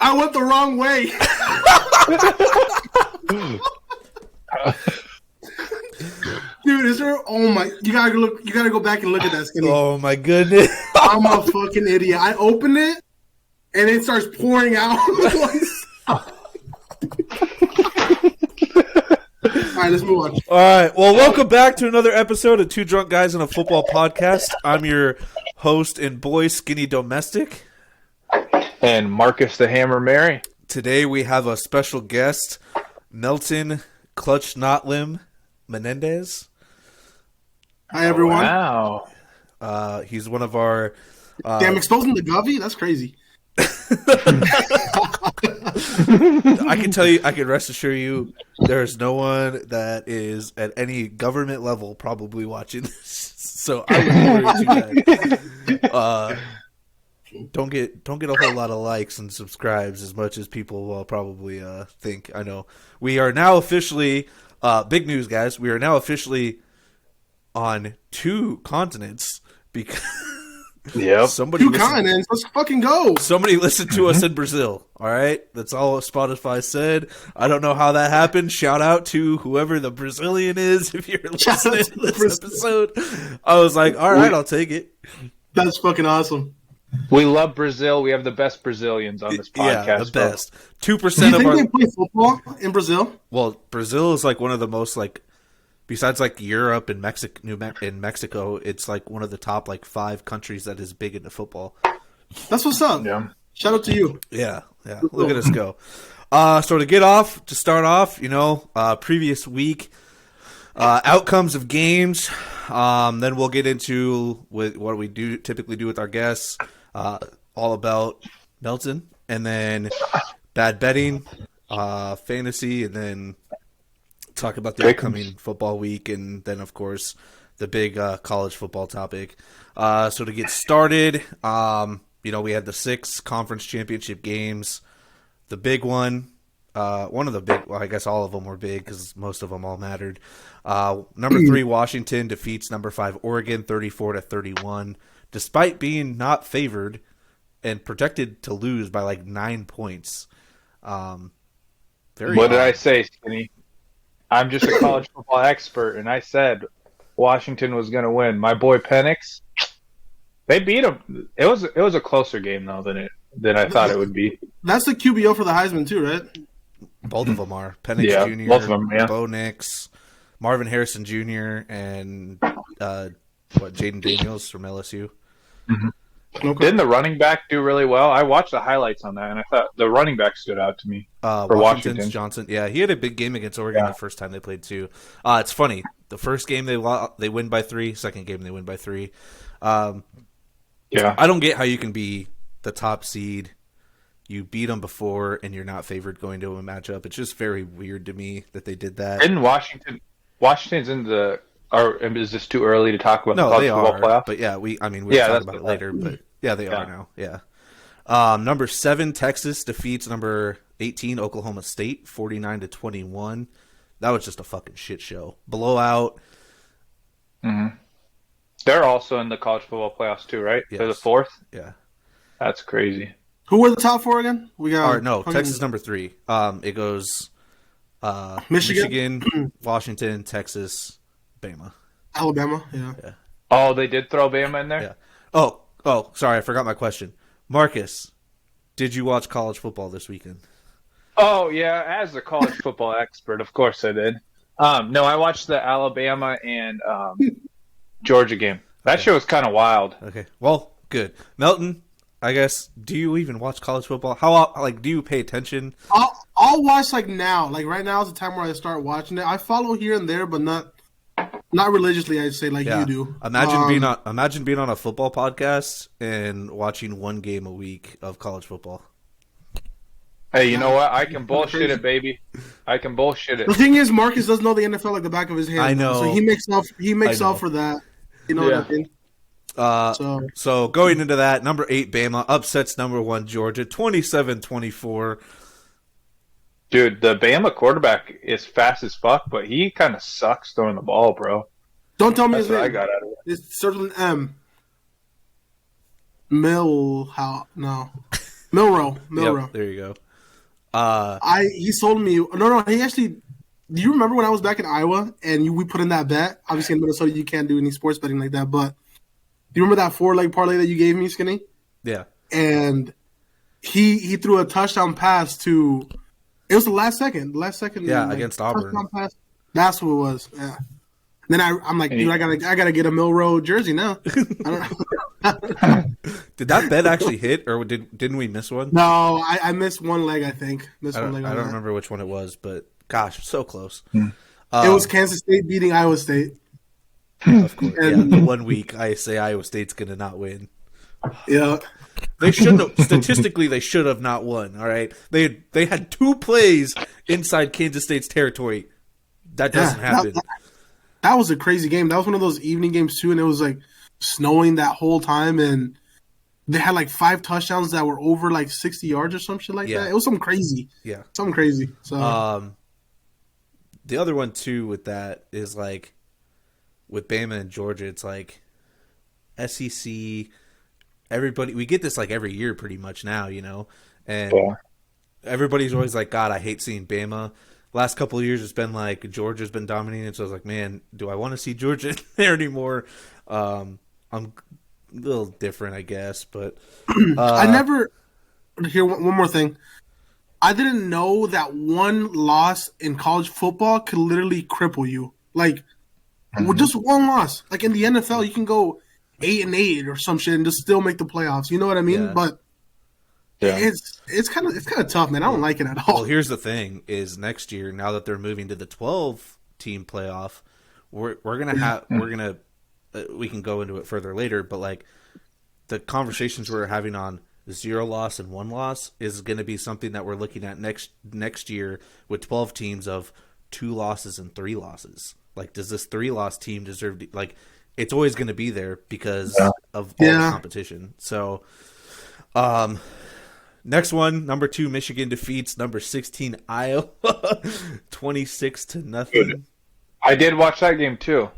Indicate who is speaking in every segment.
Speaker 1: I went the wrong way. Dude, is there? Oh my! You gotta look. You gotta go back and look at that skinny.
Speaker 2: Oh my goodness!
Speaker 1: I'm a fucking idiot. I opened it, and it starts pouring out. All right, let's move on.
Speaker 2: All right. Well, welcome back to another episode of Two Drunk Guys in a Football Podcast. I'm your host and boy, Skinny Domestic.
Speaker 3: And Marcus the Hammer Mary.
Speaker 2: Today we have a special guest, Melton Clutch Not Limb Menendez.
Speaker 1: Hi, everyone.
Speaker 3: Wow.
Speaker 2: He's one of our...
Speaker 1: Damn, exposing the Govey? That's crazy.
Speaker 2: I can tell you, I can rest assure you, there's no one that is at any government level probably watching this. So I would encourage you guys. Don't get a whole lot of likes and subscribes as much as people will probably think. I know we are now officially big news, guys. We are now officially on 2 continents because.
Speaker 3: Yep.
Speaker 1: Two continents. Let's fucking go.
Speaker 2: Somebody listened to us in Brazil. All right. That's all Spotify said. I don't know how that happened. Shout out to whoever the Brazilian is. If you're listening to this episode, I was like, all right, I'll take it.
Speaker 1: That's fucking awesome.
Speaker 3: We love Brazil. We have the best Brazilians on this podcast.
Speaker 2: Yeah, the best. 2%
Speaker 1: Do you
Speaker 2: of
Speaker 1: think
Speaker 2: our.
Speaker 1: they play football in Brazil?
Speaker 2: Well, Brazil is like one of the most like. Besides like Europe and Mexico, it's like one of the top like 5 countries that is big into football.
Speaker 1: That's what's up.
Speaker 3: Yeah.
Speaker 1: Shout out to you.
Speaker 2: Yeah. Look at us go. So to start off, previous week, outcomes of games. Then we'll get into what we typically do with our guests, all about Melton, and then bad betting, fantasy, and then talk about the upcoming football week, and then, of course, the big college football topic. So to get started, we had the 6 conference championship games. The big one, one of the big, well, I guess all of them were big because most of them all mattered. Number 3, Washington defeats number 5, Oregon, 34-31, despite being not favored and projected to lose by like 9 points. What
Speaker 3: did I say, Skinny? I'm just a college football expert, and I said Washington was going to win. My boy Penix, they beat him. It was a closer game though than I thought it would be.
Speaker 1: That's the QBO for the Heisman too, right?
Speaker 2: Both of them are Penix Jr.,
Speaker 3: both of them, yeah.
Speaker 2: Bo Nix, Marvin Harrison Jr., and Jaden Daniels from LSU.
Speaker 3: Mm-hmm. Okay. Didn't the running back do really well? I watched the highlights on that, and I thought the running back stood out to me for Washington.
Speaker 2: Johnson. Yeah, he had a big game against Oregon the first time they played, too. It's funny. The first game they win by 3. Second game they win by 3. I don't get how you can be the top seed. You beat them before, and you're not favored going to a matchup. It's just very weird to me that they did that.
Speaker 3: Didn't Washington's in the... Or is this too early to talk about the college football playoff?
Speaker 2: But yeah, we'll talk about it later. But yeah, they are now. Yeah. Number 7, Texas defeats number 18, Oklahoma State, 49-21. That was just a fucking shit show. Blowout.
Speaker 3: Mm-hmm. They're also in the college football playoffs too, right?
Speaker 2: Yes.
Speaker 3: They're the 4th.
Speaker 2: Yeah.
Speaker 3: That's crazy.
Speaker 1: Who were the top 4 again? We got
Speaker 2: Texas number 3. It goes Michigan, Washington, Texas. Bama.
Speaker 1: Alabama, yeah.
Speaker 3: Oh, they did throw Bama in there?
Speaker 2: Yeah. Oh, sorry, I forgot my question. Marcus, did you watch college football this weekend?
Speaker 3: Oh, yeah, as a college football expert, of course I did. No, I watched the Alabama and Georgia game. That show was kind of wild.
Speaker 2: Okay, well, good. Melton, I guess, do you even watch college football? How do you pay attention?
Speaker 1: I'll watch now. Like right now is the time where I start watching it. I follow here and there, but not religiously, I'd say, you do.
Speaker 2: Imagine being on a football podcast and watching 1 game a week of college football.
Speaker 3: Hey, you know what? I can bullshit it, baby. I can bullshit it.
Speaker 1: The thing is, Marcus doesn't know the NFL like the back of his hand.
Speaker 2: I know.
Speaker 1: So he makes up for that. You know what I mean?
Speaker 2: So going into that, number 8 Bama upsets number 1 Georgia, 27-24.
Speaker 3: Dude, the Bama quarterback is fast as fuck, but he kind of sucks throwing the ball, bro.
Speaker 1: Don't tell me his name.
Speaker 3: I got out of it.
Speaker 1: It's starts with an M. Milrow.
Speaker 2: Yep, there you go.
Speaker 1: He sold me. No. He actually. Do you remember when I was back in Iowa and we put in that bet? Obviously in Minnesota you can't do any sports betting like that, but do you remember that 4-leg parlay that you gave me, Skinny?
Speaker 2: Yeah.
Speaker 1: And he threw a touchdown pass to. It was the last second.
Speaker 2: Yeah, like, against Auburn.
Speaker 1: Pass. That's what it was. Yeah. Then I'm like, dude, I gotta get a Milrow jersey now. I don't know.
Speaker 2: Did that bet actually hit, or didn't we miss one?
Speaker 1: No, I missed one leg. I think
Speaker 2: I don't remember which one it was, but gosh, so close.
Speaker 1: It was Kansas State beating Iowa State.
Speaker 2: Of course, the 1 week I say Iowa State's gonna not win.
Speaker 1: Yeah,
Speaker 2: they shouldn't have. Statistically, they should have not won. All right, they had 2 plays inside Kansas State's territory. That doesn't happen.
Speaker 1: That was a crazy game. That was one of those evening games too, and it was like snowing that whole time, and they had like 5 touchdowns that were over like 60 yards or some shit like that. It was something crazy.
Speaker 2: Yeah,
Speaker 1: something crazy. So,
Speaker 2: the other one too with that is like with Bama and Georgia, it's like SEC. Everybody, we get this like every year pretty much now, you know, and everybody's always like, God, I hate seeing Bama. Last couple of years, it's been like Georgia's been dominating. So I was like, man, do I want to see Georgia in there anymore? I'm a little different, I guess. But
Speaker 1: I never hear one more thing. I didn't know that one loss in college football could literally cripple you. Like, with just one loss. Like in the NFL, you can go 8-8 or some shit and just still make the playoffs. You know what I mean?
Speaker 2: Yeah.
Speaker 1: But it's kind of tough, man. I don't like it at all.
Speaker 2: Well, here's the thing: is next year, now that they're moving to the 12-team playoff, we can go into it further later, but like the conversations we're having on 0 loss and 1 loss is going to be something that we're looking at next year with 12 teams of 2 losses and 3 losses. Like, does this 3-loss team deserve to, like? It's always going to be there because of all the competition. So, next one, number 2, Michigan defeats number 16 Iowa, 26-0.
Speaker 3: I did watch that game too.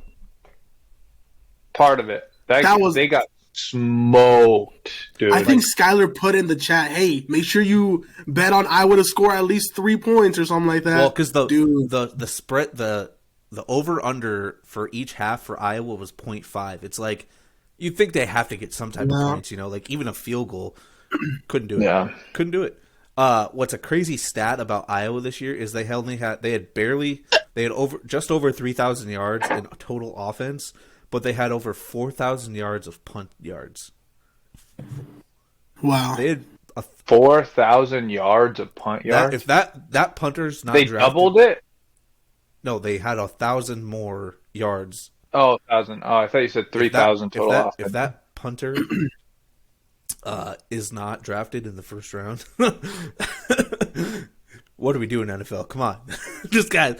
Speaker 3: Part of it. They got smoked, dude.
Speaker 1: I think Skylar put in the chat, "Hey, make sure you bet on Iowa to score at least 3 points or something like that."
Speaker 2: Well, because the spread the over under for each half for Iowa was 0.5. It's like you'd think they have to get some type of points, you know, like even a field goal. Couldn't do it.
Speaker 3: Yeah.
Speaker 2: Couldn't do it. What's a crazy stat about Iowa this year is they had just over 3,000 yards in total offense, but they had over 4,000 yards of punt yards.
Speaker 1: Wow.
Speaker 2: They had
Speaker 3: 4,000 yards of punt yards.
Speaker 2: If that punter's not
Speaker 3: they
Speaker 2: drafted,
Speaker 3: doubled it.
Speaker 2: No, they had 1,000 more yards.
Speaker 3: Oh, 1,000. Oh, I thought you said 3,000 total offense.
Speaker 2: If that punter is not drafted in the first round, what are we doing, NFL? Come on, this guy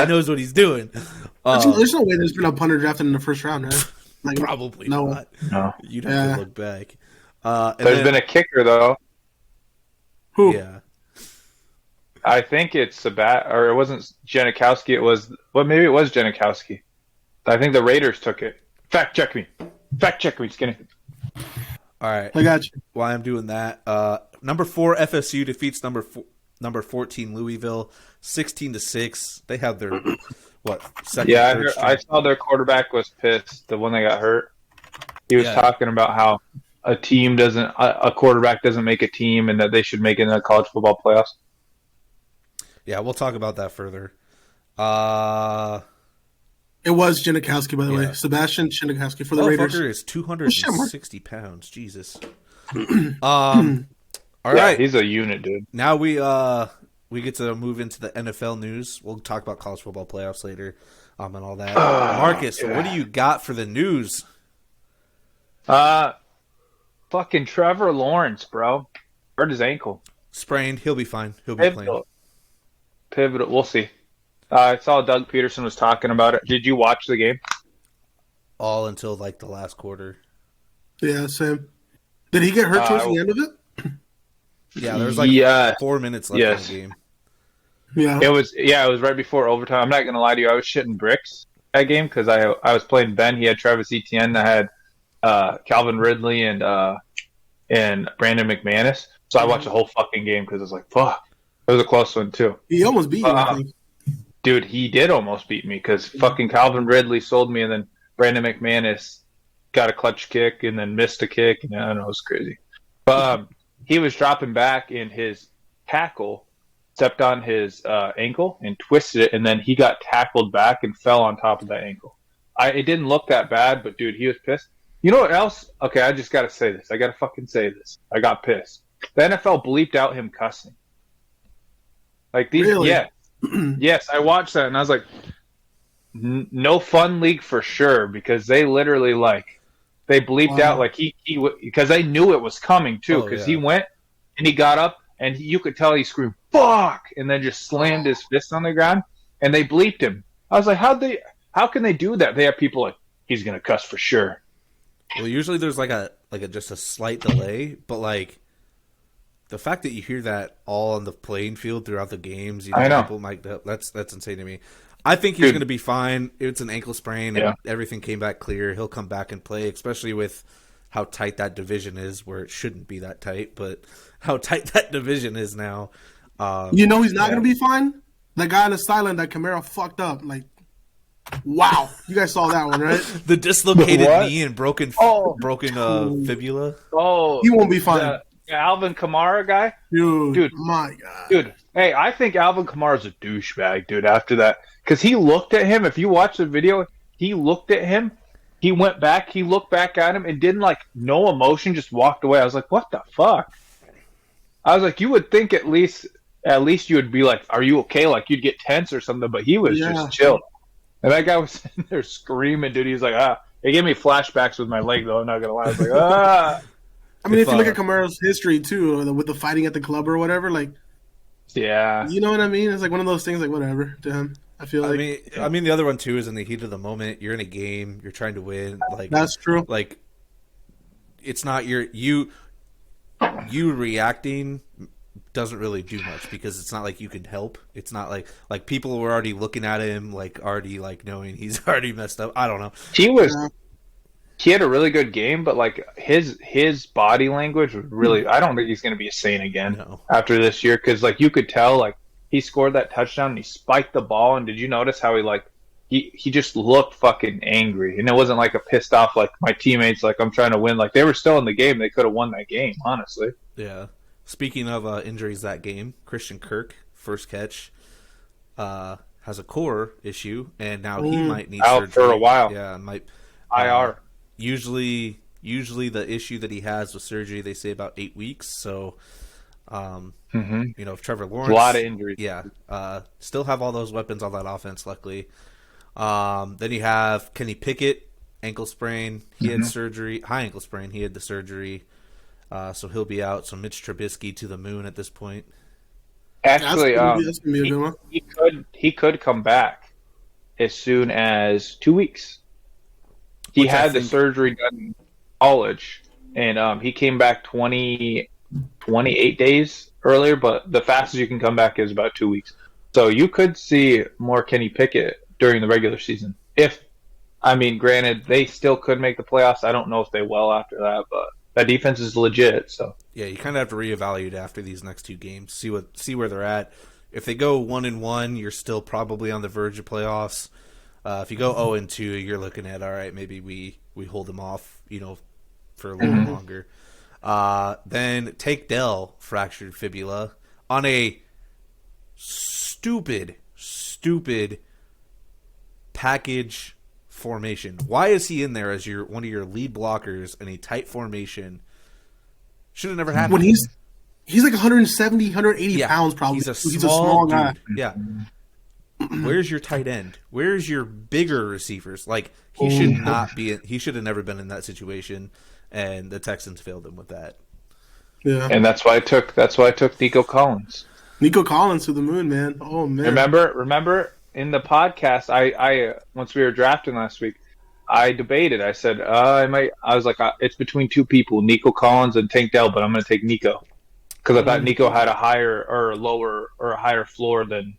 Speaker 2: knows what he's doing.
Speaker 1: There's no way there's been a punter drafted in the first round, right? Like,
Speaker 2: probably
Speaker 1: no.
Speaker 2: not.
Speaker 3: No.
Speaker 2: You'd have to look back.
Speaker 3: There's been a kicker though.
Speaker 1: Who?
Speaker 2: Yeah.
Speaker 3: I think it's or it wasn't Janikowski. It was maybe it was Janikowski. I think the Raiders took it. Fact check me, Skinny.
Speaker 2: All right,
Speaker 1: I got you.
Speaker 2: While I'm doing that, number 4 FSU defeats number 14 Louisville, 16-6. They have their second?
Speaker 3: Yeah, I saw their quarterback was pissed. The one that got hurt. He was talking about how a quarterback doesn't make a team, and that they should make it in the college football playoffs.
Speaker 2: Yeah, we'll talk about that further.
Speaker 1: It was Janikowski, by the way. Sebastian Janikowski for the Raiders.
Speaker 2: Is 260 pounds. Jesus. All right.
Speaker 3: He's a unit, dude.
Speaker 2: Now we get to move into the NFL news. We'll talk about college football playoffs later, and all that. Marcus, what do you got for the news?
Speaker 3: Fucking Trevor Lawrence, bro. Hurt his ankle.
Speaker 2: Sprained. He'll be fine. He'll be playing.
Speaker 3: Pivotal. We'll see. I saw Doug Peterson was talking about it. Did you watch the game?
Speaker 2: All until like the last quarter.
Speaker 1: Yeah, same. Did he get hurt towards the end of it?
Speaker 2: Yeah, there was like 4 minutes left in the game.
Speaker 1: Yeah,
Speaker 3: it was right before overtime. I'm not gonna lie to you. I was shitting bricks that game because I was playing Ben. He had Travis Etienne. I had Calvin Ridley and Brandon McManus. So I watched the whole fucking game because it was like, fuck. It was a close one, too.
Speaker 1: He almost beat you, I think.
Speaker 3: Dude, he did almost beat me because fucking Calvin Ridley sold me, and then Brandon McManus got a clutch kick and then missed a kick. And I don't know, it was crazy. But he was dropping back, and his tackle stepped on his ankle and twisted it, and then he got tackled back and fell on top of that ankle. It didn't look that bad, but dude, he was pissed. You know what else? Okay, I just got to say this. I got to fucking say this. I got pissed. The NFL bleeped out him cussing. Like these,
Speaker 1: really?
Speaker 3: Yeah. Yes, I watched that and I was like, no fun league for sure, because they literally they bleeped out like he because they knew it was coming too, because he went and he got up and you could tell he screamed fuck and then just slammed his fist on the ground and they bleeped him. I was like, how can they do that? They have people like, he's gonna cuss for sure.
Speaker 2: Well, usually there's just a slight delay, but like the fact that you hear that all on the playing field throughout the games,
Speaker 3: I know.
Speaker 2: People might that's insane to me. I think he's going to be fine. It's an ankle sprain, and everything came back clear. He'll come back and play, especially with how tight that division is, where it shouldn't be that tight, but how tight that division is now.
Speaker 1: He's not going to be fine? The guy on the sideline that Kamara fucked up. Like, wow. You guys saw that one, right?
Speaker 2: The dislocated knee and broken fibula.
Speaker 3: Oh,
Speaker 1: he won't be fine.
Speaker 3: The Alvin Kamara guy?
Speaker 1: Dude, my God.
Speaker 3: Dude, hey, I think Alvin Kamara's a douchebag, dude, after that. Because he looked at him. If you watch the video, he looked at him. He went back. He looked back at him and didn't, no emotion, just walked away. I was like, what the fuck? I was like, you would think at least you would be like, are you okay? Like, you'd get tense or something. But he was just chill. And that guy was sitting there screaming, dude. He's like, It gave me flashbacks with my leg, though. I'm not going to lie. I was like,
Speaker 1: I mean, if you look at Kamara's history, too, with the fighting at the club or whatever,
Speaker 3: yeah.
Speaker 1: You know what I mean? It's like one of those things, whatever, to him. I feel like.
Speaker 2: I mean, the other one, too, is in the heat of the moment. You're in a game. You're trying to win.
Speaker 1: That's true.
Speaker 2: It's not you reacting doesn't really do much because it's not like you can help. It's not like people were already looking at him, already knowing he's already messed up. I don't know.
Speaker 3: He had a really good game, but his body language was really. I don't think he's going to be a Saint again after this year, because you could tell he scored that touchdown and he spiked the ball, and did you notice how he just looked fucking angry, and it wasn't a pissed off my teammates I'm trying to win, they were still in the game. They could have won that game, honestly.
Speaker 2: Yeah. Speaking of injuries that game, Christian Kirk, first catch, has a core issue, and now he might need
Speaker 3: out
Speaker 2: surgery
Speaker 3: for a while.
Speaker 2: Yeah, might
Speaker 3: IR.
Speaker 2: Usually the issue that he has with surgery, they say about 8 weeks. So, if Trevor Lawrence,
Speaker 3: a lot of injuries.
Speaker 2: Yeah, still have all those weapons on that offense. Luckily, then you have Kenny Pickett, ankle sprain. He had surgery, high ankle sprain. He had the surgery, so he'll be out. So Mitch Trubisky to the moon at this point.
Speaker 3: Actually, he could come back as soon as 2 weeks. He had the surgery done in college, and he came back 28 days earlier, but the fastest you can come back is about 2 weeks. So you could see more Kenny Pickett during the regular season. Granted, they still could make the playoffs. I don't know if they will after that, but that defense is legit. So
Speaker 2: yeah, you kind of have to reevaluate after these next two games, see where they're at. If they go 1-1, you're still probably on the verge of playoffs. If you go 0-2, you're looking at, all right, maybe we hold them off, for a little longer. Then Tank Dell fractured fibula on a stupid package formation. Why is he in there as one of your lead blockers in a tight formation? Should have never happened.
Speaker 1: When he's 170, 180 pounds probably.
Speaker 2: He's a small
Speaker 1: guy.
Speaker 2: Dude. Yeah. Where's your tight end? Where's your bigger receivers? He should not be. He should have never been in that situation, and the Texans failed him with that.
Speaker 1: Yeah,
Speaker 3: and that's why I took Nico Collins.
Speaker 1: Nico Collins to the moon, man. Oh man.
Speaker 3: Remember in the podcast, I once we were drafting last week, I debated. I said I was like, it's between two people, Nico Collins and Tank Dell, but I'm going to take Nico because I thought Nico had a higher or a lower or a higher floor than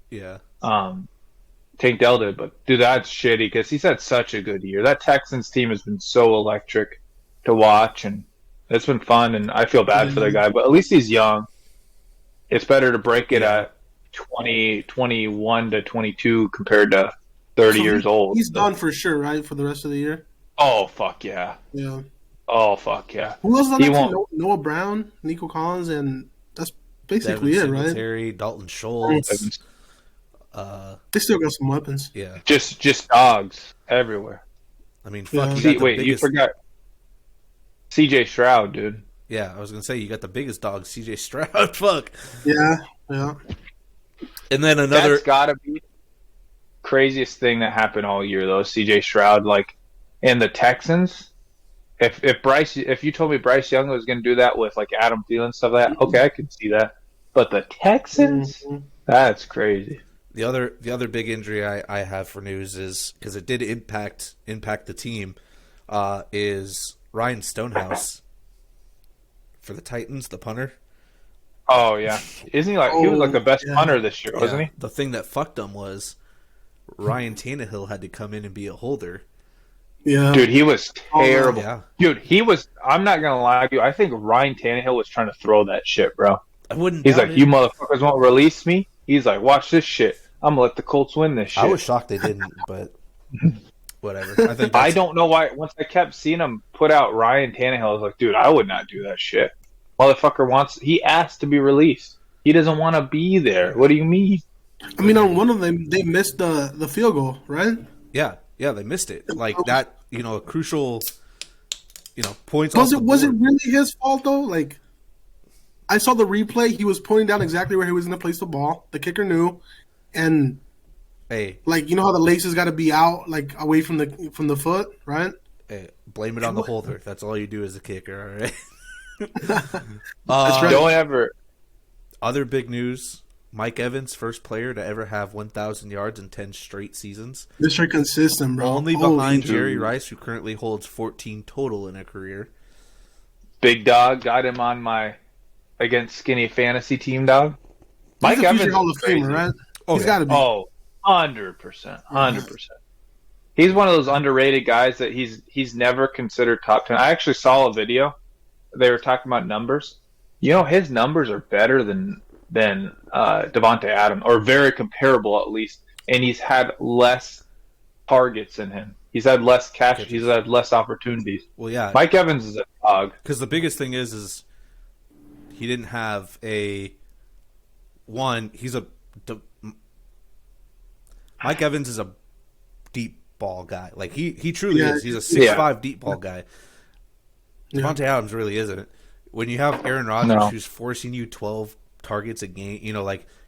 Speaker 3: Tank Dell did. But dude, that's shitty because he's had such a good year. That Texans team has been so electric to watch, and It's been fun, and I feel bad for the guy, but at least he's young. It's better to break it at 21 to 22 compared to 30 years old.
Speaker 1: He's done for sure, right, for the rest of the year?
Speaker 3: Oh, fuck yeah.
Speaker 1: Yeah.
Speaker 3: Oh, fuck yeah.
Speaker 1: Who else is on that team? Noah Brown, Nico Collins, and that's basically
Speaker 2: Devin
Speaker 1: it,
Speaker 2: Singletary,
Speaker 1: right?
Speaker 2: Dalton Schultz.
Speaker 1: They still got some weapons.
Speaker 2: Yeah.
Speaker 3: Just dogs everywhere.
Speaker 2: I mean, fuck.
Speaker 1: Yeah.
Speaker 3: You forgot CJ Stroud, dude.
Speaker 2: Yeah, I was gonna say you got the biggest dog, CJ Stroud. Fuck.
Speaker 1: Yeah.
Speaker 2: And then another.
Speaker 3: That's gotta be the craziest thing that happened all year, though. CJ Stroud, like, and the Texans. If you told me Bryce Young was gonna do that with like Adam Thielen and stuff like that, okay, I could see that. But the Texans, that's crazy.
Speaker 2: The other big injury I have for news is because it did impact the team, is Ryan Stonehouse for the Titans, the punter.
Speaker 3: Oh yeah, isn't he he was like the best punter this year, wasn't he?
Speaker 2: The thing that fucked him was Ryan Tannehill had to come in and be a holder.
Speaker 1: Yeah,
Speaker 3: dude, he was terrible.
Speaker 2: Yeah.
Speaker 3: Dude, he was. I'm not gonna lie to you. I think Ryan Tannehill was trying to throw that shit, bro.
Speaker 2: I wouldn't.
Speaker 3: He's like, you motherfuckers won't release me. He's like, watch this shit. I'm gonna let the Colts win this shit.
Speaker 2: I was shocked they didn't, but whatever.
Speaker 3: I don't know why. Once I kept seeing him put out Ryan Tannehill, I was like, dude, I would not do that shit. Motherfucker he asked to be released. He doesn't want to be there. What do you mean?
Speaker 1: I mean, on one of them, they missed the field goal, right?
Speaker 2: Yeah, they missed it. Like that, a crucial, points.
Speaker 1: Was it really his fault though? Like, I saw the replay. He was pointing down exactly where he was going to place the ball. The kicker knew, and like how the laces got to be out, like away from the foot, right?
Speaker 2: Hey, blame it on the holder. That's all you do as a kicker, all right?
Speaker 1: That's right.
Speaker 3: Don't ever.
Speaker 2: Other big news: Mike Evans, first player to ever have 1,000 yards in 10 straight seasons.
Speaker 1: Mr. Consistent, bro.
Speaker 2: Only behind Jerry Rice, who currently holds 14 total in a career.
Speaker 3: Big dog, got him on my against skinny fantasy team, dog.
Speaker 1: Mike Evans, Hall of Famer, right?
Speaker 2: Oh,
Speaker 1: he's got to be.
Speaker 3: Oh, 100%. He's one of those underrated guys that he's never considered top 10. I actually saw a video. They were talking about numbers. His numbers are better than Devontae Adams, or very comparable at least. And he's had less targets than him. He's had less catches. He's had less opportunities.
Speaker 2: Well, yeah.
Speaker 3: Mike Evans is a dog.
Speaker 2: Because the biggest thing is he didn't have Mike Evans is a deep ball guy. Like he truly is. He's a 6'5" deep ball guy. Devontae Adams really isn't. When you have Aaron Rodgers who's forcing you 12 targets a game,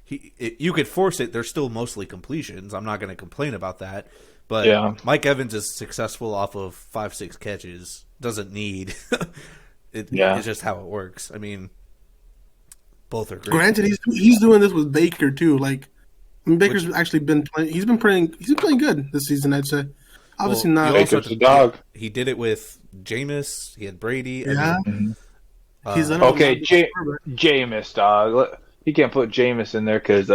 Speaker 2: you could force it. They're still mostly completions. I'm not going to complain about that. But Mike Evans is successful off of 5-6 catches. Doesn't need. It's just how it works. I mean, both are great.
Speaker 1: Granted, he's doing this with Baker too. Like, Baker's actually been playing. He's been playing good this season, I'd say. Obviously not.
Speaker 3: Baker's a dog.
Speaker 2: He did it with Jameis. He had Brady.
Speaker 1: Yeah.
Speaker 3: He's Jameis, dog. He can't put Jameis in there because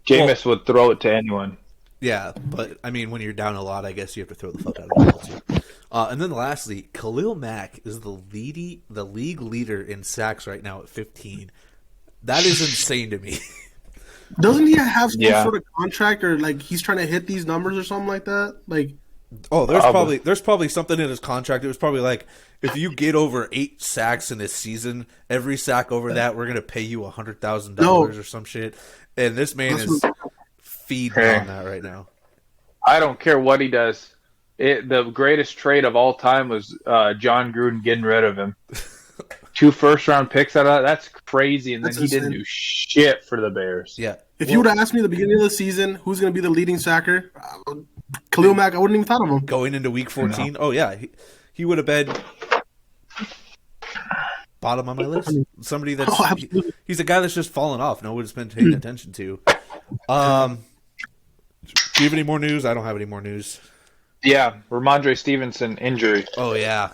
Speaker 3: Jameis would throw it to anyone.
Speaker 2: Yeah, but I mean, when you're down a lot, I guess you have to throw the fuck out of the ball too. And then lastly, Khalil Mack is the league leader in sacks right now at 15. That is insane to me.
Speaker 1: Doesn't he have some sort of contract, or like he's trying to hit these numbers or something like that? Like,
Speaker 2: there's probably something in his contract. It was probably like, if you get over 8 sacks in this season, every sack over that, we're gonna pay you $100,000 or some shit. And this man is feeding on that right now.
Speaker 3: I don't care what he does. The greatest trade of all time was John Gruden getting rid of him. 2 first-round picks out of that. That's crazy. And then he didn't do shit for the Bears.
Speaker 2: Yeah.
Speaker 1: If you would have asked me at the beginning of the season who's going to be the leading sacker, Khalil Mack, I wouldn't even thought of him.
Speaker 2: Going into week 14? No. Oh, yeah. He would have been bottom on my list. Somebody that's he's a guy that's just fallen off. No one's been paying attention to. Do you have any more news? I don't have any more news.
Speaker 3: Yeah. Ramondre Stevenson injury.
Speaker 2: Oh, yeah.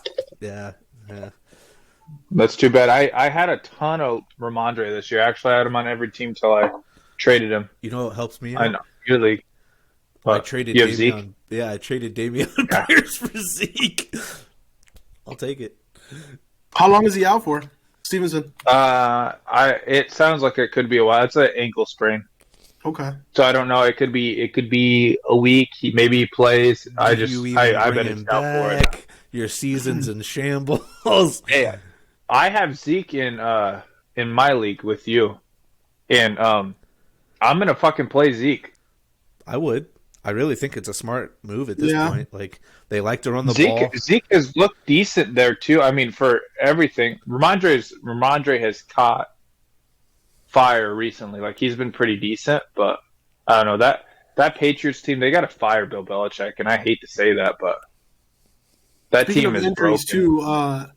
Speaker 3: That's too bad. I had a ton of Ramondre this year. Actually, I had him on every team till I traded him.
Speaker 2: You know what helps me out?
Speaker 3: I know. Your league.
Speaker 2: I traded
Speaker 3: you have
Speaker 2: Dameon.
Speaker 3: Zeke?
Speaker 2: Yeah, I traded Dameon Pierce for Zeke. I'll take it.
Speaker 1: How long is he out for, Stevenson?
Speaker 3: It sounds like it could be a while. It's an ankle sprain.
Speaker 1: Okay.
Speaker 3: So I don't know. It could be a week. Maybe he plays. I bet it's out for it.
Speaker 2: Your season's in shambles.
Speaker 3: Hey, I have Zeke in my league with you, and I'm gonna fucking play Zeke.
Speaker 2: I would. I really think it's a smart move at this point. Like, they like to run the ball.
Speaker 3: Zeke has looked decent there too. I mean, for everything, Ramondre has caught fire recently. Like, he's been pretty decent, but I don't know that Patriots team. They got to fire Bill Belichick, and I hate to say that, but that
Speaker 1: Speaking
Speaker 3: team
Speaker 1: of
Speaker 3: is
Speaker 1: injuries
Speaker 3: broken.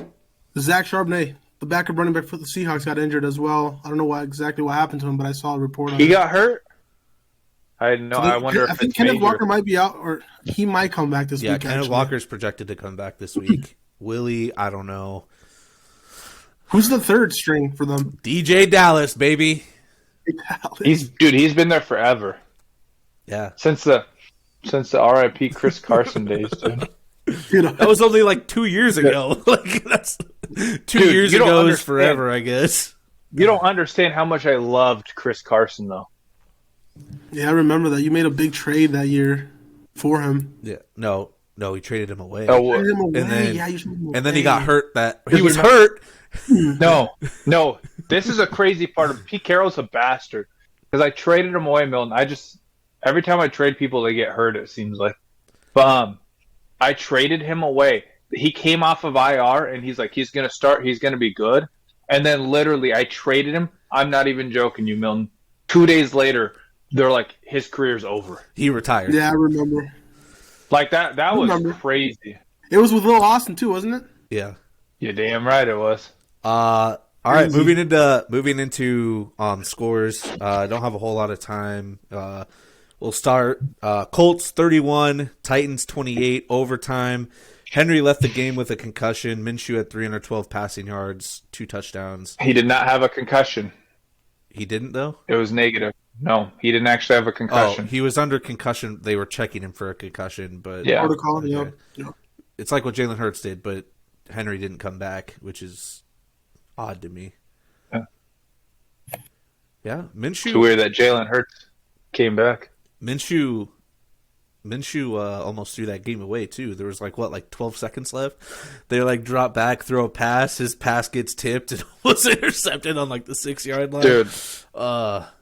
Speaker 1: too, Zach Charbonnet, the backup running back for the Seahawks, got injured as well. I don't know exactly what happened to him, but I saw a report on it.
Speaker 3: He got hurt. I know. I wonder.
Speaker 1: I think Kenneth Walker might be out, or he might come back this week.
Speaker 2: Yeah, Kenneth Walker's projected to come back this week. Willie, I don't know.
Speaker 1: Who's the third string for them?
Speaker 2: DJ Dallas, baby.
Speaker 3: He's been there forever.
Speaker 2: Yeah,
Speaker 3: since the RIP Chris Carson days, dude.
Speaker 2: That was only like 2 years ago. Like, that's 2 years ago is forever, I guess.
Speaker 3: You don't understand how much I loved Chris Carson, though.
Speaker 1: Yeah, I remember that. You made a big trade that year for him.
Speaker 2: Yeah, no, he traded him away.
Speaker 1: Oh,
Speaker 2: and then he got hurt. He was hurt.
Speaker 3: No. This is a crazy part of Pete Carroll's a bastard because I traded him away, Milton. Every time I trade people, they get hurt. It seems like, but I traded him away. He came off of IR, and he's like, he's gonna start. He's gonna be good. And then literally, I traded him. I'm not even joking, you Milton. 2 days later, they're like, his career's over.
Speaker 2: He retired.
Speaker 1: Yeah, I remember.
Speaker 3: Like that was crazy.
Speaker 1: It was with Lil Austin too, wasn't it?
Speaker 2: Yeah.
Speaker 3: You're damn right it was.
Speaker 2: All right, moving into scores. I don't have a whole lot of time. We'll start Colts 31, Titans 28, overtime. Henry left the game with a concussion. Minshew had 312 passing yards, 2 touchdowns.
Speaker 3: He did not have a concussion.
Speaker 2: He didn't, though?
Speaker 3: It was negative. No, he didn't actually have a concussion.
Speaker 2: Oh, he was under concussion. They were checking him for a concussion, but
Speaker 3: yeah,
Speaker 1: protocol. Yeah.
Speaker 2: It's like what Jalen Hurts did, but Henry didn't come back, which is odd to me. Yeah, Minshew.
Speaker 3: It's weird that Jalen Hurts came back.
Speaker 2: Minshew almost threw that game away too. There was like 12 seconds left. They drop back, throw a pass. His pass gets tipped and was intercepted on the 6-yard line.
Speaker 3: Dude,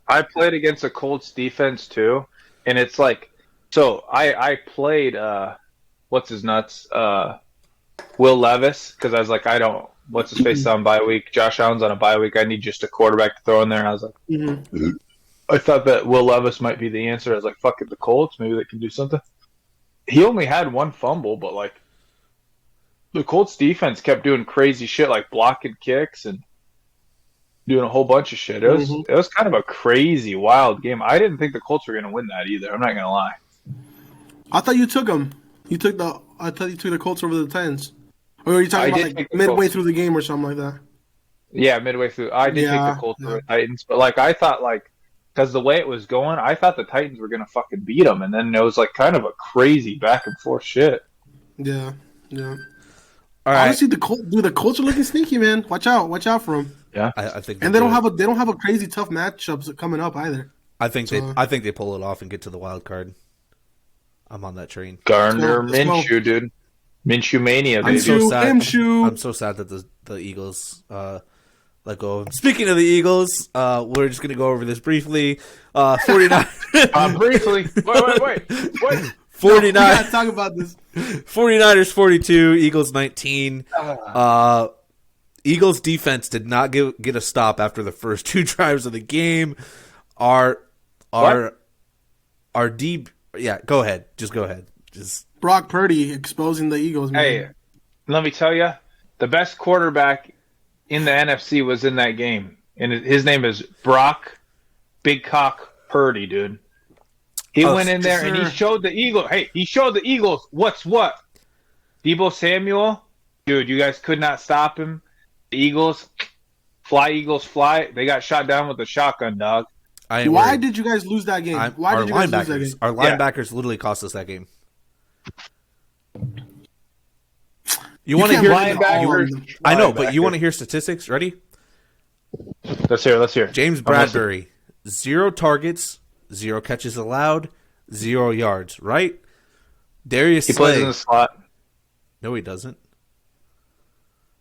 Speaker 3: I played against a Colts defense too, and it's so I played what's his nuts Will Levis because I was like, I don't what's his face on bye week. Josh Allen's on a bye week. I need just a quarterback to throw in there. And I was like, I thought that Will Levis might be the answer. I was like, fuck it, the Colts, maybe they can do something. He only had 1 fumble, but the Colts defense kept doing crazy shit, like blocking kicks and doing a whole bunch of shit. It was kind of a crazy, wild game. I didn't think the Colts were going to win that either. I'm not going to lie.
Speaker 1: I thought you took them. I thought you took the Colts over the Titans. Or were you talking about midway through the game or something like that?
Speaker 3: Yeah, midway through. I did take the Colts over the Titans, but I thought because the way it was going, I thought the Titans were going to fucking beat them, and then it was kind of a crazy back and forth shit.
Speaker 1: Yeah.
Speaker 2: All right.
Speaker 1: Honestly, the Colts are looking sneaky, man. Watch out for them.
Speaker 3: Yeah,
Speaker 2: I think,
Speaker 1: and they don't have a crazy tough matchups coming up either.
Speaker 2: I think they pull it off and get to the wild card. I'm on that train.
Speaker 3: Gardner Minshew, dude. Minshew mania, baby.
Speaker 2: I'm so sad that the Eagles let go of him. Speaking of the Eagles, we're just going to go over this briefly. 49.
Speaker 3: Briefly. Wait.
Speaker 2: 49.
Speaker 1: No, we gotta talk about this.
Speaker 2: 49ers 42, Eagles 19. Eagles defense did not get a stop after the first 2 drives of the game. Our deep. Yeah, go ahead. Just go ahead.
Speaker 1: Brock Purdy exposing the Eagles. Man.
Speaker 3: Hey, let me tell you, the best quarterback in the NFC was in that game, and his name is Brock Big Cock Purdy, dude. He went in there and he showed the Eagles. Hey, he showed the Eagles what's what. Deebo Samuel, dude, you guys could not stop him. The Eagles fly. They got shot down with a shotgun, dog.
Speaker 1: Why did you guys lose that game? Why did you guys lose that game?
Speaker 2: Our linebackers literally cost us that game. You want to hear?
Speaker 3: Linebackers.
Speaker 2: I know, but you want to hear statistics? Ready?
Speaker 3: Let's hear.
Speaker 2: James Bradbury, 0 targets, 0 catches allowed, 0 yards. Right? Darius
Speaker 3: He
Speaker 2: Slay.
Speaker 3: plays in the slot.
Speaker 2: No, he doesn't.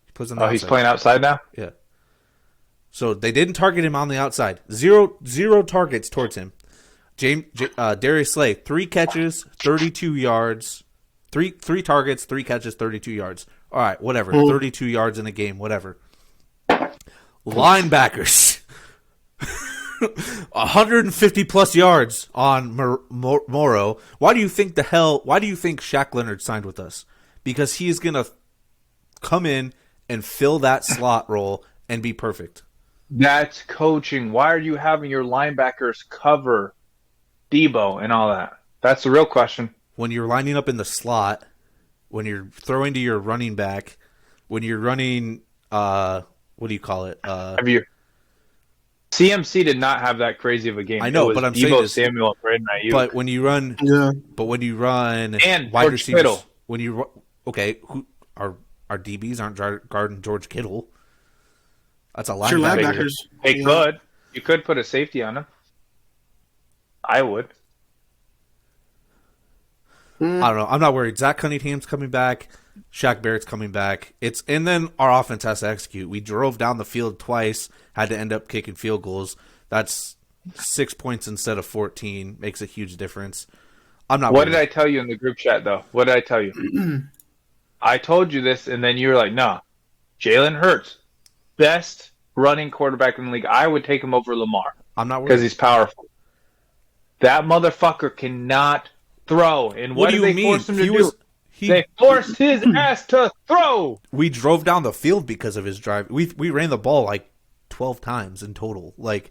Speaker 2: He plays on the outside.
Speaker 3: He's playing outside now?
Speaker 2: Yeah. So they didn't target him on the outside. Zero targets towards him. Darius Slay, 3 catches, 32 yards. Three targets, 3 catches, 32 yards. All right, whatever. 32 yards in a game, whatever. Linebackers. 150 plus yards on Morrow. Why do you think Shaq Leonard signed with us? Because he is going to come in and fill that slot role and be perfect.
Speaker 3: That's coaching. Why are you having your linebackers cover Debo and all that? That's the real question.
Speaker 2: When you're lining up in the slot, when you're throwing to your running back, when you're running, what do you call it?
Speaker 3: CMC did not have that crazy of a game.
Speaker 2: I know, but I'm saying this,
Speaker 3: Samuel, Brandon Ayuk.
Speaker 2: But when you run,
Speaker 3: and
Speaker 2: wide
Speaker 3: George
Speaker 2: receivers,
Speaker 3: Kittle.
Speaker 2: who our DBs aren't guarding George Kittle. That's a
Speaker 1: Sure,
Speaker 2: linebacker.
Speaker 1: linebackers.
Speaker 3: You could put a safety on him. I would.
Speaker 2: I don't know. I'm not worried. Zach Cunningham's coming back. Shaq Barrett's coming back. And then our offense has to execute. We drove down the field twice, had to end up kicking field goals. That's 6 points instead of 14. Makes a huge difference. I'm not.
Speaker 3: What did I tell you in the group chat though? What did I tell you? I told you this, and then you were like, "No, Jalen Hurts, best running quarterback in the league. I would take him over Lamar.
Speaker 2: I'm not worried
Speaker 3: because he's powerful. That motherfucker cannot throw. And what
Speaker 2: do
Speaker 3: did
Speaker 2: you
Speaker 3: they
Speaker 2: mean?
Speaker 3: force him to do? They forced his ass to throw.
Speaker 2: We drove down the field because of his drive. We ran the ball like 12 times in total. Like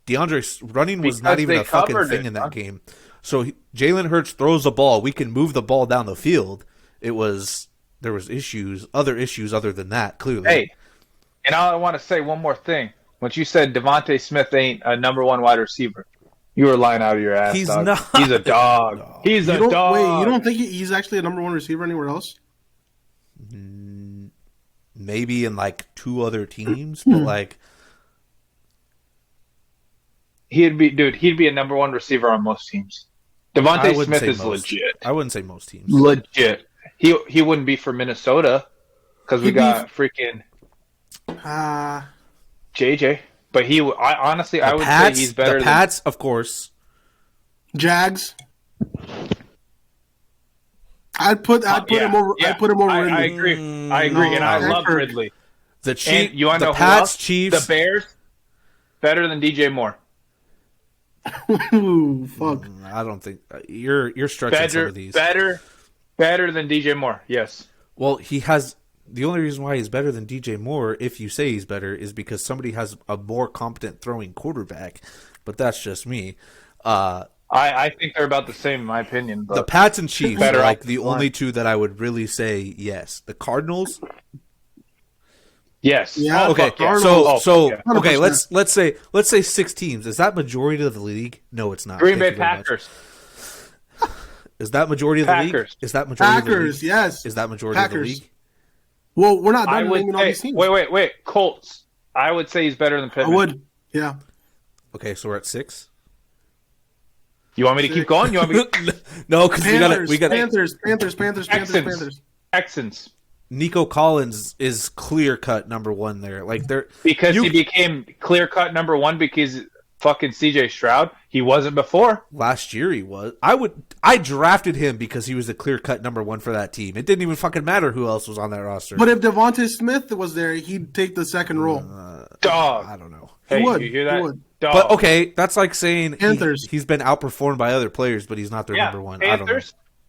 Speaker 2: DeAndre's running was not even a fucking thing in that game. So Jalen Hurts throws the ball. We can move the ball down the field. There was issues, other than that, clearly.
Speaker 3: Hey, and I want to say one more thing. When you said Devontae Smith ain't a number 1 wide receiver, you were lying out of your ass.
Speaker 2: He's
Speaker 3: dog.
Speaker 2: not.
Speaker 3: He's a dog. No. He's a dog.
Speaker 1: Wait, you don't think he's actually a number 1 receiver anywhere else?
Speaker 2: Maybe in like 2 other teams, but like
Speaker 3: he'd be a number 1 receiver on most teams. Devontae Smith is legit.
Speaker 2: I wouldn't say most teams.
Speaker 3: Legit. He wouldn't be for Minnesota because we got freaking JJ. But I would say he's better.
Speaker 2: The Pats, of course.
Speaker 1: Jags. I'd put him over. Yeah. I'd put him over.
Speaker 3: I agree, and I love Ridley.
Speaker 2: The Chiefs.
Speaker 3: You want to know
Speaker 2: Pats, Chiefs,
Speaker 3: the Bears, better than DJ Moore.
Speaker 1: Ooh, fuck.
Speaker 2: I don't think you're stretching some of these.
Speaker 3: Better than DJ Moore. Yes.
Speaker 2: Well, he has. The only reason why he's better than DJ Moore, if you say he's better, is because somebody has a more competent throwing quarterback. But that's just me.
Speaker 3: I think they're about the same, in my opinion. But
Speaker 2: the Pats and Chiefs are like the only 2 that I would really say yes. The Cardinals.
Speaker 3: Yes.
Speaker 1: Yeah.
Speaker 2: Okay. Okay. Let's say 6 teams. Is that majority of the league? No, it's not.
Speaker 3: Green Bay Packers.
Speaker 2: Is that majority of the league? Is that majority of the league?
Speaker 1: Packers, yes.
Speaker 2: Is that majority of the league?
Speaker 1: Well, we're not done naming all these teams.
Speaker 3: Wait. Colts. I would say he's better than Pittman.
Speaker 1: I would. Yeah.
Speaker 2: Okay, so we're at 6.
Speaker 3: You want me to keep going? You want me
Speaker 2: to... No, because we got
Speaker 1: Panthers.
Speaker 3: Texans.
Speaker 2: Nico Collins is clear-cut number 1 there. Like
Speaker 3: he became clear-cut number 1 because fucking CJ Stroud. He wasn't before.
Speaker 2: Last year he was. I drafted him because he was the clear-cut number 1 for that team. It didn't even fucking matter who else was on that roster.
Speaker 1: But if Devontae Smith was there, he'd take the second role.
Speaker 3: Dog.
Speaker 2: I don't know.
Speaker 3: Hey,
Speaker 1: he would.
Speaker 3: You hear that?
Speaker 1: He would.
Speaker 3: Dog.
Speaker 2: But okay, that's like saying
Speaker 1: Panthers.
Speaker 2: He's been outperformed by other players, but he's not their number 1.
Speaker 3: Panthers,
Speaker 2: I don't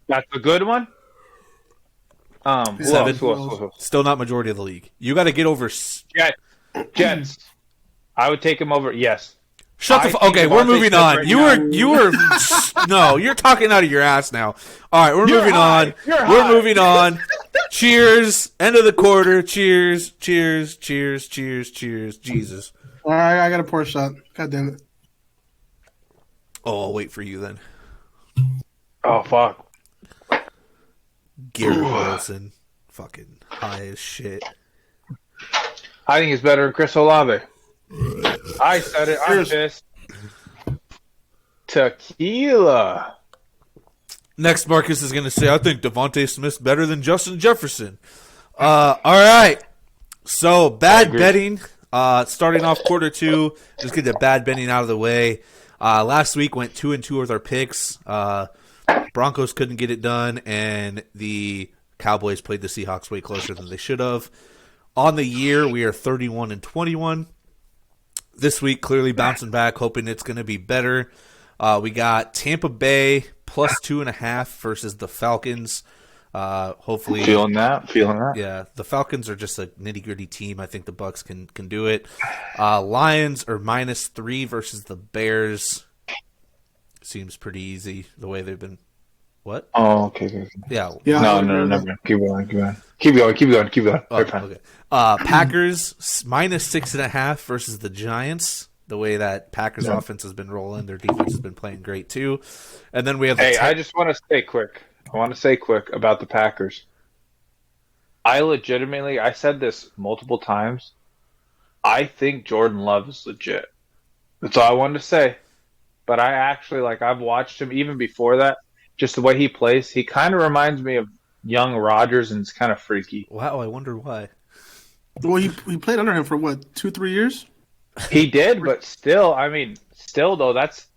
Speaker 2: know.
Speaker 3: That's a good one.
Speaker 2: 7. Still not majority of the league. You got to get over
Speaker 3: Jets. I would take him over. Yes.
Speaker 2: Shut the fuck. Okay, we're moving on. You were no, you're talking out of your ass now. All right, we're moving on. We're moving on. Cheers. End of the quarter. Cheers. Jesus.
Speaker 1: All right, I got a pour shot. God damn it.
Speaker 2: Oh, I'll wait for you then.
Speaker 3: Oh fuck.
Speaker 2: Garrett Wilson. fucking high as shit.
Speaker 3: I think he's better than Chris Olave. I said it. I'm pissed. Tequila.
Speaker 2: Next, Marcus is going to say, I think Devontae Smith's better than Justin Jefferson. All right. So, bad betting. Starting off quarter 2, just get the bad betting out of the way. Last week went 2-2 with our picks. Broncos couldn't get it done, and the Cowboys played the Seahawks way closer than they should have. On the year, we are 31-21. This week, clearly bouncing back, hoping it's going to be better. We got Tampa Bay plus 2.5 versus the Falcons. Hopefully,
Speaker 3: feeling that.
Speaker 2: Yeah, the Falcons are just a nitty gritty team. I think the Bucs can do it. Lions are -3 versus the Bears. Seems pretty easy the way they've been. What?
Speaker 3: Oh, okay.
Speaker 2: Yeah.
Speaker 3: No, never. Keep going.
Speaker 2: Oh, okay. Packers -6.5 versus the Giants. The way that Packers offense has been rolling, their defense has been playing great too. And then we have.
Speaker 3: I just want to say quick. About the Packers. I said this multiple times. I think Jordan Love is legit. That's all I wanted to say. But I actually, I've watched him even before that. Just the way he plays, he kind of reminds me of young Rodgers, and it's kind of freaky.
Speaker 2: Wow, I wonder why.
Speaker 1: Well, he played under him for what, 2-3 years?
Speaker 3: He did, but still, though, that's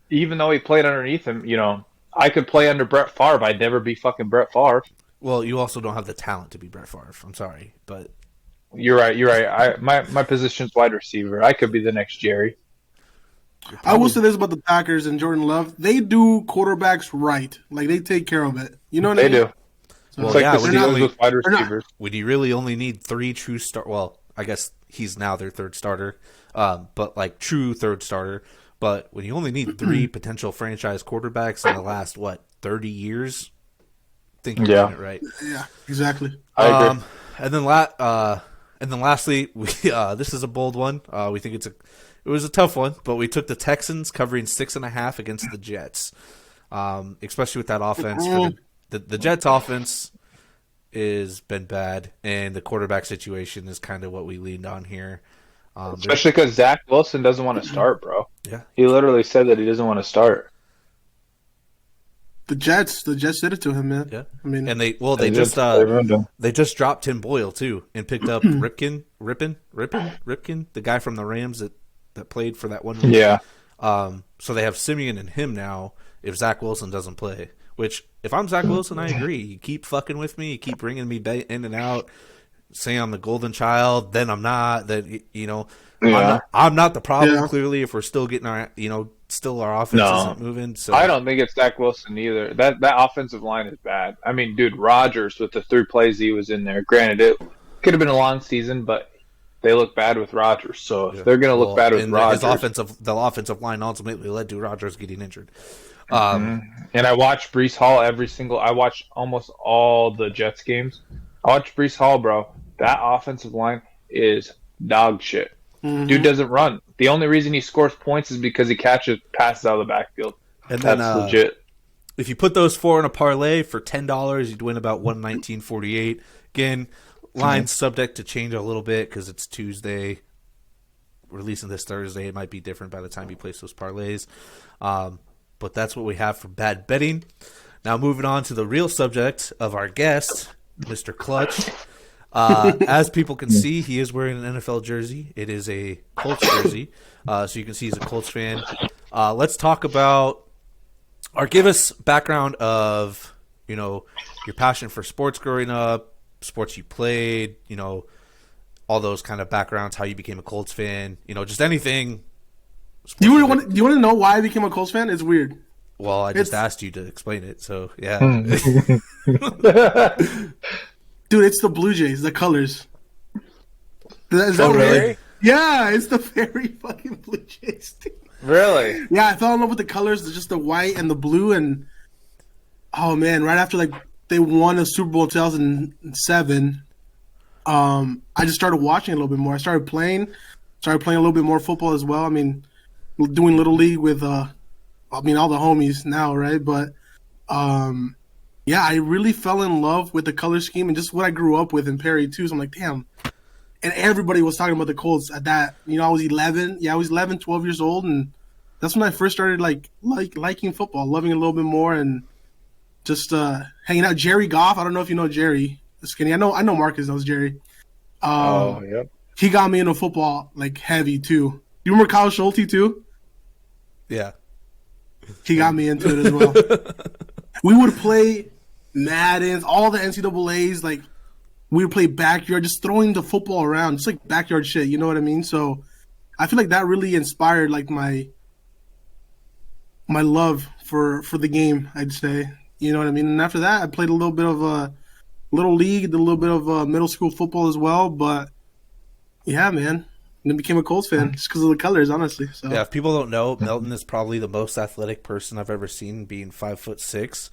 Speaker 3: even though he played underneath him, I could play under Brett Favre. I'd never be fucking Brett Favre.
Speaker 2: Well, you also don't have the talent to be Brett Favre. I'm sorry, but
Speaker 3: you're right. My position's wide receiver. I could be the next Jerry.
Speaker 1: I will say this about the Packers and Jordan Love: they do quarterbacks right. They take care of it. You know what I mean?
Speaker 3: They do.
Speaker 2: So well, yeah.
Speaker 3: With wide receivers.
Speaker 2: Would you really only need 3 true start? Well, I guess he's now their third starter, but true third starter. But when you only need 3 potential franchise quarterbacks in the last 30 years, I think you're doing it right.
Speaker 1: Yeah, exactly.
Speaker 3: I agree.
Speaker 2: And then lastly, this is a bold one. We think it was a tough one, but we took the Texans covering 6.5 against the Jets, especially with that offense. The Jets' offense has been bad, and the quarterback situation is kind of what we leaned on here.
Speaker 3: Especially because Zach Wilson doesn't want to start, bro.
Speaker 2: Yeah,
Speaker 3: he literally said that he doesn't want to start.
Speaker 1: The Jets did it to him, man.
Speaker 2: Yeah,
Speaker 1: I mean,
Speaker 2: and they just dropped Tim Boyle too, and picked up Ripken, the guy from the Rams that played for that one week.
Speaker 3: Yeah.
Speaker 2: So they have Simeon and him now if Zach Wilson doesn't play. Which, if I'm Zach Wilson, I agree. You keep fucking with me. You keep bringing me in and out. Say I'm the golden child, then I'm not. Then I'm not the problem. Yeah. Clearly, if we're still getting our our offense isn't moving. So
Speaker 3: I don't think it's Zach Wilson either. That offensive line is bad. I mean, dude, Rodgers with the 3 plays he was in there. Granted, it could have been a long season, but they look bad with Rodgers. So if they're going to look bad with Rodgers,
Speaker 2: the offensive line ultimately led to Rodgers getting injured.
Speaker 3: And I watched Breece Hall I watched almost all the Jets games. I watched Breece Hall, bro. That offensive line is dog shit. Mm-hmm. Dude doesn't run. The only reason he scores points is because he catches passes out of the backfield.
Speaker 2: And
Speaker 3: that's legit.
Speaker 2: If you put those 4 in a parlay for $10, you'd win about $119.48. Again, line's subject to change a little bit because it's Tuesday. Releasing this Thursday, it might be different by the time you place those parlays. But that's what we have for bad betting. Now moving on to the real subject of our guest, Mr. Clutch. As people can see, he is wearing an NFL jersey. It is a Colts jersey, so you can see he's a Colts fan. Let's talk about, or give us background of, your passion for sports growing up, sports you played, all those kind of backgrounds, how you became a Colts fan, just anything.
Speaker 1: Do you want to know why I became a Colts fan? It's weird.
Speaker 2: Well, I just asked you to explain it, so yeah.
Speaker 1: Dude, it's the Blue Jays, the colors. Is that
Speaker 3: really?
Speaker 1: Weird? Yeah, it's the very fucking Blue Jays team.
Speaker 3: Really?
Speaker 1: Yeah, I fell in love with the colors, just the white and the blue, and oh man, right after they won the Super Bowl 2007, I just started watching a little bit more. I started playing a little bit more football as well. I mean, doing Little League with all the homies now, right? But Yeah, I really fell in love with the color scheme and just what I grew up with in Perry too. So I'm like, damn. And everybody was talking about the Colts at that. I was 11. Yeah, I was 11, 12 years old, and that's when I first started liking football, loving it a little bit more, and just hanging out. Jerry Goff. I don't know if you know Jerry Skinny. I know Marcus knows Jerry.
Speaker 3: Yep.
Speaker 1: He got me into football like heavy too. You remember Kyle Schulte too?
Speaker 2: Yeah.
Speaker 1: He got me into it as well. We would play Maddens, all the NCAAs, like we would play backyard, just throwing the football around, just like backyard shit, you know what I mean? So I feel like that really inspired like my love for the game, I'd say. You know what I mean? And after that, I played a little bit of a little league, did a little bit of middle school football as well, but yeah, man. And then became a Colts fan just because of the colors, honestly. So.
Speaker 2: Yeah, if people don't know, Milton is probably the most athletic person I've ever seen, being 5'6".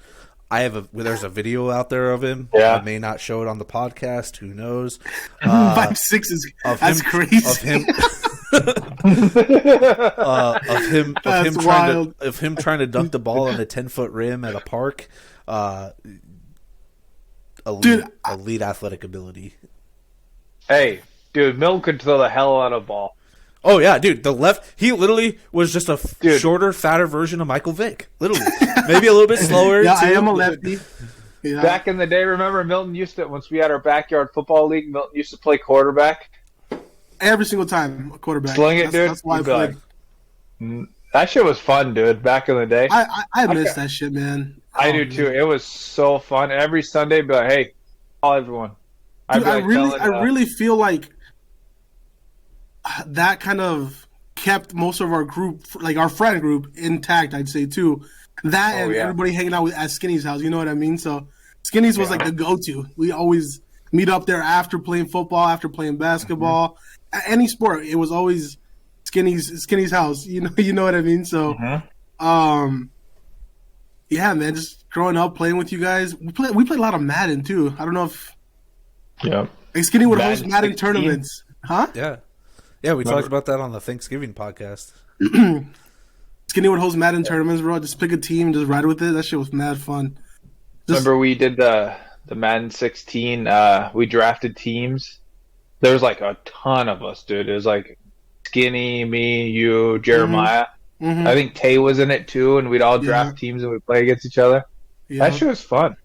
Speaker 2: There's a video out there of him.
Speaker 3: Yeah.
Speaker 2: I may not show it on the podcast. Who knows?
Speaker 1: 5'6" is that's crazy.
Speaker 2: Of him, of him trying to dunk the ball on a 10-foot rim at a park. Elite athletic ability.
Speaker 3: Hey, dude, Milton could throw the hell out of a ball.
Speaker 2: Oh, yeah, dude. He literally was just a shorter, fatter version of Michael Vick. Literally. Maybe a little bit slower.
Speaker 1: Yeah,
Speaker 2: too.
Speaker 1: I am a lefty. Yeah.
Speaker 3: Back in the day, remember Milton used to, once we had our backyard football league, Milton used to play quarterback.
Speaker 1: Every single time, a quarterback.
Speaker 3: Sling it, dude.
Speaker 1: That's why I played.
Speaker 3: That shit was fun, dude, back in the day.
Speaker 1: I miss that shit, man.
Speaker 3: I do, too. It was so fun. Every Sunday, be like, hey, call everyone.
Speaker 1: Dude, I really feel like that kind of kept most of our group, like our friend group, intact, I'd say, too. That everybody hanging out at Skinny's house, you know what I mean? So Skinny's was like the go-to. We always meet up there after playing football, after playing basketball. Any sport, it was always Skinny's house. You know what I mean? So, yeah, man, just growing up playing with you guys. We played a lot of Madden, too. I don't know if like Skinny would host Madden 16 tournaments. Huh?
Speaker 2: Yeah. Yeah, we talked about that on the Thanksgiving podcast.
Speaker 1: Skinny would host Madden tournaments, bro. Just pick a team, just ride with it. That shit was mad fun.
Speaker 3: Remember we did the Madden 16, we drafted teams. There was like a ton of us, dude. It was like Skinny, me, you, Jeremiah. I think Tay was in it too, and we'd all draft teams and we'd play against each other. That shit was fun.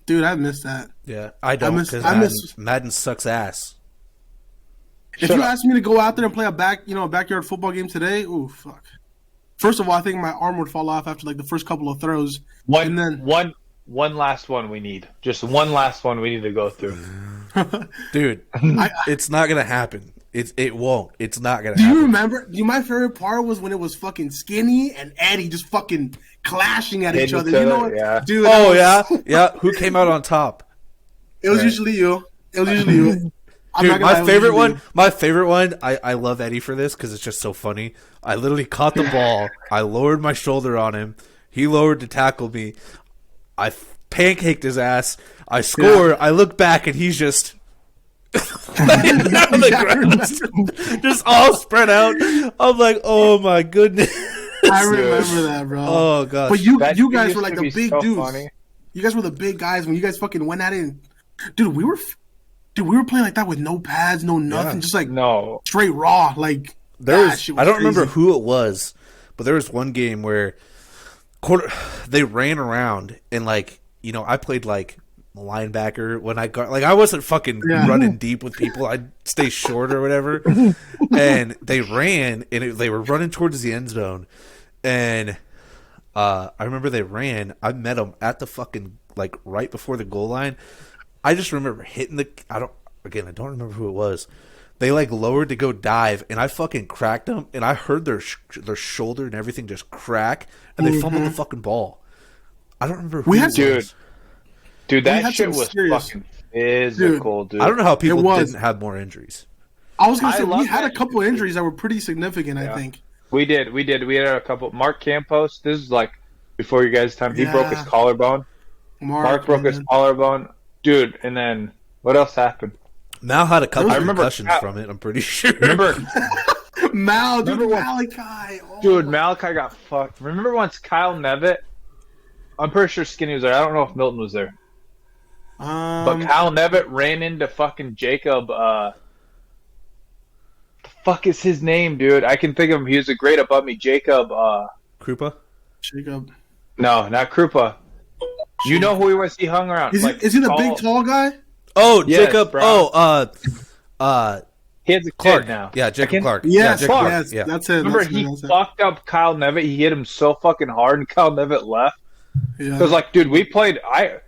Speaker 1: Dude, I miss that.
Speaker 2: Yeah, I don't, because Madden sucks ass.
Speaker 1: If you asked me to go out there and play a backyard football game today, ooh, fuck. First of all, I think my arm would fall off after like the first couple of throws.
Speaker 3: One last one we need. Just one last one we need to go through.
Speaker 2: Dude, it's not gonna happen. It won't. It's not gonna happen.
Speaker 1: Do you remember? My favorite part was when it was fucking Skinny and Eddie just fucking clashing at each other. You know what?
Speaker 3: Yeah.
Speaker 1: Dude,
Speaker 2: yeah. Who came out on top?
Speaker 1: It was usually you.
Speaker 2: Dude, my favorite one, I love Eddie for this because it's just so funny. I literally caught the ball. I lowered my shoulder on him. He lowered to tackle me. I pancaked his ass. I score. I look back, and he's just laying down on the ground. Just all spread out. I'm like, oh, my goodness.
Speaker 1: I remember that, bro.
Speaker 2: Oh, gosh.
Speaker 1: But you guys were like the big
Speaker 3: so
Speaker 1: dudes.
Speaker 3: Funny.
Speaker 1: You guys were the big guys when you guys fucking went at it. And, dude, we were playing like that with no pads, no nothing, just like straight raw. Like
Speaker 2: I don't remember who it was, but there was one game where they ran around and I played like linebacker when I got I wasn't fucking running deep with people. I'd stay short or whatever, and they ran and they were running towards the end zone, and I remember they ran. I met them at the fucking right before the goal line. I just remember hitting I don't remember who it was. They lowered to go dive, and I fucking cracked them, and I heard their shoulder and everything just crack, and they fumbled the fucking ball. I don't remember who it was.
Speaker 3: Dude, that shit was fucking physical, dude.
Speaker 2: I don't know how people didn't have more injuries.
Speaker 1: I was going to say, we had a couple injuries that were pretty significant, I think.
Speaker 3: We did. We had a couple. Mark Campos, this is before you guys' time, he broke his collarbone. Mark broke his collarbone. Dude, and then what else happened?
Speaker 2: Mal had a couple of concussions from it, I'm pretty sure.
Speaker 3: Remember
Speaker 1: Malachi. Oh.
Speaker 3: Dude, Malachi got fucked. Remember once Kyle Nevitt? I'm pretty sure Skinny was there. I don't know if Milton was there. But Kyle Nevitt ran into fucking Jacob. The fuck is his name, dude? I can think of him. He was a grade above me. Jacob.
Speaker 2: Krupa?
Speaker 1: Jacob.
Speaker 3: No, not Krupa. You know who he was? He hung around.
Speaker 1: Is he the big tall guy?
Speaker 2: Oh,
Speaker 3: Yes,
Speaker 2: Jacob.
Speaker 3: bro. He has a
Speaker 2: Clark.
Speaker 3: kid now.
Speaker 2: Yeah, Jacob Clark.
Speaker 1: Yes,
Speaker 2: yeah,
Speaker 3: Clark.
Speaker 1: yes,
Speaker 2: Yeah.
Speaker 1: that's it.
Speaker 3: Remember,
Speaker 1: that's
Speaker 3: he
Speaker 1: it.
Speaker 3: fucked up Kyle Nevitt. He hit him so fucking hard, and Kyle Nevitt left.
Speaker 1: Yeah.
Speaker 3: Because, like, dude, we played. I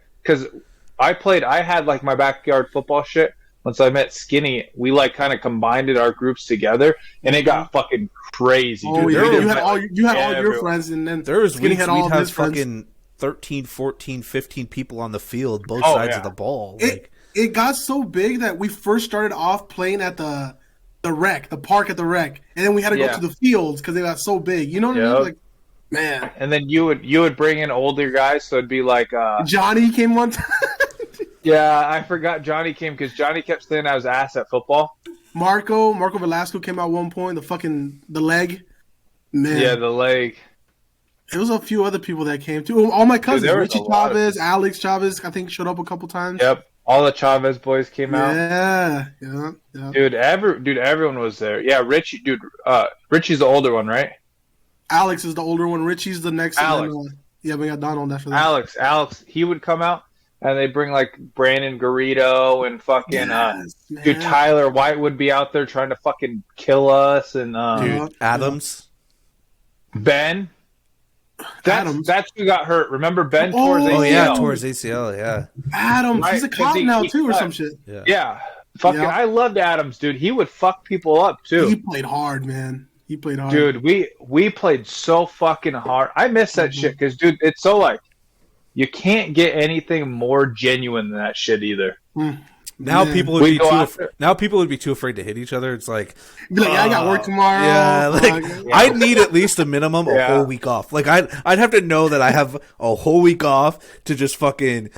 Speaker 3: had like my backyard football shit. Once I met Skinny, we like kind of combined our groups together, and it got fucking crazy,
Speaker 1: Oh
Speaker 3: dude.
Speaker 1: yeah,
Speaker 3: We
Speaker 1: you
Speaker 3: did,
Speaker 1: had all
Speaker 3: like,
Speaker 1: your
Speaker 3: everyone.
Speaker 1: friends, and then
Speaker 2: There was
Speaker 1: Skinny
Speaker 2: weeks
Speaker 1: had all
Speaker 2: we'd
Speaker 1: of
Speaker 2: have
Speaker 1: his friends.
Speaker 2: fucking 13, 14, 15 people on the field, both
Speaker 3: Oh,
Speaker 2: sides
Speaker 3: yeah.
Speaker 2: of the ball.
Speaker 1: It got so big that we first started off playing at the park at the rec, and then we had to go
Speaker 3: Yeah.
Speaker 1: to the fields because they got so big. You know what I
Speaker 3: Yep.
Speaker 1: mean? Like, man,
Speaker 3: And then you would bring in older guys, so it'd be like,
Speaker 1: Johnny came one time.
Speaker 3: yeah, I forgot Johnny came because Johnny kept saying I was ass at football.
Speaker 1: Marco Velasco came out one point. The leg, man.
Speaker 3: Yeah, the leg.
Speaker 1: There was a few other people that came too. All my cousins,
Speaker 3: there was
Speaker 1: Richie
Speaker 3: a lot of
Speaker 1: Chavez, Alex Chavez, I think showed up a couple times.
Speaker 3: Yep, all the Chavez boys came out.
Speaker 1: Yeah.
Speaker 3: Dude, everyone was there. Yeah, Richie, dude. Richie's the older one, right?
Speaker 1: Alex is the older one. Richie's the next.
Speaker 3: Alex.
Speaker 1: And then, yeah, we got Donald after that.
Speaker 3: Alex, he would come out, and they bring like Brandon Garrido and fucking
Speaker 1: Yes,
Speaker 3: dude,
Speaker 1: man.
Speaker 3: Tyler White would be out there trying to fucking kill us, and
Speaker 2: Dude, Adams.
Speaker 3: Ben.
Speaker 1: Adams.
Speaker 3: That's who got hurt. Remember Ben
Speaker 1: Oh,
Speaker 3: towards ACL?
Speaker 2: Oh, yeah, towards ACL, yeah.
Speaker 1: Adams, he's a
Speaker 3: Right,
Speaker 1: cop
Speaker 3: he-
Speaker 1: now
Speaker 3: he
Speaker 1: too, or
Speaker 3: cut.
Speaker 1: some shit.
Speaker 3: Yeah, fucking.
Speaker 1: Yeah.
Speaker 3: I loved Adams, dude. He would fuck people up too.
Speaker 1: He played hard, man. He played hard,
Speaker 3: Dude, we played so fucking hard. I miss that shit because, dude, it's so like you can't get anything more genuine than that shit either.
Speaker 2: Now
Speaker 1: Man.
Speaker 2: people would
Speaker 3: We
Speaker 2: be
Speaker 3: go
Speaker 2: too.
Speaker 3: after-
Speaker 2: Now people would be too afraid to hit each other. It's like,
Speaker 1: Be like, yeah, I got work tomorrow.
Speaker 2: yeah, like
Speaker 1: Fuck.
Speaker 2: I'd need at least a minimum a
Speaker 3: Yeah.
Speaker 2: whole week off. Like I'd have to know that I have a whole week off to just fucking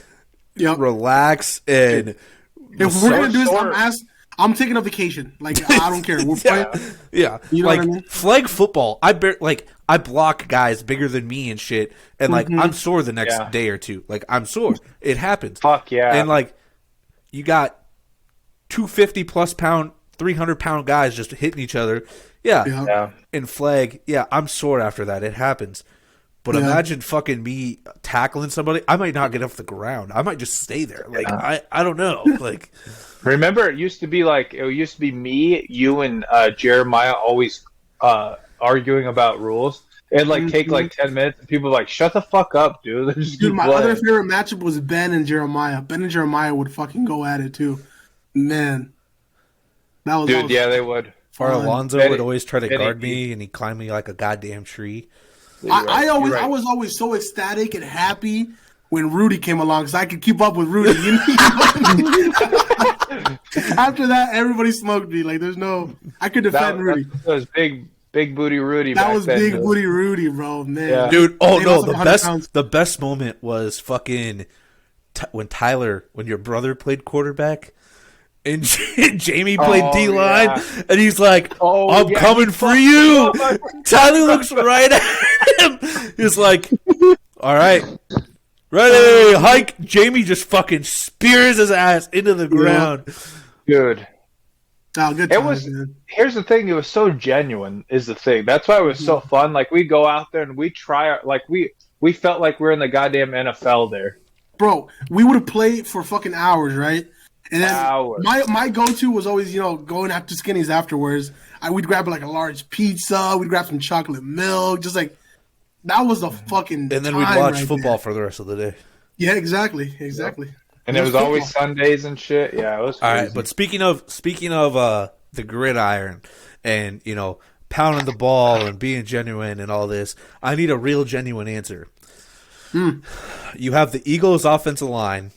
Speaker 1: Yep.
Speaker 2: relax and.
Speaker 1: If we're gonna do this,
Speaker 3: short.
Speaker 1: I'm taking a vacation. Like I don't care. We're playing.
Speaker 2: Yeah,
Speaker 1: You know
Speaker 2: like
Speaker 1: what I mean?
Speaker 2: flag football. I block guys bigger than me and shit, and like I'm sore the next
Speaker 3: Yeah.
Speaker 2: day or two. Like I'm sore. It happens.
Speaker 3: Fuck yeah.
Speaker 2: And like you got 250+ pound, 300-pound guys just hitting each other. Yeah.
Speaker 3: Yeah.
Speaker 2: In flag, yeah, I'm sore after that. It happens. But
Speaker 1: Yeah.
Speaker 2: imagine fucking me tackling somebody. I might not get off the ground. I might just stay there. Like I don't know. Like
Speaker 3: Remember, it used to be me, you, and Jeremiah always arguing about rules. It'd like take like 10 minutes, and people were like, "Shut the fuck up, dude." They just
Speaker 1: Dude,
Speaker 3: keep
Speaker 1: my
Speaker 3: playing.
Speaker 1: other favorite matchup was Ben and Jeremiah. Ben and Jeremiah would fucking go at it too. Man, that was
Speaker 3: Dude, yeah, they would.
Speaker 2: Or
Speaker 1: Fun.
Speaker 2: Alonzo
Speaker 3: Benny-
Speaker 2: would always try to
Speaker 3: Benny
Speaker 2: guard
Speaker 3: D.
Speaker 2: me, and he'd climb me like a goddamn tree.
Speaker 1: I
Speaker 3: You're right.
Speaker 1: was always so ecstatic and happy when Rudy came along because I could keep up with Rudy. You know? After that, everybody smoked me. Like there's no, I could defend Rudy.
Speaker 3: That was big booty Rudy.
Speaker 1: That
Speaker 3: back
Speaker 1: was
Speaker 3: then,
Speaker 1: big
Speaker 3: dude.
Speaker 1: booty Rudy, bro. Man,
Speaker 3: Yeah.
Speaker 2: Dude, oh
Speaker 1: They
Speaker 2: no,
Speaker 1: lost 100 pounds.
Speaker 2: the best moment was fucking when your brother played quarterback and Jamie played
Speaker 3: Oh,
Speaker 2: D-line,
Speaker 3: yeah.
Speaker 2: and he's like,
Speaker 3: Oh,
Speaker 2: I'm
Speaker 3: yeah,
Speaker 2: coming
Speaker 3: he
Speaker 2: for you. Tyler looks right at him. He's like, all right, ready, hike. Jamie just fucking spears his ass into the ground.
Speaker 3: Dude.
Speaker 1: Oh, good
Speaker 3: It
Speaker 1: times,
Speaker 3: was.
Speaker 1: man.
Speaker 3: Here's the thing. It was so genuine. Is the thing. That's why it was so fun. Like we go out there and we try. Like we felt like we're in the goddamn NFL there.
Speaker 1: Bro, we would have played for fucking hours, right? And then
Speaker 3: Hours.
Speaker 1: my go-to was always, going after Skinny's afterwards. We'd grab like a large pizza, we'd grab some chocolate milk, just like that was the fucking.
Speaker 2: And then we'd
Speaker 1: time
Speaker 2: watch
Speaker 1: right
Speaker 2: football
Speaker 1: there.
Speaker 2: for the rest of the day.
Speaker 1: Yeah, exactly.
Speaker 3: And it was always Sundays and shit. Yeah, it was
Speaker 2: All
Speaker 3: crazy.
Speaker 2: right, but speaking of the gridiron and pounding the ball and being genuine and all this, I need a real genuine answer. You have the Eagles' offensive line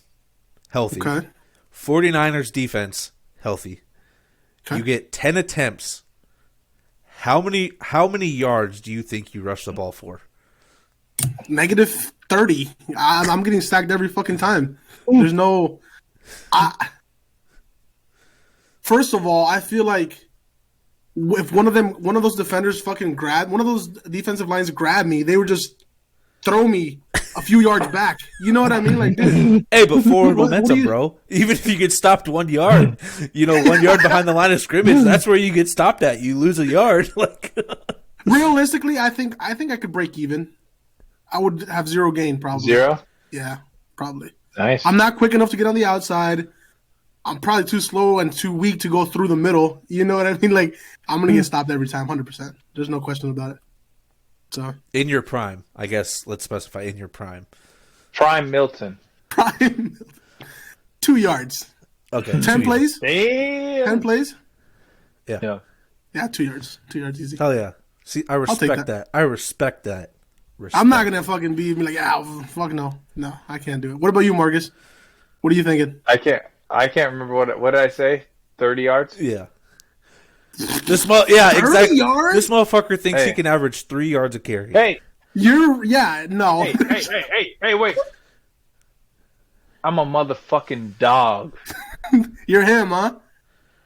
Speaker 2: healthy,
Speaker 1: Okay.
Speaker 2: 49ers defense healthy.
Speaker 1: Okay.
Speaker 2: You get 10 attempts. How many yards do you think you rush the ball for?
Speaker 1: Negative 30. I'm getting sacked every fucking time. There's no. First of all, I feel like if one of those defenders fucking one of those defensive lines grab me, they would just throw me a few yards back. You know what I mean? Like, dude,
Speaker 2: Hey, but forward
Speaker 1: What do
Speaker 2: momentum,
Speaker 1: you-
Speaker 2: bro. Even if you get stopped 1 yard, 1 yard behind the line of scrimmage, that's where you get stopped at. You lose a yard. Like,
Speaker 1: realistically, I think I could break even. I would have zero gain probably.
Speaker 3: Zero?
Speaker 1: Yeah, probably.
Speaker 3: Nice.
Speaker 1: I'm not quick enough to get on the outside. I'm probably too slow and too weak to go through the middle. You know what I mean? Like, I'm gonna get stopped every time, 100%. There's no question about it. So
Speaker 2: in your prime, I guess. Let's specify in your prime.
Speaker 3: Prime Milton.
Speaker 1: prime 2 yards.
Speaker 2: Okay.
Speaker 1: 10 plays?
Speaker 3: Damn.
Speaker 1: 10 plays?
Speaker 3: Yeah.
Speaker 1: Yeah, 2 yards. 2 yards easy.
Speaker 2: Hell yeah. See, I respect that. I respect that.
Speaker 1: I'm not gonna fucking be like, yeah, fuck no. No, I can't do it. What about you, Marcus? What are you thinking?
Speaker 3: I can't remember what did I say? 30 yards?
Speaker 2: Yeah. Exactly.
Speaker 1: Yards?
Speaker 2: This motherfucker thinks he
Speaker 3: Hey.
Speaker 2: can average 3 yards a carry.
Speaker 3: Hey,
Speaker 1: No.
Speaker 3: hey, wait. I'm a motherfucking dog.
Speaker 1: You're him, huh?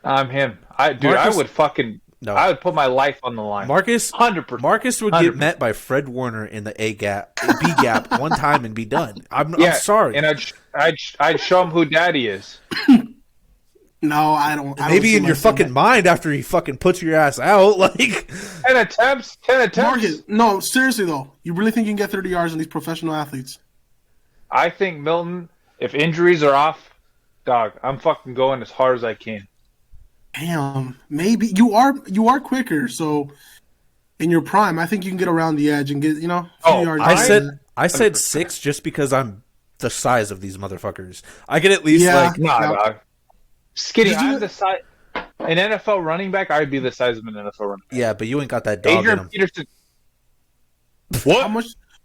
Speaker 3: I'm him.
Speaker 2: Marcus-
Speaker 3: I would fucking
Speaker 2: No.
Speaker 3: I would put my life on the line.
Speaker 2: Marcus
Speaker 3: 100%.
Speaker 2: Marcus would get
Speaker 3: 100%.
Speaker 2: met by Fred Warner in the B gap one time and be done. I'm
Speaker 3: Yeah,
Speaker 2: sorry.
Speaker 3: And I'd show him who daddy is.
Speaker 1: No, I don't. I don't
Speaker 2: Maybe
Speaker 1: see
Speaker 2: in your
Speaker 1: myself
Speaker 2: fucking mind after he fucking puts your ass out, like
Speaker 3: 10 attempts.
Speaker 1: Marcus, no, seriously though, you really think you can get 30 yards on these professional athletes?
Speaker 3: I think Milton, if injuries are off, dog, I'm fucking going as hard as I can.
Speaker 1: Damn, maybe you are quicker. So in your prime, I think you can get around the edge and get a few yards.
Speaker 2: I said 6 just because I'm the size of these motherfuckers. I can at least
Speaker 1: Yeah.
Speaker 3: Nah,
Speaker 1: Yeah.
Speaker 3: dog. Skinny,
Speaker 1: Did you-
Speaker 3: I'm the size. An NFL running back, I'd be the size of an NFL running back.
Speaker 2: yeah, but you ain't got that dog in
Speaker 3: Adrian
Speaker 2: him.
Speaker 3: Peterson.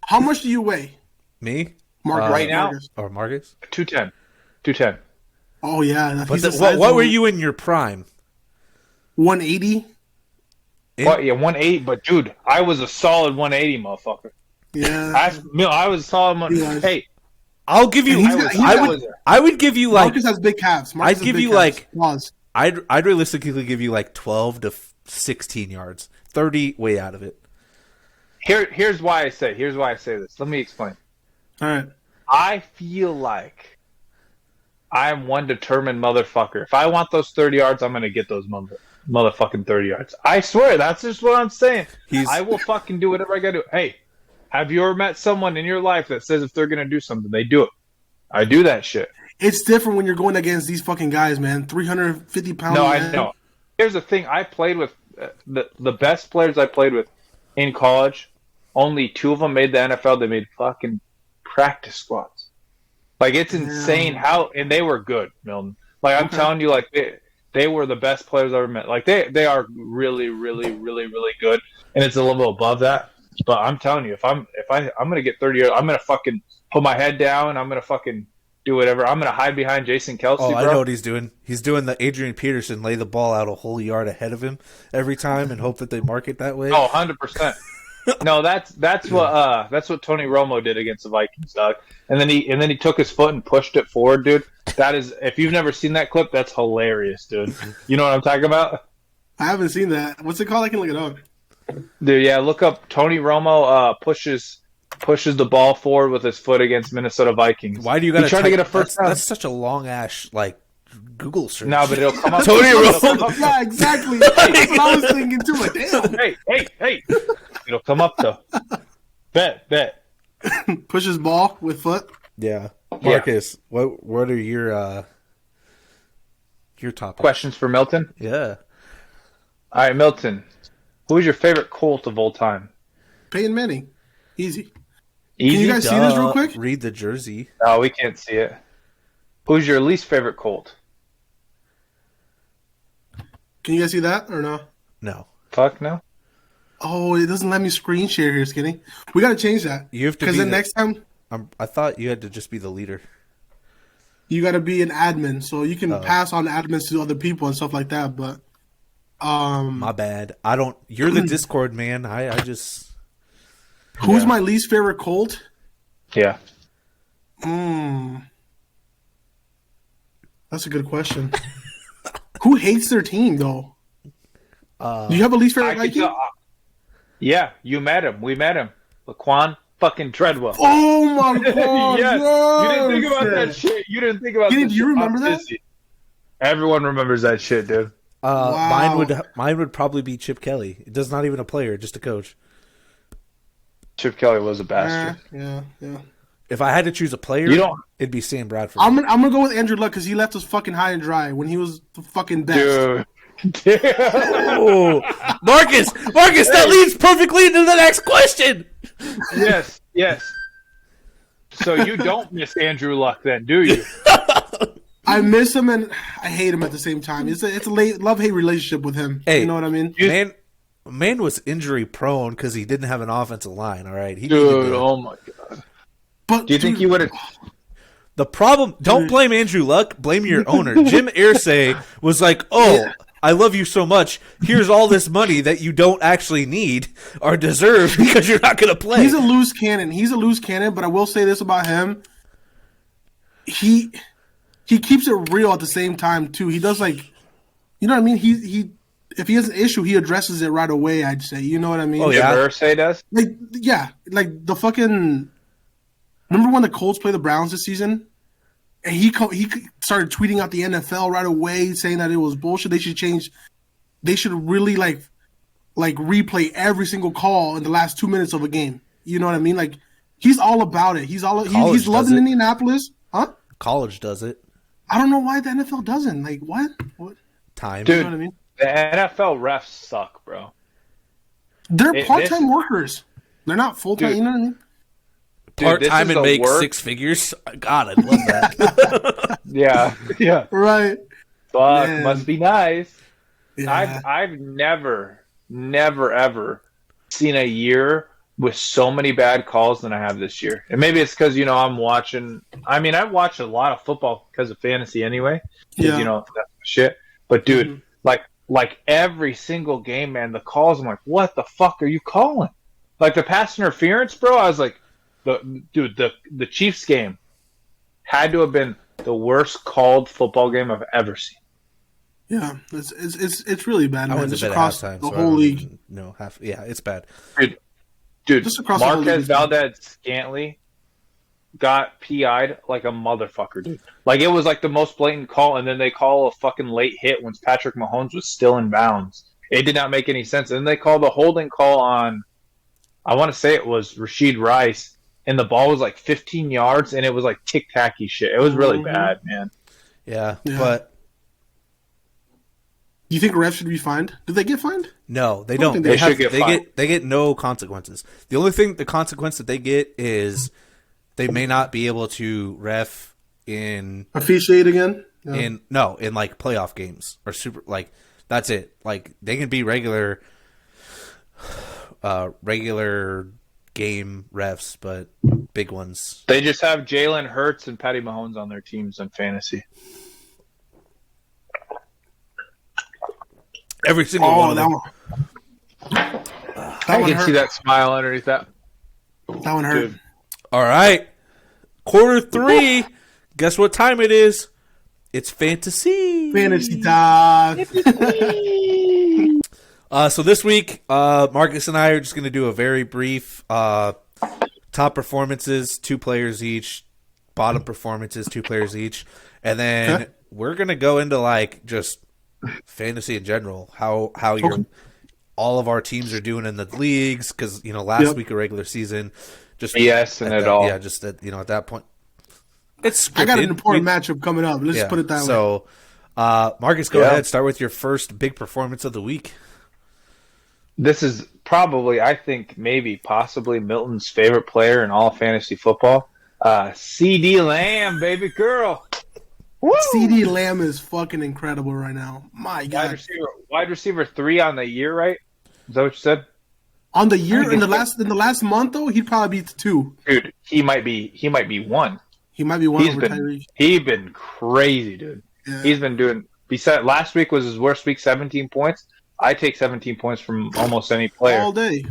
Speaker 1: How much do you weigh,
Speaker 2: Me
Speaker 1: Marcus?
Speaker 3: Right now?
Speaker 1: Marcus?
Speaker 2: or Marcus?
Speaker 3: 210.
Speaker 1: Oh yeah,
Speaker 2: But what were you in your prime?
Speaker 1: 180?
Speaker 3: What? Yeah, 180. But dude, I was a solid 180, motherfucker.
Speaker 1: Yeah,
Speaker 3: I was a solid one.
Speaker 1: He was.
Speaker 3: Hey,
Speaker 2: I'll give you.
Speaker 1: And he's got- he's got-
Speaker 2: I would give you like.
Speaker 1: Marcus has big calves. Marcus
Speaker 2: I'd
Speaker 1: has
Speaker 2: give
Speaker 1: big
Speaker 2: you,
Speaker 1: calves.
Speaker 2: like-
Speaker 1: Pause.
Speaker 2: I'd realistically give you like 12 to 16 yards. 30 way out of it.
Speaker 3: here's why I say this. Let me explain.
Speaker 1: All right.
Speaker 3: I feel like I'm one determined motherfucker. If I want those 30 yards, I'm gonna get those motherfucking 30 yards. I swear, that's just what I'm saying. I will fucking do whatever I gotta do. Hey, have you ever met someone in your life that says if they're gonna do something, they do it? I do that shit.
Speaker 1: It's different when you're going against these fucking guys, man. 350 pounds.
Speaker 3: No, I know. Here's the thing. I played with the best players I played with in college. Only 2 of them made the NFL. They made fucking practice squads. Like, it's insane how, and they were good, Milton. Like, I'm telling you, like, they were the best players I ever met. Like, they are really, really, really, really good, and it's a level above that. But I'm telling you, if I'm gonna get 30 yards, I'm gonna fucking put my head down. I'm gonna fucking do whatever. I'm gonna hide behind Jason Kelsey.
Speaker 2: Oh,
Speaker 3: bro.
Speaker 2: I know what he's doing. He's doing the Adrian Peterson, lay the ball out a whole yard ahead of him every time and hope that they mark it that way.
Speaker 3: Oh, 100%. No, that's what Tony Romo did against the Vikings, dog. And then he took his foot and pushed it forward, dude. That is, if you've never seen that clip, that's hilarious, dude. You know what I'm talking about?
Speaker 1: I haven't seen that. What's it called? I can look it up.
Speaker 3: Dude, yeah, look up Tony Romo pushes the ball forward with his foot against Minnesota Vikings.
Speaker 2: Why do you got
Speaker 3: to try to get a first down?
Speaker 2: That's such a long ass like Google search.
Speaker 3: No, but it'll come up.
Speaker 2: Tony
Speaker 3: it'll come
Speaker 2: Romo.
Speaker 3: up-
Speaker 1: Yeah, exactly. That's what I was thinking too. Like, damn.
Speaker 3: Hey! It'll come up though. Bet.
Speaker 1: Push his ball with foot.
Speaker 2: Yeah, Marcus. What are your topics?
Speaker 3: Questions for Milton?
Speaker 2: Yeah.
Speaker 3: All right, Milton. Who is your favorite Colt of all time?
Speaker 1: Peyton Manning. Easy.
Speaker 3: Easy.
Speaker 1: Can you guys see this real quick?
Speaker 2: Read the jersey.
Speaker 3: Oh, we can't see it. Who's your least favorite Colt?
Speaker 1: Can you guys see that or no?
Speaker 2: No.
Speaker 3: Fuck no.
Speaker 1: Oh, it doesn't let me screen share here, Skinny. We got to change that.
Speaker 2: You have to
Speaker 1: Because
Speaker 2: be
Speaker 1: then next time
Speaker 2: I thought you had to just be the leader.
Speaker 1: you got to be an admin, so you can pass on admins to other people and stuff like that. But
Speaker 2: My bad. I don't. You're the Discord man. I just.
Speaker 1: who's my least favorite Colt?
Speaker 3: Yeah.
Speaker 1: That's a good question. Who hates their team though? Do you have a least favorite Viking?
Speaker 3: Yeah, you met him. We met him. Laquan. fucking Treadwell.
Speaker 1: Oh my god!
Speaker 3: Yes.
Speaker 1: No,
Speaker 3: You didn't think about that shit. You didn't think about that.
Speaker 1: Do you remember that?
Speaker 3: Everyone remembers that shit, dude.
Speaker 1: Wow.
Speaker 2: Mine would probably be Chip Kelly. It does not even a player, just a coach.
Speaker 3: Chip Kelly was a bastard.
Speaker 1: Yeah.
Speaker 2: If I had to choose a player, it'd be Sam Bradford.
Speaker 1: I'm gonna go with Andrew Luck because he left us fucking high and dry when he was the fucking best.
Speaker 3: Dude.
Speaker 2: Oh, Marcus, that leads perfectly into the next question.
Speaker 3: Yes. So you don't miss Andrew Luck then, do you?
Speaker 1: I miss him and I hate him at the same time. It's a love-hate relationship with him.
Speaker 2: Hey,
Speaker 1: you know what I mean?
Speaker 2: Man was injury prone because he didn't have an offensive line. All right,
Speaker 3: oh my god.
Speaker 1: But
Speaker 3: do you think he would have?
Speaker 2: The problem. Don't blame Andrew Luck. Blame your owner. Jim Irsay was like, "Oh, I love you so much. Here's all this money that you don't actually need or deserve because you're not going to play."
Speaker 1: He's a loose cannon. But I will say this about him: he keeps it real at the same time too. He does you know what I mean? He if he has an issue, he addresses it right away. I'd say, you know what I mean?
Speaker 2: Oh yeah,
Speaker 3: Irsay does.
Speaker 1: Like the fucking. Remember when the Colts played the Browns this season? And he started tweeting out the NFL right away, saying that it was bullshit. They should change. They should really like replay every single call in the last 2 minutes of a game. You know what I mean? Like he's all about it. He's loving Indianapolis, huh?
Speaker 2: College does it.
Speaker 1: I don't know why the NFL doesn't. Like what?
Speaker 2: Time,
Speaker 3: dude.
Speaker 1: You know what I mean?
Speaker 3: The NFL refs suck, bro.
Speaker 1: They're part-time workers. They're not full-time. You know what I mean?
Speaker 2: Part-time and make six figures. God, I love that.
Speaker 3: Yeah.
Speaker 1: Right.
Speaker 3: Fuck, must be nice.
Speaker 1: Yeah.
Speaker 3: I've never, ever seen a year with so many bad calls than I have this year. And maybe it's because, I'm watching. I mean, I watch a lot of football because of fantasy anyway.
Speaker 1: Yeah.
Speaker 3: That's shit. But, dude, like every single game, man, the calls, I'm like, what the fuck are you calling? Like the pass interference, bro, I was like, the Chiefs game had to have been the worst called football game I've ever seen.
Speaker 1: Yeah, it's really bad.
Speaker 2: I
Speaker 1: Man.
Speaker 2: went to
Speaker 1: Just
Speaker 2: bed
Speaker 1: across
Speaker 2: at halftime,
Speaker 1: the whole league.
Speaker 2: No, half. Yeah, it's bad.
Speaker 3: Dude,
Speaker 1: just across the whole
Speaker 3: Marquez
Speaker 1: league.
Speaker 3: Valdez-Scantling got PI'd like a motherfucker, dude. Like it was like the most blatant call, and then they call a fucking late hit when Patrick Mahomes was still in bounds. It did not make any sense. And then they called the holding call on, I want to say it was Rashid Rice. And the ball was like 15 yards, and it was like tic-tacky shit. It was really bad, man.
Speaker 2: Yeah, but...
Speaker 1: Do you think refs should be fined? Did they get fined?
Speaker 2: No, they don't.
Speaker 3: They should get fined.
Speaker 2: They get no consequences. The only thing, the consequence that they get is they may not be able to ref in...
Speaker 1: Officiate again?
Speaker 2: Yeah. In like playoff games or super... Like, that's it. Like, they can be regular game refs, but big ones.
Speaker 3: They just have Jalen Hurts and Patty Mahomes on their teams in fantasy.
Speaker 2: Every single one.
Speaker 1: That one.
Speaker 3: I can see that smile underneath that.
Speaker 1: That one hurt.
Speaker 3: Dude.
Speaker 2: All right. Quarter 3. Guess what time it is? It's fantasy.
Speaker 1: Fantasy time.
Speaker 2: So this week, Marcus and I are just going to do a very brief top performances, 2 players each, bottom performances, 2 players each, and then we're going to go into like just fantasy in general, how all of our teams are doing in the leagues, because last week of regular season, just
Speaker 3: and it all.
Speaker 2: Yeah, just at that point, it's scripted.
Speaker 1: I got an important matchup coming up. Let's put it that way.
Speaker 2: So, Marcus, go ahead. Start with your first big performance of the week.
Speaker 3: This is probably, I think, possibly Milton's favorite player in all of fantasy football. CD Lamb, baby girl.
Speaker 1: Woo! CD Lamb is fucking incredible right now. My God.
Speaker 3: Wide receiver 3 on the year, right? Is that what you said?
Speaker 1: On the year, in the last month though, he'd probably be 2.
Speaker 3: Dude, he might be 1.
Speaker 1: He might be 1 over Tyreek.
Speaker 3: He's been crazy, dude.
Speaker 1: Yeah.
Speaker 3: He's been doing. Besides, last week was his worst week, 17 points. I take 17 points from almost any player.
Speaker 1: All day.
Speaker 3: He's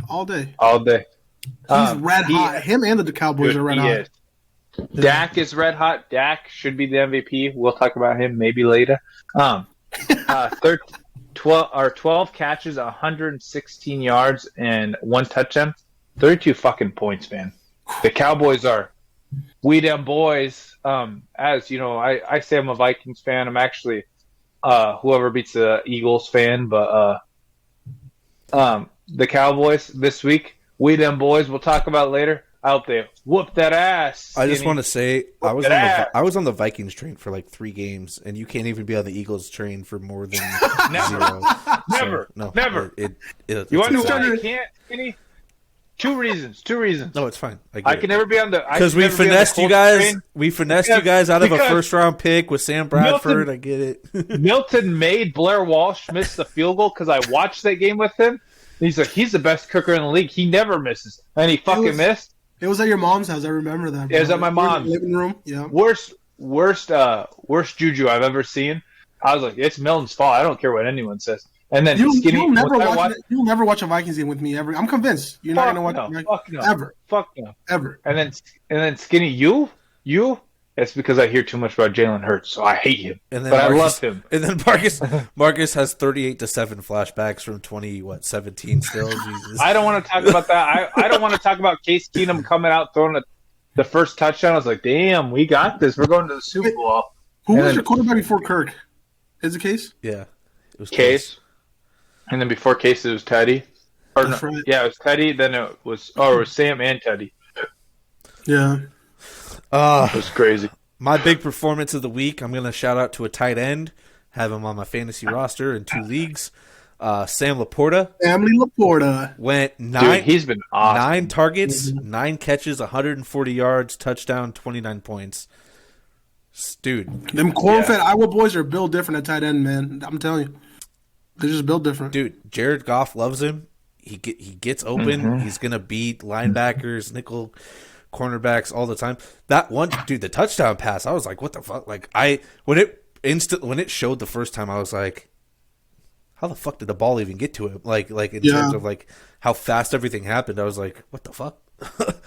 Speaker 1: red hot. Him and the Cowboys are red hot.
Speaker 3: Is. Dak is red hot. Dak should be the MVP. We'll talk about him maybe later. 12 catches, 116 yards, and 1 touchdown. 32 fucking points, man. The Cowboys are we them boys. As you know, I say I'm a Vikings fan. I'm actually whoever beats the Eagles fan, but the Cowboys this week. We them boys. We'll talk about it later. I hope they whoop that ass.
Speaker 2: I just want to say I was on the Vikings train for like 3 games, and you can't even be on the Eagles train for more than 0.
Speaker 3: Never.
Speaker 2: So,
Speaker 3: never.
Speaker 2: You
Speaker 3: want to know why I can't, Skinny? Two reasons.
Speaker 2: No, it's fine.
Speaker 3: I can never be on the
Speaker 2: because we finessed you guys. Train. We finessed you guys out of a first-round pick with Sam Bradford. I get it.
Speaker 3: Milton made Blair Walsh miss the field goal because I watched that game with him. He's the best kicker in the league. He never misses, and he missed.
Speaker 1: It was at your mom's house. I remember that.
Speaker 3: It was at my mom's
Speaker 1: living room. Yeah.
Speaker 3: Worst juju I've ever seen. I was like, it's Milton's fault. I don't care what anyone says. And then
Speaker 1: you'll never watch a Vikings game with me ever. I'm convinced you're not going to watch ever.
Speaker 3: Fuck no.
Speaker 1: Ever.
Speaker 3: And then Skinny, you. It's because I hear too much about Jalen Hurts, so I hate him. But I love him.
Speaker 2: And then Marcus has 38-7 flashbacks from 2017 still. Jesus.
Speaker 3: I don't want to talk about that. I don't want to talk about Case Keenum coming out throwing the first touchdown. I was like, damn, we got this. We're going to the Super Bowl.
Speaker 1: Who was your quarterback before Kirk? Is it Case?
Speaker 2: Yeah, it was
Speaker 3: Case. And then before Case, it was Teddy. Right. Yeah, it was Teddy. Then it was Sam and Teddy.
Speaker 1: Yeah.
Speaker 3: It was crazy.
Speaker 2: My big performance of the week, I'm going to shout out to a tight end. Have him on my fantasy roster in 2 leagues. Sam Laporta.
Speaker 1: Family Laporta.
Speaker 2: Went 9.
Speaker 3: Dude, he's been awesome.
Speaker 2: 9 targets, 9 catches, 140 yards, touchdown, 29 points. Dude.
Speaker 1: Them corn-fed Iowa boys are built different at tight end, man. I'm telling you. They're just built different.
Speaker 2: Dude, Jared Goff loves him. He gets open. Mm-hmm. He's going to beat linebackers, nickel cornerbacks all the time. That one, dude, the touchdown pass, I was like, what the fuck? Like, when it showed the first time, I was like, how the fuck did the ball even get to him? Like in terms of like how fast everything happened, I was like, what the fuck?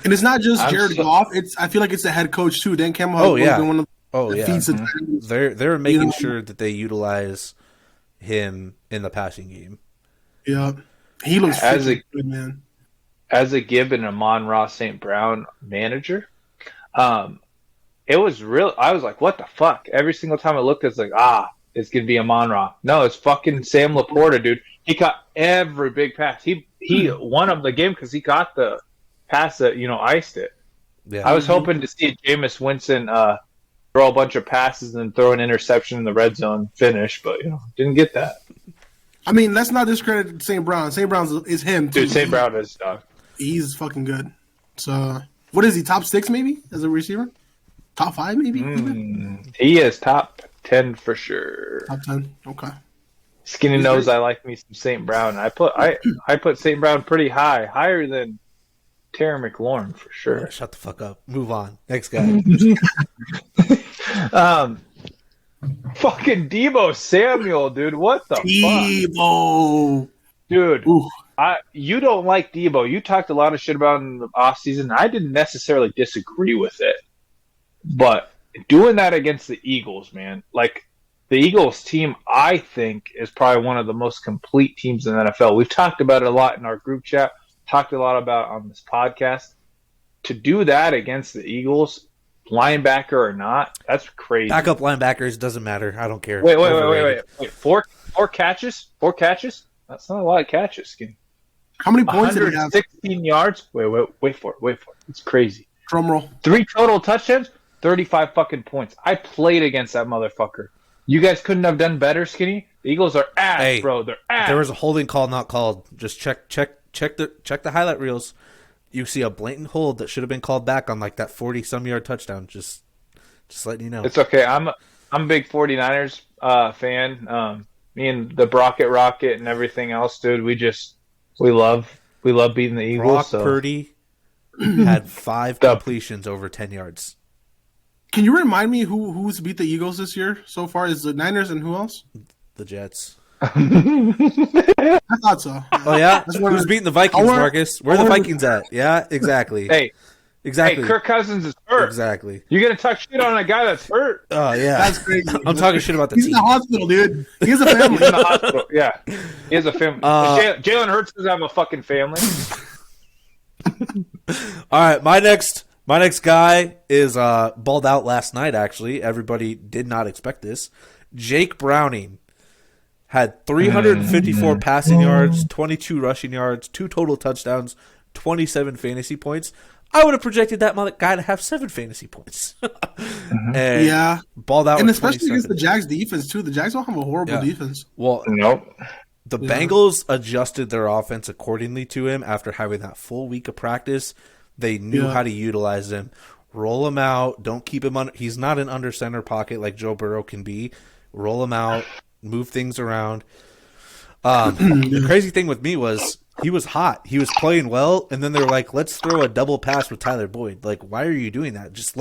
Speaker 1: And it's not just Jared Goff. I feel like it's the head coach too. Dan Campbell.
Speaker 2: They're making sure that they utilize him in the passing game.
Speaker 1: Yeah, he looks good, man.
Speaker 3: As a Gibb and Amon-Ra St. Brown manager, it was real. I was like, what the fuck? Every single time I looked, it's like, it's going to be Amon-Ra. No, it's fucking Sam Laporta, dude. He caught every big pass. He won him the game because he got the pass that, iced it. Yeah. I was hoping to see Jameis Winston throw a bunch of passes and throw an interception in the red zone finish, but, didn't get that.
Speaker 1: I mean, let's not discredit St. Brown. St. Brown is him, too.
Speaker 3: Dude, St. Brown is dog.
Speaker 1: He's fucking good. So, what is he, top 6 maybe as a receiver? Top 5 maybe?
Speaker 3: He is top 10 for sure.
Speaker 1: Top 10, okay.
Speaker 3: Skinny knows I like me some St. Brown. I put St. Brown pretty high, higher than Terry McLaurin for sure.
Speaker 2: Yeah, shut the fuck up. Move on. Next guy.
Speaker 3: Fucking Deebo Samuel, dude. What the
Speaker 1: Deebo.
Speaker 3: Fuck? Dude. Oof. You don't like Deebo. You talked a lot of shit about him in the offseason. I didn't necessarily disagree with it. But doing that against the Eagles, man, like the Eagles team, I think, is probably one of the most complete teams in the NFL. We've talked about it a lot in our group chat, talked a lot about it on this podcast. To do that against the Eagles, linebacker or not, that's crazy.
Speaker 2: Backup linebackers, doesn't matter. I don't care.
Speaker 3: Wait. Four catches? 4 catches? That's not a lot of catches, Skinny.
Speaker 1: How many points did he have?
Speaker 3: 16 yards. Wait for it. It's crazy.
Speaker 1: Drum roll.
Speaker 3: 3 total touchdowns, 35 fucking points. I played against that motherfucker. You guys couldn't have done better, Skinny. The Eagles are ass, bro. They're ass.
Speaker 2: There was a holding call not called. Just check the highlight reels. You see a blatant hold that should have been called back on like that 40-some yard touchdown. Just letting you know.
Speaker 3: It's okay. I'm a big 49ers fan. Me and the Brocket Rocket and everything else, dude. We love beating the Eagles.
Speaker 2: Brock Purdy had 5 completions over 10 yards.
Speaker 1: Can you remind me who's beat the Eagles this year so far? Is the Niners and who else?
Speaker 2: The Jets.
Speaker 1: I thought so.
Speaker 2: Oh yeah, who's beating the Vikings, Marcus? Where are the Vikings at? Yeah, exactly. Exactly.
Speaker 3: Hey, Kirk Cousins is hurt.
Speaker 2: Exactly.
Speaker 3: You're gonna talk shit on a guy that's hurt.
Speaker 2: Oh yeah,
Speaker 1: that's crazy.
Speaker 2: I'm talking shit about the
Speaker 1: team.
Speaker 2: He's
Speaker 1: in the hospital, dude. He has a family.
Speaker 3: He's in the hospital. Yeah, he has a family. Jalen Hurts doesn't have a fucking family.
Speaker 2: All right, my next guy is balled out last night. Actually, everybody did not expect this. Jake Browning had 354 passing yards, 22 rushing yards, 2 total touchdowns, 27 fantasy points. I would have projected that guy to have 7 fantasy points. And
Speaker 1: Yeah,
Speaker 2: balled out,
Speaker 1: and
Speaker 2: with
Speaker 1: especially
Speaker 2: 27.
Speaker 1: against the Jags defense too. The Jags don't have a horrible defense.
Speaker 2: Well,
Speaker 3: Nope.
Speaker 2: the Bengals adjusted their offense accordingly to him after having that full week of practice. They knew how to utilize him, roll him out, don't keep him under. He's not an under center pocket like Joe Burrow can be. Roll him out, move things around. The crazy thing with me was he was hot. He was playing well, and then they're like, let's throw a double pass with Tyler Boyd. Like, why are you doing that? Just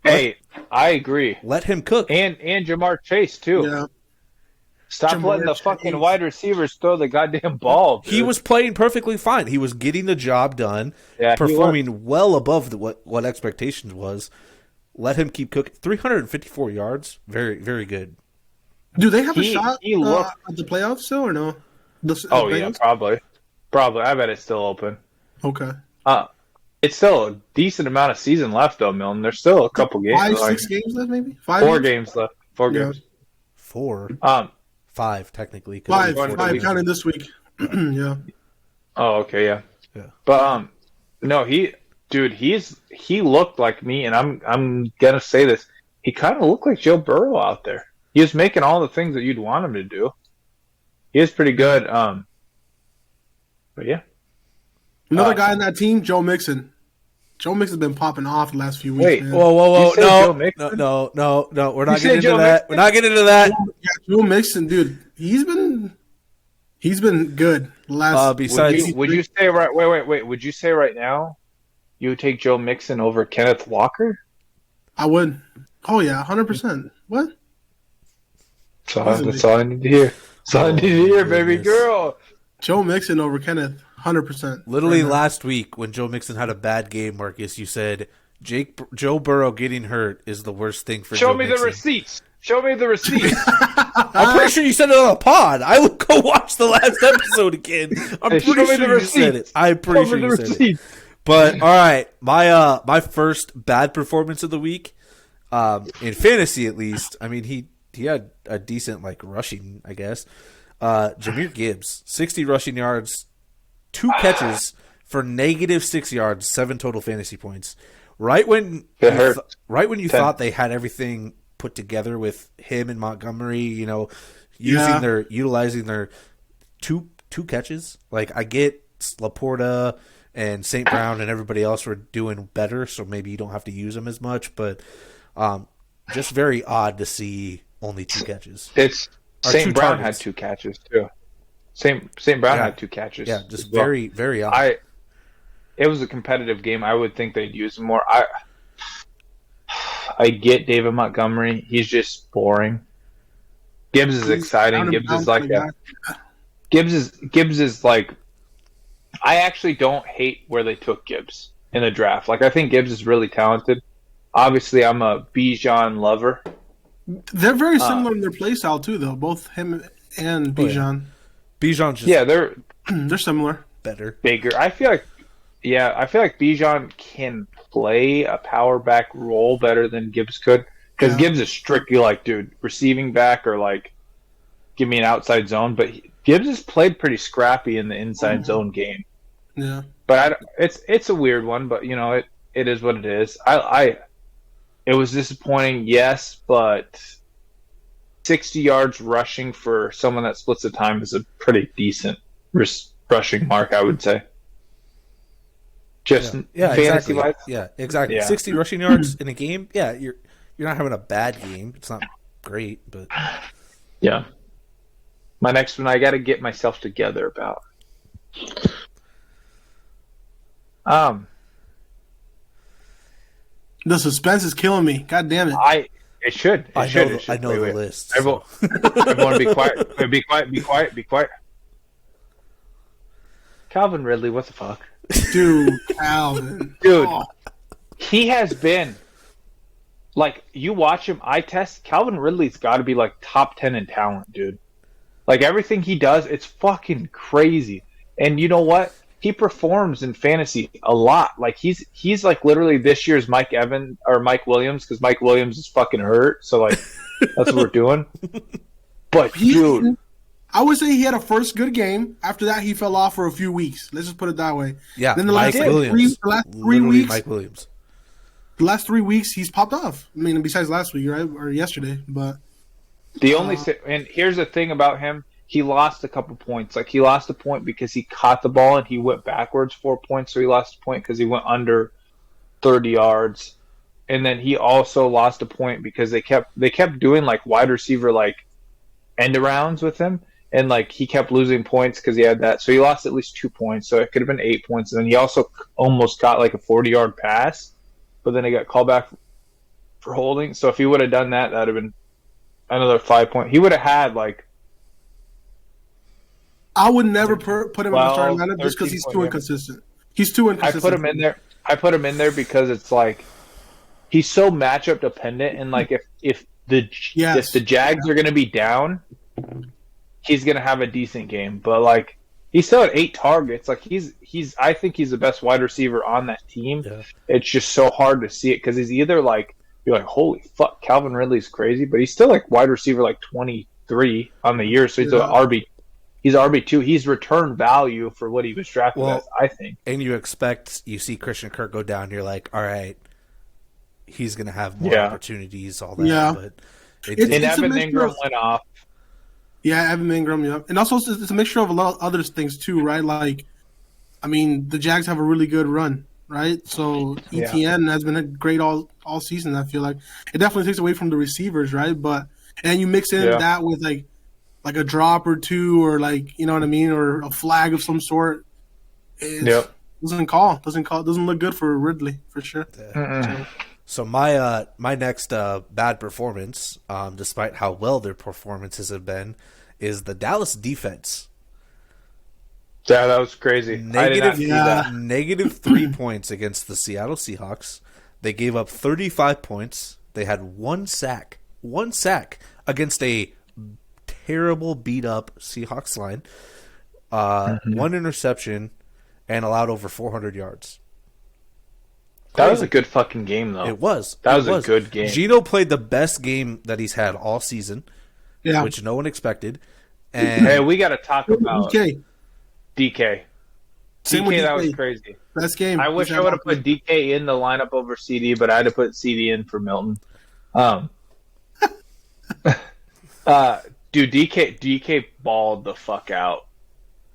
Speaker 3: Hey, I agree.
Speaker 2: let him cook.
Speaker 3: And Jamar Chase, too.
Speaker 1: Yeah,
Speaker 3: Stop letting the fucking wide receivers throw the goddamn ball, dude.
Speaker 2: He was playing perfectly fine. He was getting the job done,
Speaker 3: Yeah,
Speaker 2: performing well above what expectations was. Let him keep cooking. 354 yards, very, very good.
Speaker 1: do they have a shot
Speaker 3: he looked-
Speaker 1: at the playoffs still or no? The
Speaker 3: yeah,
Speaker 1: Bengals?
Speaker 3: probably. I bet it's still open.
Speaker 1: Okay.
Speaker 3: It's still a decent amount of season left, though, Milton. There's still a couple games.
Speaker 1: 6 games left, maybe 5.
Speaker 3: 4 games left. 4
Speaker 1: Yeah.
Speaker 3: games.
Speaker 2: 4, 5 technically.
Speaker 1: 5
Speaker 3: weeks.
Speaker 1: counting this week. Yeah.
Speaker 3: Oh, okay, yeah.
Speaker 2: Yeah.
Speaker 3: But no, he looked like me, and I'm gonna say this. He kind of looked like Joe Burrow out there. He was making all the things that you'd want him to do. He is pretty good. But yeah.
Speaker 1: Another guy on that team, Joe Mixon. Joe Mixon's been popping off the last few weeks.
Speaker 3: Wait,
Speaker 1: man.
Speaker 2: Whoa!
Speaker 3: You said Joe Mixon?
Speaker 2: No! We're not
Speaker 3: You said
Speaker 2: getting into
Speaker 3: Joe
Speaker 2: that.
Speaker 3: Mixon?
Speaker 2: We're not getting into that.
Speaker 1: Yeah, Joe Mixon, dude, he's been good. Last
Speaker 2: Besides,
Speaker 3: Would you say right? Wait. Would you say right now you would take Joe Mixon over Kenneth Walker?
Speaker 1: I would. Oh yeah, 100%. What?
Speaker 3: That's all I need to hear. That's all I need to hear, baby
Speaker 2: goodness.
Speaker 3: girl.
Speaker 1: Joe Mixon over Kenneth, 100%.
Speaker 2: literally
Speaker 1: Right now.
Speaker 2: last week when Joe Mixon had a bad game, Marcus, you said Joe Burrow getting hurt is the worst thing for
Speaker 3: Show
Speaker 2: Joe
Speaker 3: me
Speaker 2: Mixon.
Speaker 3: the receipts. Show me the receipts.
Speaker 2: I'm pretty sure you said it on a pod. I would go watch the last episode again. I'm
Speaker 3: Hey,
Speaker 2: pretty
Speaker 3: show me
Speaker 2: sure
Speaker 3: the
Speaker 2: you said it.
Speaker 3: receipts.
Speaker 2: I'm pretty
Speaker 3: Show
Speaker 2: sure
Speaker 3: me the
Speaker 2: you said it.
Speaker 3: receipts.
Speaker 2: But all right, my first bad performance of the week, in fantasy at least. I mean, he had a decent rushing, I guess. Jahmyr Gibbs, 60 rushing yards, 2 catches for -6 yards, 7 total fantasy points. Right when you thought they had everything put together with him and Montgomery, utilizing their two catches. Like, I get Laporta and St. Brown and everybody else were doing better, so maybe you don't have to use them as much, but just very odd to see only 2 catches.
Speaker 3: It's
Speaker 2: Or
Speaker 3: St.
Speaker 2: 2
Speaker 3: Brown
Speaker 2: targets.
Speaker 3: had 2 catches too. St. Brown had 2 catches.
Speaker 2: Yeah, just
Speaker 3: as well.
Speaker 2: very, very odd.
Speaker 3: It was a competitive game. I would think they'd use him more. I get David Montgomery. He's just boring. Gibbs is exciting. Gibbs is like. I actually don't hate where they took Gibbs in the draft. Like, I think Gibbs is really talented. Obviously, I'm a Bijan lover.
Speaker 1: They're very similar in their play style too, though. Both him and Bijan.
Speaker 2: Bijan's just
Speaker 1: They're similar.
Speaker 2: better.
Speaker 3: Bigger. I feel like Bijan can play a power back role better than Gibbs could, because Gibbs is strictly dude, receiving back or give me an outside zone. But Gibbs has played pretty scrappy in the inside zone game.
Speaker 1: Yeah,
Speaker 3: But it's a weird one. But it is what it is. It was disappointing, yes, but 60 yards rushing for someone that splits the time is a pretty decent rushing mark, I would say. Just fantasy wise.
Speaker 2: Yeah, exactly.
Speaker 3: Yeah.
Speaker 2: 60 rushing yards in a game. Yeah, you're not having a bad game. It's not great, but
Speaker 3: Yeah. My next one, I got to get myself together about.
Speaker 1: the suspense is killing me. God damn it!
Speaker 3: It should.
Speaker 2: I know the
Speaker 3: Wait.
Speaker 2: list.
Speaker 3: Everyone, be quiet. Be quiet. Calvin Ridley, what the fuck?
Speaker 1: Dude, Calvin.
Speaker 3: Dude,
Speaker 1: Oh,
Speaker 3: he has been you watch him eye test. Calvin Ridley's got to be top 10 in talent, dude. Everything he does, it's fucking crazy. And you know what? he performs in fantasy a lot. Like he's like literally this year's Mike Evans or Mike Williams because Mike Williams is fucking hurt. So like that's what we're doing. But dude,
Speaker 1: I would say he had a first good game. After that, he fell off for a few weeks. Let's just put it that way.
Speaker 2: Yeah,
Speaker 1: then the
Speaker 2: Mike
Speaker 1: last
Speaker 2: Williams.
Speaker 1: the last 3 weeks,
Speaker 2: Mike Williams.
Speaker 1: The last 3 weeks, he's popped off. I mean, besides last week, right, or yesterday, but
Speaker 3: the only and here's the thing about him. He lost a couple points. Like, he lost a point because he caught the ball and he went backwards 4 points. So he lost a point because he went under 30 yards. And then he also lost a point because they kept doing, like, wide receiver, like, end arounds with him. And, like, he kept losing points because he had that. So he lost at least 2 points. So it could have been 8 points. And then he also almost got, like, a 40-yard pass. But then he got called back for holding. So if he would have done that, that would have been another 5 points. He would have had, like,
Speaker 1: I would never put him in the starting lineup just because he's too inconsistent. He's too inconsistent.
Speaker 3: I put him in there because it's like he's so matchup dependent, and like if the Jags are going to be down, he's going to have a decent game. But like he still had 8 targets. Like I think he's the best wide receiver on that team. Yeah. It's just so hard to see it because he's either like you're like holy fuck, Calvin Ridley's crazy, but he's still like wide receiver like 23 on the year, so he's an RB. He's RB2. He's return value for what he was drafted as, I think.
Speaker 2: And you see Christian Kirk go down, you're like, all right, he's going to have more opportunities, all that.
Speaker 1: Yeah.
Speaker 2: But
Speaker 3: and Evan Ingram went off.
Speaker 1: Yeah, Evan Ingram, yeah. And also it's a mixture of a lot of other things too, right? Like, I mean, the Jags have a really good run, right? So ETN has been great all season, I feel like. It definitely takes away from the receivers, right? And you mix in that with like a drop or two, or like, you know what I mean, or a flag of some sort. Doesn't look good for Ridley for sure.
Speaker 2: So my next bad performance, despite how well their performances have been, is the Dallas defense.
Speaker 3: Yeah, that was crazy.
Speaker 2: Negative 3 points against the Seattle Seahawks. They gave up 35 points. They had one sack against a terrible beat up Seahawks line, one interception, and allowed over 400 yards.
Speaker 3: That was a good fucking game, though.
Speaker 2: It was.
Speaker 3: That was a good game.
Speaker 2: Gino played the best game that he's had all season, which no one expected. And
Speaker 3: hey, we got to talk about DK.
Speaker 1: Same with DK.
Speaker 3: That was crazy.
Speaker 1: Best game.
Speaker 3: I wish I would have put DK in the lineup over CD, but I had to put CD in for Milton. Dude, DK balled the fuck out.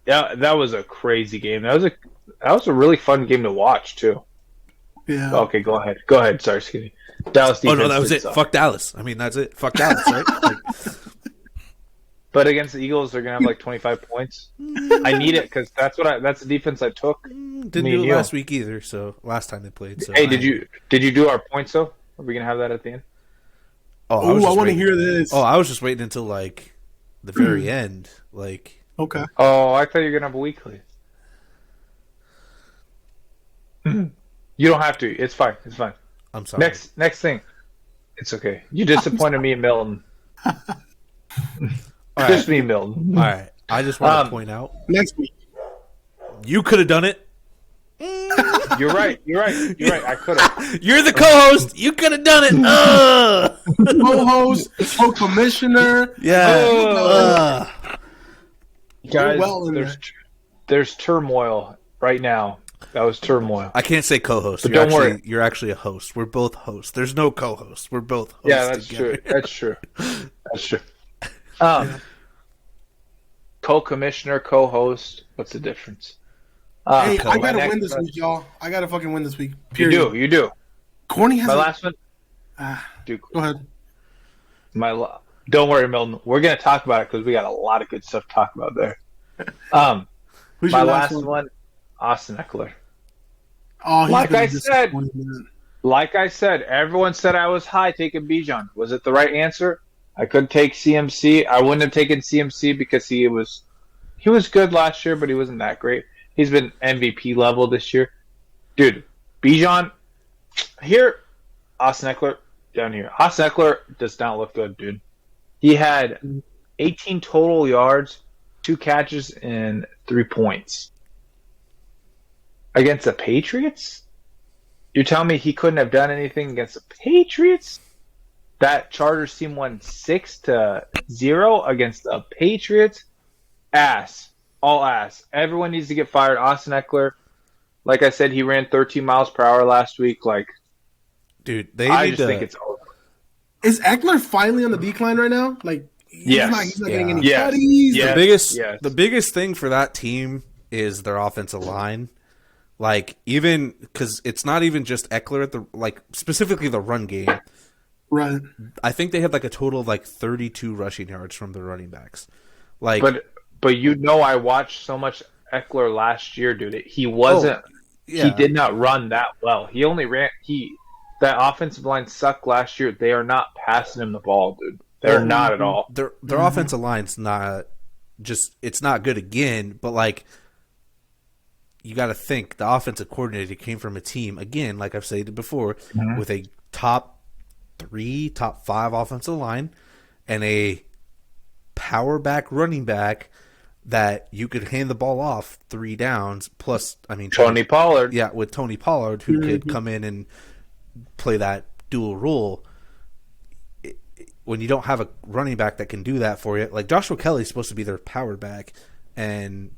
Speaker 3: Yeah, that was a crazy game. That was a really fun game to watch too.
Speaker 1: Yeah.
Speaker 3: Okay, go ahead. Sorry, Skinny. Dallas defense.
Speaker 2: Oh no, that was it. Fuck Dallas. I mean, that's it. Fuck Dallas, right?
Speaker 3: But against the Eagles, they're gonna have like 25 points. I need it because that's the defense I took.
Speaker 2: Didn't do it last week either. So last time they played. So
Speaker 3: hey, did you do our points though? Are we gonna have that at the end?
Speaker 1: Oh, I want to hear this.
Speaker 2: Oh, I was just waiting until like the very end. Like,
Speaker 1: okay.
Speaker 3: Oh, I thought you were gonna have a weekly. You don't have to. It's fine.
Speaker 2: I'm sorry.
Speaker 3: Next thing. It's okay. You disappointed me, Milton. Just me, Milton.
Speaker 2: All right. I just want to point out.
Speaker 1: Next week.
Speaker 2: You could have done it.
Speaker 3: You're right. I could have.
Speaker 2: You're the co-host. You could have done it.
Speaker 1: Co-host, co-commissioner.
Speaker 2: Yeah.
Speaker 3: Guys, there's turmoil right now. That was turmoil.
Speaker 2: I can't say co-host.
Speaker 3: But don't worry.
Speaker 2: You're actually a host. We're both hosts. There's no co-host. We're both hosts.
Speaker 3: Yeah, that's
Speaker 2: together.
Speaker 3: true. That's true. Co-commissioner, co-host. What's the difference?
Speaker 1: Hey, I gotta win this week, y'all. I gotta fucking win this week. Period.
Speaker 3: You do.
Speaker 1: Corny has
Speaker 3: my last one.
Speaker 1: Dude, go ahead.
Speaker 3: Don't worry, Milton. We're gonna talk about it because we got a lot of good stuff to talk about there.
Speaker 1: Who's
Speaker 3: my
Speaker 1: your
Speaker 3: last one? Austin Eckler.
Speaker 1: Oh,
Speaker 3: like I said, everyone said I was high taking Bijan. Was it the right answer? I could take CMC. I wouldn't have taken CMC because he was good last year, but he wasn't that great. He's been MVP level this year. Dude, Bijan, here, Austin Eckler, down here. Austin Eckler does not look good, dude. He had 18 total yards, 2 catches, and 3 points. against the Patriots? You're telling me he couldn't have done anything against the Patriots? That Chargers team won 6-0 against the Patriots. Ass. All ass. Everyone needs to get fired. Austin Eckler, like I said, he ran 13 miles per hour last week. Like,
Speaker 2: dude,
Speaker 3: I just think it's over.
Speaker 1: Is Eckler finally on the decline right now? Like, he's not getting any studies.
Speaker 2: The biggest thing for that team is their offensive line. Like, even because it's not even just Eckler at the specifically the run game.
Speaker 1: Right.
Speaker 2: I think they had a total of 32 rushing yards from the running backs. Like,
Speaker 3: but I watched so much Eckler last year, dude. He wasn't. He did not run that well. He only ran. That offensive line sucked last year. They are not passing him the ball, dude. They're not at all.
Speaker 2: Their offensive line's not just. It's not good again, but you got to think the offensive coordinator came from a team again, like I've said before, with a top 3, top 5 offensive line and a power back running back that you could hand the ball off 3 downs. Plus,
Speaker 3: Tony Pollard.
Speaker 2: Yeah, with Tony Pollard, who could come in and play that dual role. When you don't have a running back that can do that for you, Joshua Kelly's supposed to be their power back, and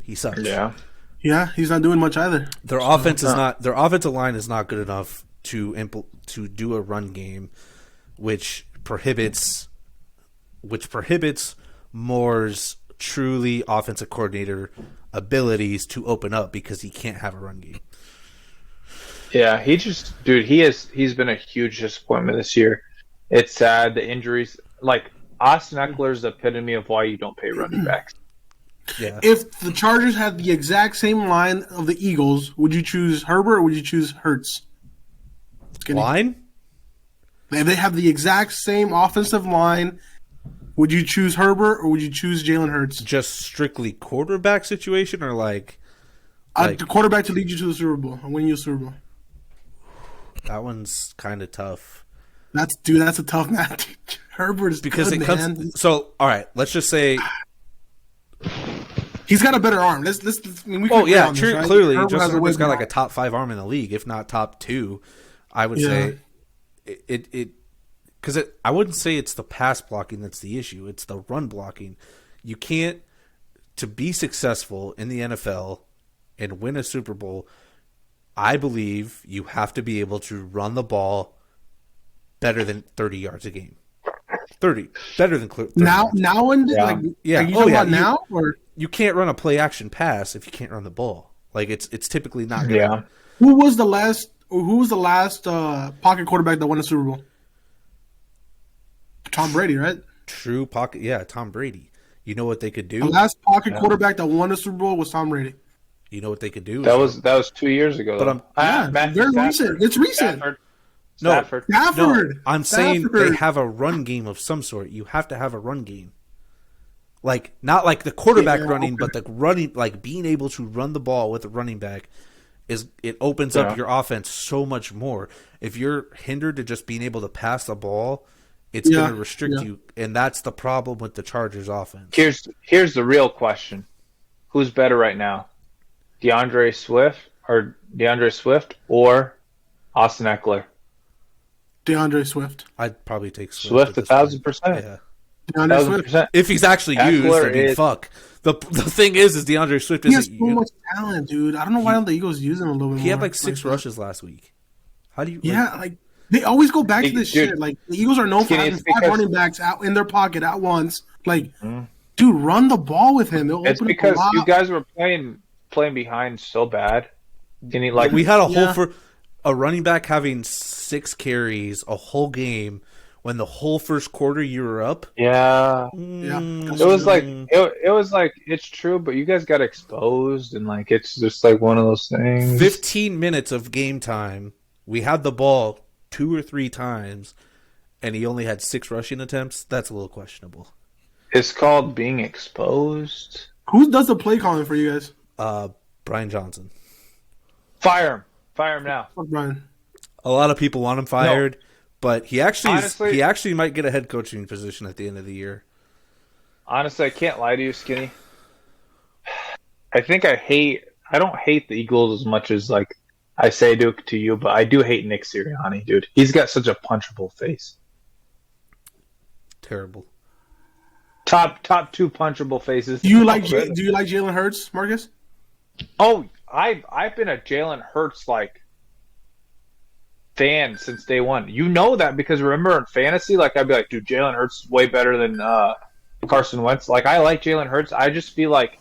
Speaker 2: he sucks.
Speaker 1: Yeah, he's not doing much either.
Speaker 2: Their offensive line is not good enough to do a run game, which prohibits Moore's truly offensive coordinator abilities to open up because he can't have a run game.
Speaker 3: Yeah, he's been a huge disappointment this year. It's sad, the injuries. Austin Eckler's the epitome of why you don't pay running backs.
Speaker 2: Yeah.
Speaker 1: If the Chargers had the exact same line of the Eagles, would you choose Herbert or would you choose Hurts?
Speaker 2: Line?
Speaker 1: If they have the exact same offensive line, would you choose Herbert or would you choose Jalen Hurts?
Speaker 2: Just strictly quarterback situation or
Speaker 1: the quarterback to lead you to the Super Bowl and win you a Super Bowl?
Speaker 2: That one's kind of tough.
Speaker 1: That's a tough match. Herbert is
Speaker 2: because
Speaker 1: good,
Speaker 2: it comes.
Speaker 1: man.
Speaker 2: So all right, let's just say
Speaker 1: he's got a better arm. We
Speaker 2: clearly,
Speaker 1: Herbert
Speaker 2: Justin Herbert's got
Speaker 1: arm.
Speaker 2: a top 5 arm in the league, if not top 2. I would say it because I wouldn't say it's the pass blocking that's the issue. It's the run blocking. You can't, to be successful in the NFL and win a Super Bowl, I believe you have to be able to run the ball better than 30 yards a game. 30 better than 30
Speaker 1: now and
Speaker 2: yeah.
Speaker 1: Are you talking about now or
Speaker 2: you can't run a play action pass if you can't run the ball. It's typically not good.
Speaker 3: Yeah.
Speaker 1: Who was the last pocket quarterback that won a Super Bowl? Tom Brady, right?
Speaker 2: True pocket. Yeah, Tom Brady. You know what they could do?
Speaker 1: The last pocket quarterback that won a Super Bowl was Tom Brady.
Speaker 2: You know what they could do?
Speaker 3: That was 2 years ago.
Speaker 1: But very recent. It's recent.
Speaker 3: Stafford.
Speaker 2: No, I'm saying they have a run game of some sort. You have to have a run game. Not like the quarterback running, but the running, being able to run the ball with a running back it opens up your offense so much more. If you're hindered to just being able to pass the ball, it's going to restrict you, and that's the problem with the Chargers offense.
Speaker 3: Here's the real question. Who's better right now? DeAndre Swift or Austin Eckler?
Speaker 1: DeAndre Swift.
Speaker 2: I'd probably take Swift
Speaker 3: 1,000%.
Speaker 2: Yeah.
Speaker 1: DeAndre Swift.
Speaker 2: If he's actually used, fuck. The thing is DeAndre Swift
Speaker 1: he has
Speaker 2: isn't.
Speaker 1: so much talent, dude. I don't know why don't the Eagles use him a little bit more.
Speaker 2: He had 6 rushes last week. How do you?
Speaker 1: They always go back to this shit. The Eagles are known for having 5 running backs out in their pocket at once. Dude, run the ball with him.
Speaker 3: It's because you guys were playing behind so bad.
Speaker 2: We had a whole a running back having 6 carries a whole game when the whole first quarter you were up.
Speaker 1: Yeah.
Speaker 3: It was it's true, but you guys got exposed and it's just one of those things.
Speaker 2: 15 minutes of game time. We had the ball 2 or 3 times, and he only had 6 rushing attempts. That's a little questionable.
Speaker 3: It's called being exposed.
Speaker 1: Who does the play calling for you guys?
Speaker 2: Brian Johnson.
Speaker 3: Fire him now.
Speaker 1: Fuck Brian.
Speaker 2: A lot of people want him fired, but he actually might get a head coaching position at the end of the year. Honestly,
Speaker 3: I can't lie to you, Skinny. I think I hate I don't hate the Eagles as much as like I say to you, but I do hate Nick Sirianni, dude. He's got such a punchable face.
Speaker 2: Terrible.
Speaker 3: Top two punchable faces.
Speaker 1: Do you like Jalen Hurts, Marcus?
Speaker 3: Oh, I've been a Jalen Hurts like fan since day one. You know that because remember in fantasy, like I'd be like, dude, Jalen Hurts is way better than Carson Wentz. Like I like Jalen Hurts. I just feel like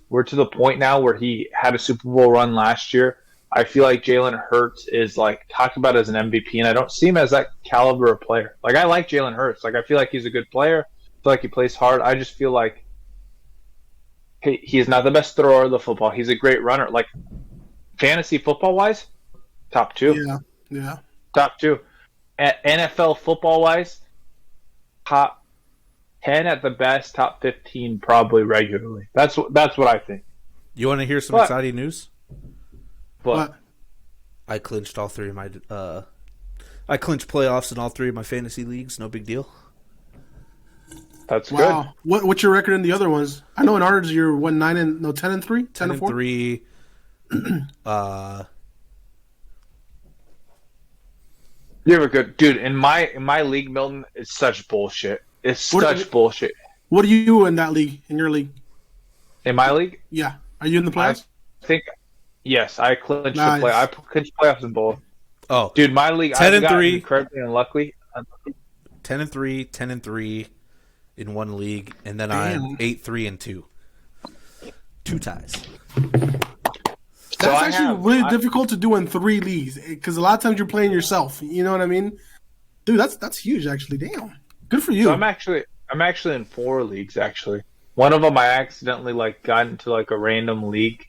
Speaker 3: we're to the point now where he had a Super Bowl run last year. I feel like Jalen Hurts is like talked about as an MVP, and I don't see him as that caliber of player. Like I like Jalen Hurts. Like I feel like he's a good player. I feel like he plays hard. I just feel like he's not the best thrower of the football. He's a great runner. Like fantasy football wise, top 2.
Speaker 1: Yeah.
Speaker 3: Top 2. At NFL football wise, top 10 at the best, top 15 probably regularly. That's what I think.
Speaker 2: You want to hear some exciting news?
Speaker 3: But
Speaker 2: I clinched all 3 of my I clinched playoffs in all 3 of my fantasy leagues. No big deal.
Speaker 3: That's
Speaker 1: wow.
Speaker 3: good.
Speaker 1: What's your record in the other ones? I know in ours you're 10-3,
Speaker 2: 10-3.
Speaker 3: You're a good dude. In my league, Milton, it's such bullshit. It's such bullshit.
Speaker 1: What are you in that league? In your league?
Speaker 3: In my league?
Speaker 1: Yeah. Are you in the playoffs?
Speaker 3: I think yes. I clinched the play. I clinched playoffs in both.
Speaker 2: Oh,
Speaker 3: dude, my league.
Speaker 2: 10-3.
Speaker 3: Incredibly unlucky.
Speaker 2: 10-3, 10-3 in one league, and then I'm 8-3-2. 2 ties.
Speaker 1: That's actually really difficult to do in 3 leagues because a lot of times you're playing yourself. You know what I mean, dude? That's huge, actually. Damn, good for you.
Speaker 3: So I'm actually in 4 leagues. Actually, one of them I accidentally like got into like a random league,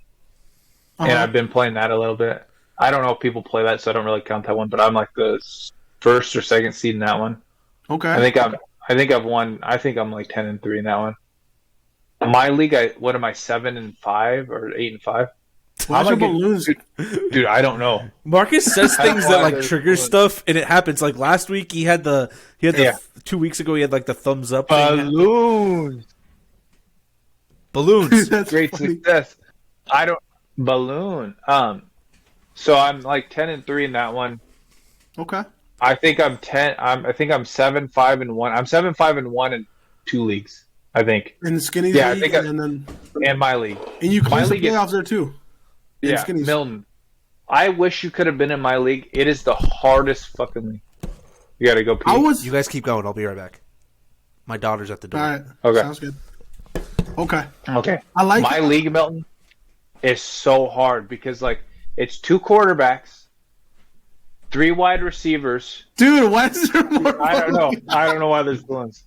Speaker 3: and I've been playing that a little bit. I don't know if people play that, so I don't really count that one. But I'm like the first or second seed in that one.
Speaker 1: Okay.
Speaker 3: I think I've won. I think I'm like 10-3 in that one. My league, what am I 7-5 or 8-5?
Speaker 1: Why am I balloons?
Speaker 3: Dude, I don't know.
Speaker 2: Marcus says things that like trigger stuff, and it happens. Like last week, he had the 2 weeks ago he had like the thumbs up
Speaker 3: balloons.
Speaker 2: Balloons.
Speaker 3: Great funny. Success. I don't balloon. So I'm like 10-3 in that one.
Speaker 1: Okay.
Speaker 3: I think I'm 10. I think I'm 7-5-1. I'm 7-5-1 in 2 leagues. I think.
Speaker 1: In the skinny league,
Speaker 3: and my league.
Speaker 1: And you clinched the playoffs there too.
Speaker 3: Yeah, Milton. I wish you could have been in my league. It is the hardest fucking league. You got to go pee.
Speaker 2: You guys keep going. I'll be right back. My daughter's at the door.
Speaker 1: All right.
Speaker 3: Okay.
Speaker 1: Sounds good. Okay.
Speaker 3: I like my league, Milton. Is so hard because like it's 2 quarterbacks, 3 wide receivers.
Speaker 1: Dude, why is there more?
Speaker 3: I don't know. I don't know why there's balloons.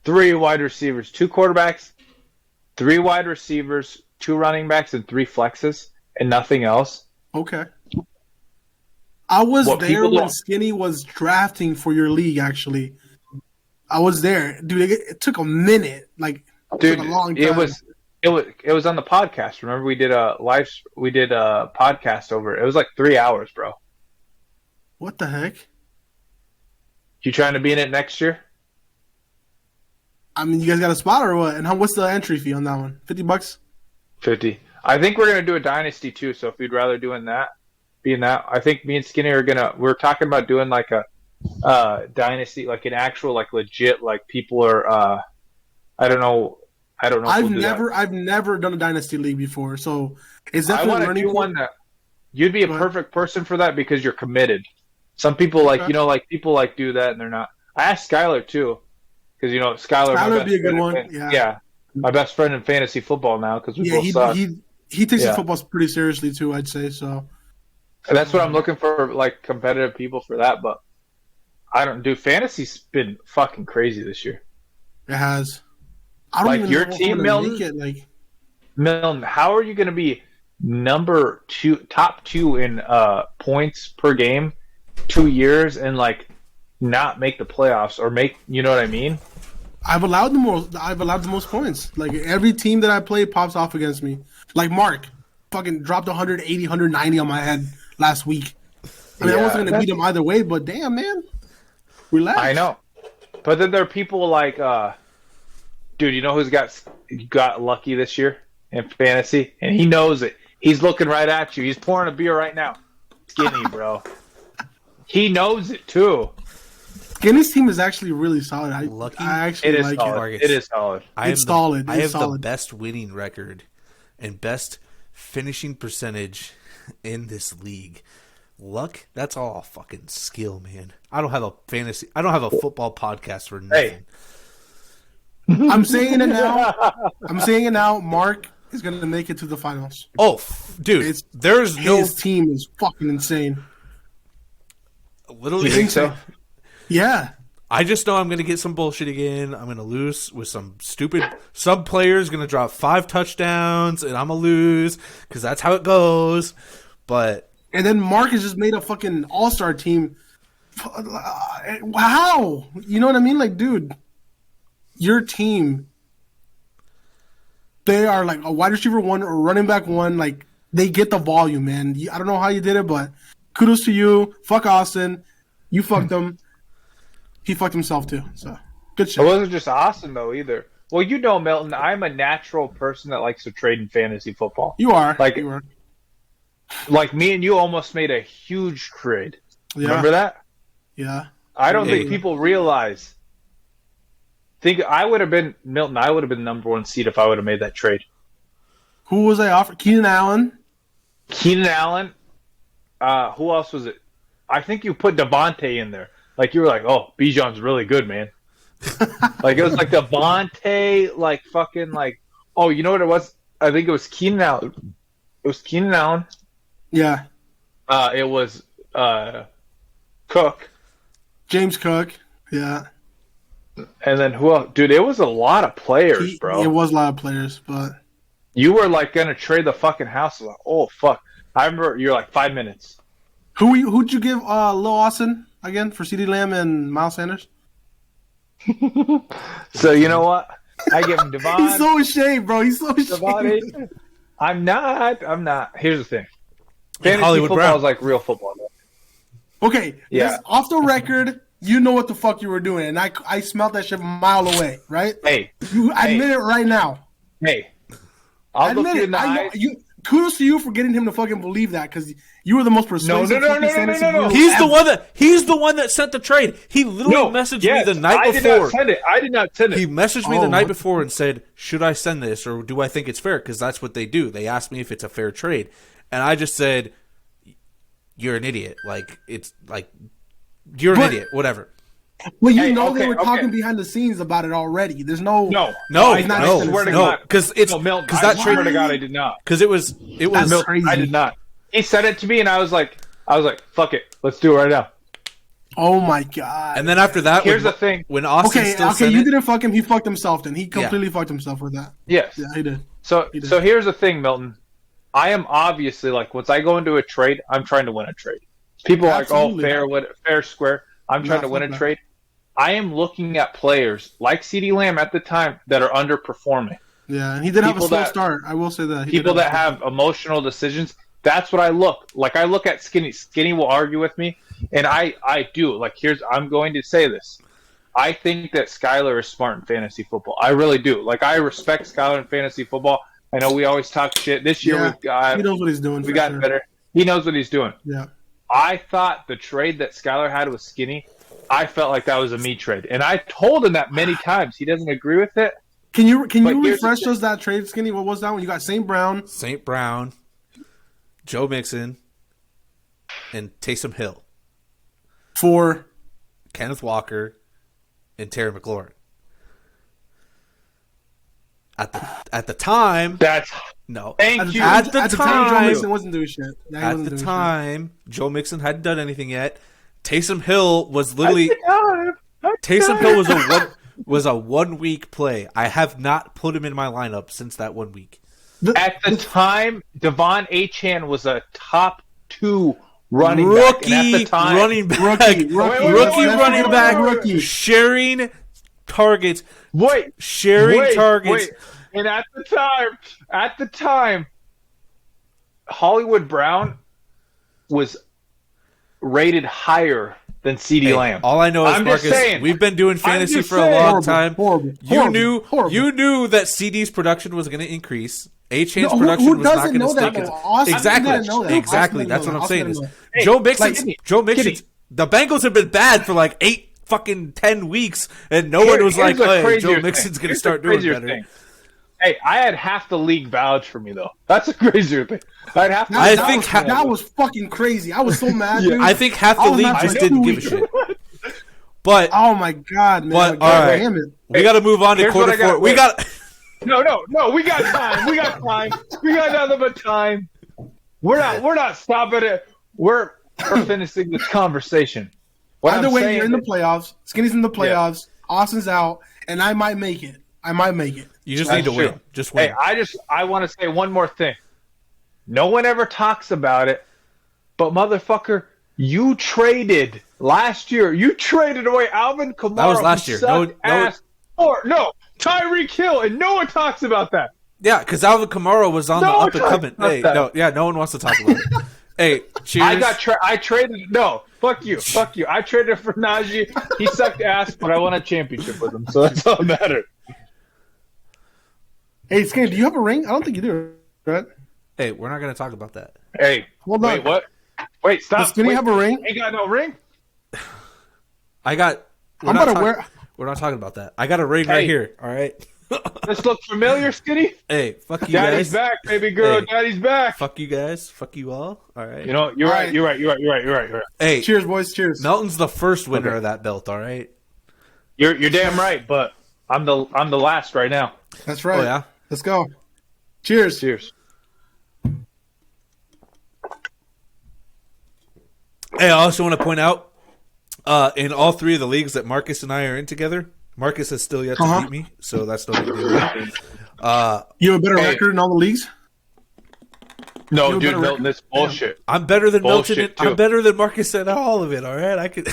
Speaker 3: 3 wide receivers, 2 quarterbacks, 3 wide receivers, 2 running backs, and 3 flexes, and nothing else.
Speaker 1: Okay. I was there when Skinny was drafting for your league. Actually, I was there, dude. It took a minute, like,
Speaker 3: dude,
Speaker 1: took a long time.
Speaker 3: It was on the podcast. Remember, we did a podcast over it. It was like 3 hours, bro.
Speaker 1: What the heck?
Speaker 3: You trying to be in it next year?
Speaker 1: I mean, you guys got a spot or what? And what's the entry fee on that one? $50?
Speaker 3: 50. I think we're gonna do a dynasty too. So if you'd rather be in that, I think me and Skinny are we're talking about doing like a dynasty, like an actual, like legit, like people are. I don't know.
Speaker 1: I've never done a dynasty league before, so it's definitely
Speaker 3: I want to do one that you'd be a perfect person for that because you're committed. Some people people do that and they're not. I asked Skylar too. Because, Skylar
Speaker 1: would be a good one.
Speaker 3: Yeah. My best friend in fantasy football now because we both suck.
Speaker 1: He takes his football pretty seriously, too, I'd say. So
Speaker 3: and that's what I'm looking for, like, competitive people for that. But fantasy's been fucking crazy this year.
Speaker 1: It has. I don't even
Speaker 3: your
Speaker 1: know
Speaker 3: team, Milton, Milton, how are you going to be top 2 in points per game 2 years and, like, not make the playoffs or you know what I mean?
Speaker 1: I've allowed the most points. Like every team that I play pops off against me. Like Mark fucking dropped 180, 190 on my head last week. I mean, I wasn't going to beat him either way, but damn, man. Relax.
Speaker 3: I know. But then there are people like dude, you know who's got lucky this year in fantasy? And he knows it. He's looking right at you. He's pouring a beer right now. Skinny, bro. He knows it too.
Speaker 1: Skinny's team is actually really solid. I actually
Speaker 3: It is
Speaker 1: like
Speaker 3: solid.
Speaker 1: it.
Speaker 3: It is solid.
Speaker 1: It's solid.
Speaker 2: I have
Speaker 1: It's solid.
Speaker 2: the best winning record and best finishing percentage in this league. Luck, that's all fucking skill, man. I don't have a football podcast for nothing.
Speaker 3: Hey.
Speaker 1: I'm saying it now. Mark is going to make it to the finals.
Speaker 2: Oh, dude,
Speaker 1: His team is fucking insane.
Speaker 2: Literally,
Speaker 3: Do you think so?
Speaker 1: Yeah.
Speaker 2: I just know I'm going to get some bullshit again. I'm going to lose with some players going to drop 5 touchdowns, and I'm going to lose because that's how it goes.
Speaker 1: And then Mark has just made a fucking all-star team. How? You know what I mean? Like, dude, your team, they are like a wide receiver 1 or running back 1. Like, they get the volume, man. I don't know how you did it, but kudos to you. Fuck Austin. You fucked him. He fucked himself too. So good shit.
Speaker 3: It wasn't just Austin though either. Well, you know, Milton, I'm a natural person that likes to trade in fantasy football.
Speaker 1: You are.
Speaker 3: Like me and you almost made a huge trade.
Speaker 1: Yeah.
Speaker 3: Remember that?
Speaker 1: Yeah.
Speaker 3: I don't think people realize. I would have been Milton. I would have been the number 1 seed if I would have made that trade.
Speaker 1: Who was I offered? Keenan Allen.
Speaker 3: Who else was it? I think you put Devontae in there. Like you were like, oh, Bijan's really good, man. Like it was like Devontae, like fucking like. Oh, you know what it was? I think it was Keenan Allen. It was Keenan Allen.
Speaker 1: Yeah.
Speaker 3: It was Cook.
Speaker 1: James Cook. Yeah.
Speaker 3: And then who else? Dude, it was a lot of players, bro.
Speaker 1: It was a lot of players, but
Speaker 3: you were like gonna trade the fucking house. Like, oh fuck! I remember you're like 5 minutes.
Speaker 1: Who'd you give Lil Austin again for CeeDee Lamb and Miles Sanders?
Speaker 3: So you know what? I give him Devon.
Speaker 1: He's so ashamed, bro. He's so ashamed.
Speaker 3: I'm not. Here's the thing. Fantasy
Speaker 2: Hollywood
Speaker 3: football
Speaker 2: Brown
Speaker 3: is like real football.
Speaker 1: Okay,
Speaker 3: Yeah.
Speaker 1: Off the record, you know what the fuck you were doing, and I smelled that shit a mile away, right?
Speaker 3: Hey,
Speaker 1: you admit it right now.
Speaker 3: Hey, I'll look
Speaker 1: admit
Speaker 3: you
Speaker 1: it.
Speaker 3: in the eye.
Speaker 1: Kudos to you for getting him to fucking believe that, because you were the most persuasive.
Speaker 3: No.
Speaker 2: He's the one that sent the trade. He literally messaged me the night before.
Speaker 3: I did not send it.
Speaker 2: He messaged me the night before and said, "Should I send this or do I think it's fair?" Because that's what they do. They ask me if it's a fair trade, and I just said, "You're an idiot. Like it's like you're an idiot. Whatever."
Speaker 1: Well, they were talking behind the scenes about it already. There's no,
Speaker 2: because it's
Speaker 3: Milton.
Speaker 2: because
Speaker 3: I
Speaker 2: that trade.
Speaker 3: swear to God, I did not.
Speaker 2: Because it was
Speaker 1: That's crazy.
Speaker 3: I did not. He said it to me, and I was like, fuck it, let's do it right now.
Speaker 1: Oh my God!
Speaker 2: And then after that,
Speaker 3: here's the thing:
Speaker 2: when Austin
Speaker 1: you didn't fuck him. He fucked himself. Then he completely fucked himself with that.
Speaker 3: Yes,
Speaker 1: yeah, he did.
Speaker 3: So here's the thing, Milton. I am obviously like once I go into a trade, I'm trying to win a trade. People are like, oh, fair, square. I'm trying to win a trade. I am looking at players like CeeDee Lamb at the time that are underperforming.
Speaker 1: Yeah, and he did have a slow start. I will say that.
Speaker 3: People that have emotional decisions. That's what I look. Like I look at Skinny. Skinny will argue with me, and I do. Like I'm going to say this. I think that Skylar is smart in fantasy football. I really do. Like I respect Skylar in fantasy football. I know we always talk shit. This year
Speaker 1: he knows what he's doing.
Speaker 3: We got better. He knows what he's doing.
Speaker 1: Yeah.
Speaker 3: I thought the trade that Skylar had with Skinny, I felt like that was a me trade, and I told him that many times. He doesn't agree with it.
Speaker 1: Can you refresh us that trade, Skinny? What was that one? You got St. Brown,
Speaker 2: Joe Mixon, and Taysom Hill
Speaker 1: for
Speaker 2: Kenneth Walker and Terry McLaurin. At the time,
Speaker 3: that's
Speaker 2: no.
Speaker 3: Thank you.
Speaker 2: At the time,
Speaker 1: Joe Mixon wasn't doing shit.
Speaker 2: At the time, Joe Mixon hadn't done anything yet. Taysom Hill was literally was a 1 week play. I have not put him in my lineup since that 1 week.
Speaker 3: At the time, Devon Achane was a top 2 running
Speaker 2: back.
Speaker 3: Running
Speaker 2: back, sharing targets. Targets.
Speaker 3: And at the time, Hollywood Brown was rated higher than CeeDee Lamb.
Speaker 2: All I know is, Marcus, we've been doing fantasy for a long time. You knew that CeeDee's production was going to increase, Achane's
Speaker 1: No,
Speaker 2: production
Speaker 1: who
Speaker 2: was not
Speaker 1: doesn't
Speaker 2: going to
Speaker 1: know
Speaker 2: stay
Speaker 1: that, though?
Speaker 2: consistent.
Speaker 1: Austin
Speaker 2: Exactly.
Speaker 1: didn't know that.
Speaker 2: Exactly.
Speaker 1: Austin
Speaker 2: That's
Speaker 1: didn't
Speaker 2: what I'm
Speaker 1: know
Speaker 2: saying.
Speaker 1: that.
Speaker 2: Is
Speaker 1: Austin
Speaker 3: Hey,
Speaker 2: Joe Mixon.
Speaker 3: like,
Speaker 2: Joe Mixon. The Bengals have been bad for like 10 weeks, and was like, "Hey, Joe Mixon's going to start doing better."
Speaker 3: Thing. Hey, I had half the league vouch for me though. That's a crazier thing. I'd have to.
Speaker 1: That was fucking crazy. I was so mad, dude.
Speaker 2: I think half the league just didn't give a shit. But
Speaker 1: oh my god, man!
Speaker 2: But all right,
Speaker 1: damn it.
Speaker 2: We got to move on to quarter four. We got.
Speaker 3: No. We got time. We got time. We got nothing but time. We're not stopping it. We're finishing this conversation.
Speaker 1: Either way, you're in the playoffs. Skinny's in the playoffs. Yeah. Austin's out, and I might make it.
Speaker 2: You just need to win. Just win.
Speaker 3: Hey, I want to say one more thing. No one ever talks about it, but motherfucker, you traded last year. You traded away Alvin Kamara.
Speaker 2: That was last year.
Speaker 3: No, Tyreek Hill, and no one talks about that.
Speaker 2: Yeah, because Alvin Kamara was on the up and coming. Hey, no one wants to talk about it. Hey, cheers.
Speaker 3: I traded. No, fuck you. I traded for Najee. He sucked ass, but I won a championship with him, so that's all that matters.
Speaker 1: Hey, Skinny, do you have a ring? I don't think you do, right?
Speaker 2: Hey, we're not going to talk about that.
Speaker 3: Hey, wait, what? Wait, stop.
Speaker 1: Does Skinny have a ring?
Speaker 3: Ain't got no ring?
Speaker 2: I got.
Speaker 3: We're
Speaker 2: not talking about that. I got a ring right here. All right.
Speaker 3: This look familiar, Skinny?
Speaker 2: Hey, fuck you
Speaker 3: Daddy's
Speaker 2: guys.
Speaker 3: Back, baby girl. Hey, Daddy's back.
Speaker 2: Fuck you guys. Fuck you all. All right.
Speaker 3: You know, you're right.
Speaker 2: Hey,
Speaker 1: cheers, boys. Cheers.
Speaker 2: Melton's the first winner of that belt. All right.
Speaker 3: You're damn right, but I'm the last right now.
Speaker 1: That's right.
Speaker 2: Oh yeah.
Speaker 1: Let's go. Cheers.
Speaker 3: Cheers.
Speaker 2: Hey, I also want to point out, in all three of the leagues that Marcus and I are in together, Marcus has still yet to beat me, so that's no big deal.
Speaker 1: You have a better record in all the leagues?
Speaker 3: No, dude, Milton, this bullshit.
Speaker 2: I'm better than Milton. I'm better than Marcus at all of it. All right, I could.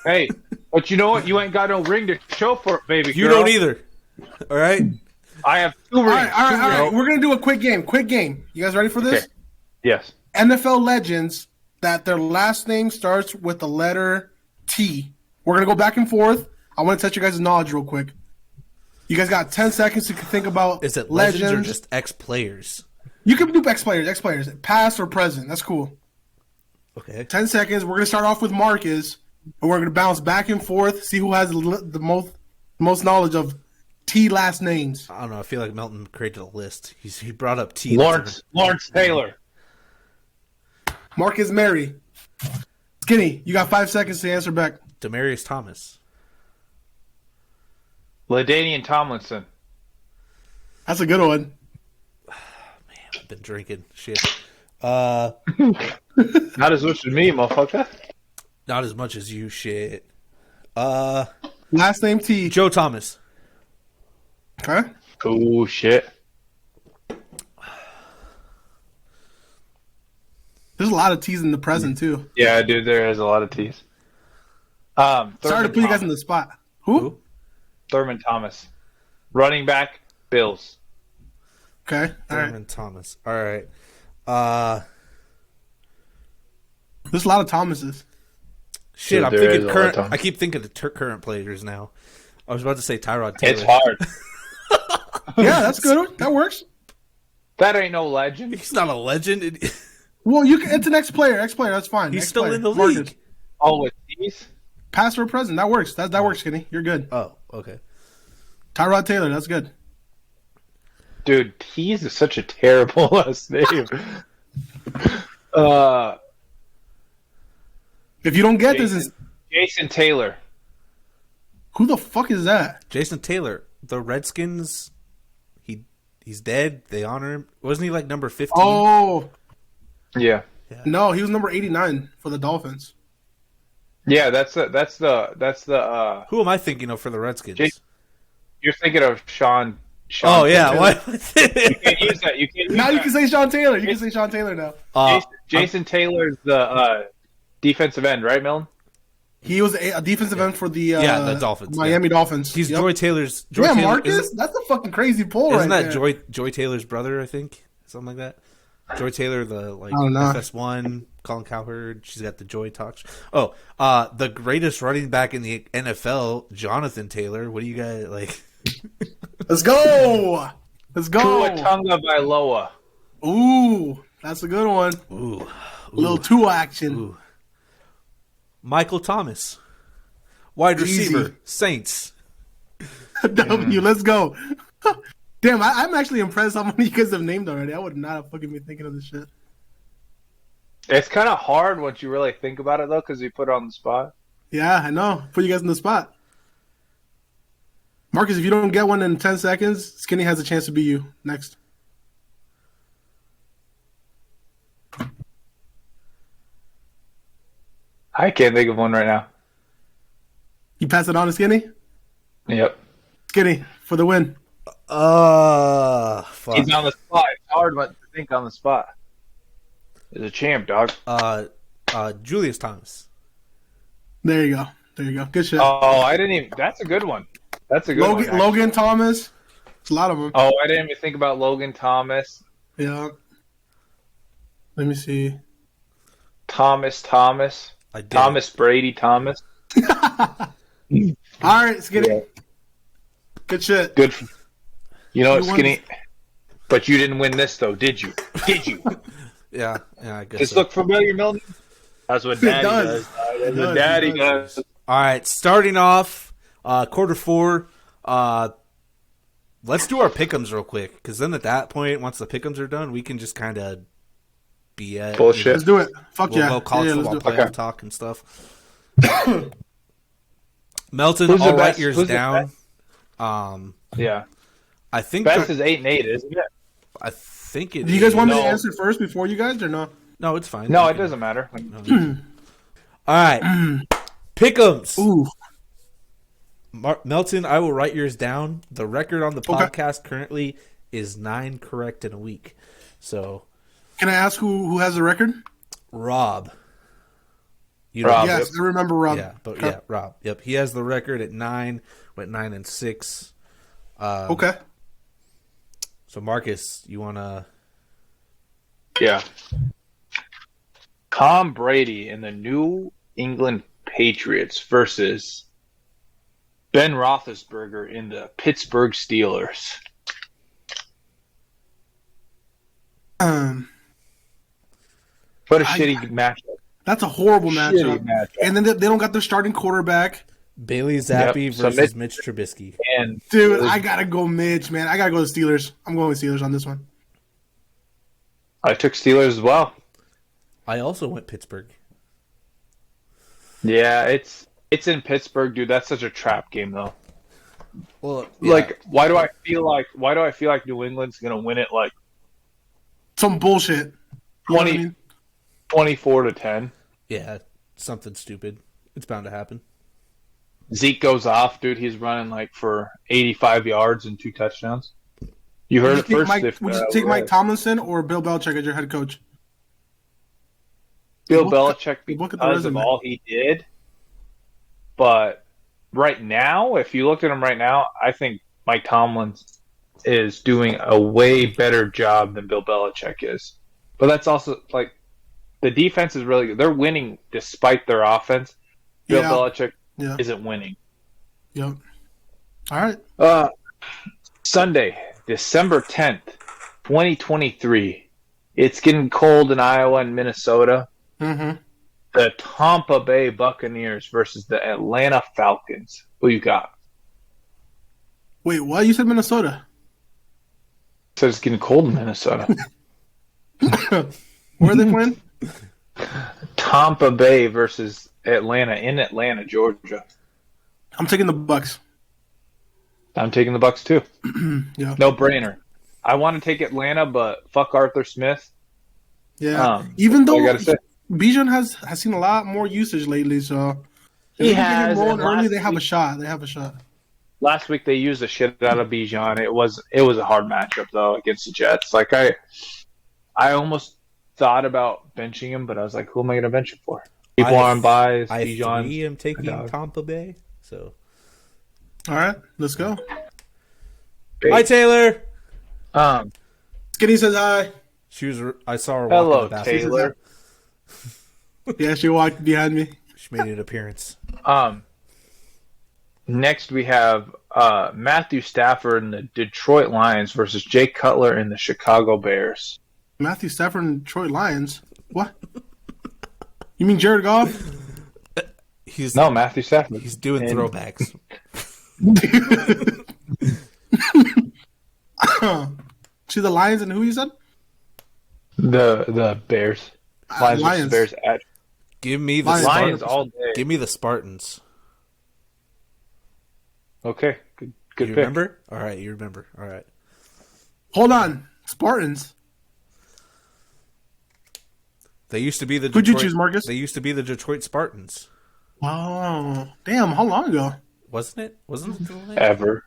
Speaker 3: Hey, but you know what? You ain't got no ring to show for it, baby.
Speaker 2: You don't either. All right.
Speaker 3: I have 2 rings.
Speaker 1: All right. We're gonna do a quick game. You guys ready for this?
Speaker 3: Okay. Yes.
Speaker 1: NFL legends that their last name starts with the letter T. We're gonna go back and forth. I want to test you guys' knowledge real quick. You guys got 10 seconds to think about.
Speaker 2: Is it legends or just ex-players?
Speaker 1: You can do ex-players, past or present. That's cool.
Speaker 2: Okay.
Speaker 1: 10 seconds. We're gonna start off with Marcus, and we're gonna bounce back and forth. See who has the most knowledge of T last names.
Speaker 2: I don't know. I feel like Melton created a list. He brought up T.
Speaker 3: Lawrence Taylor.
Speaker 1: Marcus Mary. Skinny, you got 5 seconds to answer back.
Speaker 2: Demaryius Thomas.
Speaker 3: LaDainian Tomlinson.
Speaker 1: That's a good one.
Speaker 2: Man, I've been drinking. Shit.
Speaker 3: Not as much as me, motherfucker.
Speaker 2: Not as much as you, shit.
Speaker 1: Last name T.
Speaker 2: Joe Thomas.
Speaker 1: Okay.
Speaker 3: Oh, shit.
Speaker 1: There's a lot of T's in the present, too.
Speaker 3: Yeah, dude, there is a lot of T's.
Speaker 1: Sorry to put you guys in the spot. Who?
Speaker 3: Thurman Thomas. Running back, Bills.
Speaker 1: Okay.
Speaker 2: Thurman Thomas. All right.
Speaker 1: There's a lot of Thomases.
Speaker 2: Shit, dude, I'm thinking current. I keep thinking of current players now. I was about to say Tyrod Taylor.
Speaker 3: It's hard.
Speaker 1: Yeah, that's good. That works.
Speaker 3: That ain't no legend.
Speaker 2: He's not a legend.
Speaker 1: Well, it's an ex-player. That's fine.
Speaker 2: He's still in the league.
Speaker 3: Oh, with these?
Speaker 1: Past or present. That works. That works, Skinny. You're good.
Speaker 2: Oh, okay.
Speaker 1: Tyrod Taylor. That's good.
Speaker 3: Dude, Tease is such a terrible last name.
Speaker 1: If you don't get this,
Speaker 3: Jason Taylor.
Speaker 1: Who the fuck is that?
Speaker 2: Jason Taylor. The Redskins. He's dead. They honor him. Wasn't he like number 15?
Speaker 1: Oh.
Speaker 3: Yeah.
Speaker 1: No, he was number 89 for the Dolphins.
Speaker 3: Yeah, that's the.
Speaker 2: Who am I thinking of for the Redskins?
Speaker 3: You're thinking of Sean.
Speaker 2: Oh yeah, what?
Speaker 3: You can't use that. You
Speaker 1: can say Sean Taylor. You can say Sean Taylor now.
Speaker 3: Jason Taylor's the defensive end, right, Milton?
Speaker 1: He was a defensive end for the
Speaker 2: Dolphins,
Speaker 1: Miami Dolphins.
Speaker 2: He's Joy Taylor's.
Speaker 1: Marcus. That's a fucking crazy pull,
Speaker 2: isn't
Speaker 1: right
Speaker 2: that
Speaker 1: there.
Speaker 2: Joy Taylor's brother? I think something like that. Joy Taylor, the FS1, Colin Cowherd. She's got the Joy Talks. Oh, the greatest running back in the NFL, Jonathan Taylor. What do you guys like?
Speaker 1: Let's go. Let's go.
Speaker 3: Tua Tagovailoa.
Speaker 1: Ooh, that's a good one.
Speaker 2: Ooh.
Speaker 1: Little Tua action.
Speaker 2: Ooh. Michael Thomas. Wide receiver. Saints.
Speaker 1: W, let's go. Damn, I'm actually impressed how many you guys have named already. I would not have fucking been thinking of this shit.
Speaker 3: It's kind of hard once you really think about it, though, because you put it on the spot.
Speaker 1: Yeah, I know. Put you guys in the spot. Marcus, if you don't get one in 10 seconds, Skinny has a chance to beat you. Next.
Speaker 3: I can't think of one right now.
Speaker 1: You pass it on to Skinny?
Speaker 3: Yep.
Speaker 1: Skinny, for the win.
Speaker 2: Fuck.
Speaker 3: He's on the spot. It's hard to think on the spot. He's a champ, dog.
Speaker 2: Julius Thomas.
Speaker 1: There you go. Good shit.
Speaker 3: Oh, I didn't even. That's a good one. That's a good one. Actually.
Speaker 1: Logan Thomas. It's a lot of them.
Speaker 3: Oh, I didn't even think about Logan Thomas.
Speaker 1: Yeah. Let me see.
Speaker 3: Thomas. Brady Thomas.
Speaker 1: All right, Skinny. Yeah. Good shit.
Speaker 3: Good. You know what, Skinny? But you didn't win this, though, did you?
Speaker 2: Yeah, I guess.
Speaker 3: Does look familiar, Milton? That's what Daddy does. That's what Daddy does.
Speaker 2: All right, starting off quarter 4. Let's do our pick'ems real quick, because then at that point, once the pick'ems are done, we can just kind of be at
Speaker 3: bullshit.
Speaker 1: Let's do it. Fuck
Speaker 2: we'll
Speaker 1: yeah.
Speaker 2: Go college football playoff talk and stuff. Melton,
Speaker 3: Who's
Speaker 2: I'll
Speaker 3: the
Speaker 2: write
Speaker 3: best?
Speaker 2: yours
Speaker 3: Who's the
Speaker 2: down.
Speaker 3: Yeah.
Speaker 2: I think
Speaker 3: best is 8-8, isn't it?
Speaker 2: I think it.
Speaker 1: Do you guys want me to answer first before you guys, or no?
Speaker 2: No, it's fine.
Speaker 3: No, it doesn't matter.
Speaker 2: All right, pick'ems.
Speaker 1: Ooh.
Speaker 2: Melton, I will write yours down. The record on the podcast currently is 9 correct in a week. So,
Speaker 1: can I ask who has the record?
Speaker 2: Rob.
Speaker 3: Rob.
Speaker 1: Yes, I remember Rob.
Speaker 2: Yeah, yeah, Rob. Yep, he has the record at 9. Went 9-6.
Speaker 1: Okay.
Speaker 2: So, Marcus, you wanna?
Speaker 3: Yeah. Tom Brady and the New England Patriots versus Ben Roethlisberger in the Pittsburgh Steelers. What a shitty matchup.
Speaker 1: That's a horrible matchup. And then they don't got their starting quarterback.
Speaker 2: Bailey Zappi versus Mitch Trubisky.
Speaker 3: And
Speaker 1: dude, I gotta go Mitch, man. I gotta go the Steelers. I'm going with Steelers on this one.
Speaker 3: I took Steelers as well.
Speaker 2: I also went Pittsburgh.
Speaker 3: Yeah, it's in Pittsburgh, dude. That's such a trap game, though.
Speaker 2: Well, yeah.
Speaker 3: Like, why do I feel like New England's gonna win it? Like
Speaker 1: some bullshit.
Speaker 3: 24-10.
Speaker 2: Yeah, something stupid. It's bound to happen.
Speaker 3: Zeke goes off, dude. He's running like for 85 yards and 2 touchdowns. You heard it first.
Speaker 1: Would you take Mike Tomlinson or Bill Belichick as your head coach?
Speaker 3: Bill Belichick because of all he did. But right now, if you looked at him right now, I think Mike Tomlin is doing a way better job than Bill Belichick is. But that's also like the defense is really good. They're winning despite their offense. Bill Belichick isn't winning.
Speaker 1: Yep. All right.
Speaker 3: Sunday, December 10th, 2023. It's getting cold in Iowa and Minnesota.
Speaker 1: Mm-hmm.
Speaker 3: The Tampa Bay Buccaneers versus the Atlanta Falcons. Who you got?
Speaker 1: Wait, what? You said Minnesota?
Speaker 3: So it's getting cold in Minnesota.
Speaker 1: Where are they playing?
Speaker 3: Tampa Bay versus Atlanta in Atlanta, Georgia.
Speaker 1: I'm taking the Bucs.
Speaker 3: I'm taking the Bucs too.
Speaker 1: Yeah.
Speaker 3: No brainer. I want to take Atlanta, but fuck Arthur Smith.
Speaker 1: Yeah. Even though Bijan has seen a lot more usage lately, so
Speaker 3: he has.
Speaker 1: Early, they have a shot.
Speaker 3: Last week they used the shit out of Bijan. It was a hard matchup though against the Jets. Like I almost thought about benching him, but I was like, who am I going to bench him for? People on buys.
Speaker 2: Bijan. I am taking Tampa Bay. So,
Speaker 1: all right, let's go.
Speaker 2: Hi, Taylor.
Speaker 1: Skinny says hi.
Speaker 2: I saw her.
Speaker 3: Hello,
Speaker 2: walk
Speaker 3: Taylor.
Speaker 1: Yeah, she walked behind me.
Speaker 2: She made an appearance.
Speaker 3: Next we have Matthew Stafford and the Detroit Lions versus Jay Cutler and the Chicago Bears.
Speaker 1: Matthew Stafford and Detroit Lions? What? You mean Jared Goff?
Speaker 3: No, Matthew Stafford.
Speaker 2: He's doing throwbacks.
Speaker 1: See the Lions and who you said?
Speaker 3: The Bears. Lions versus Bears.
Speaker 2: Give me the
Speaker 3: Lions all day.
Speaker 2: Give me the Spartans.
Speaker 3: Okay, good
Speaker 2: you
Speaker 3: pick.
Speaker 2: Remember? All right, you remember. All right.
Speaker 1: Hold on, Spartans.
Speaker 2: They used to be the.
Speaker 1: Who'd you choose, Marcus?
Speaker 2: They used to be the Detroit Spartans.
Speaker 1: Oh, damn! How long ago?
Speaker 2: Wasn't it?
Speaker 3: Ever?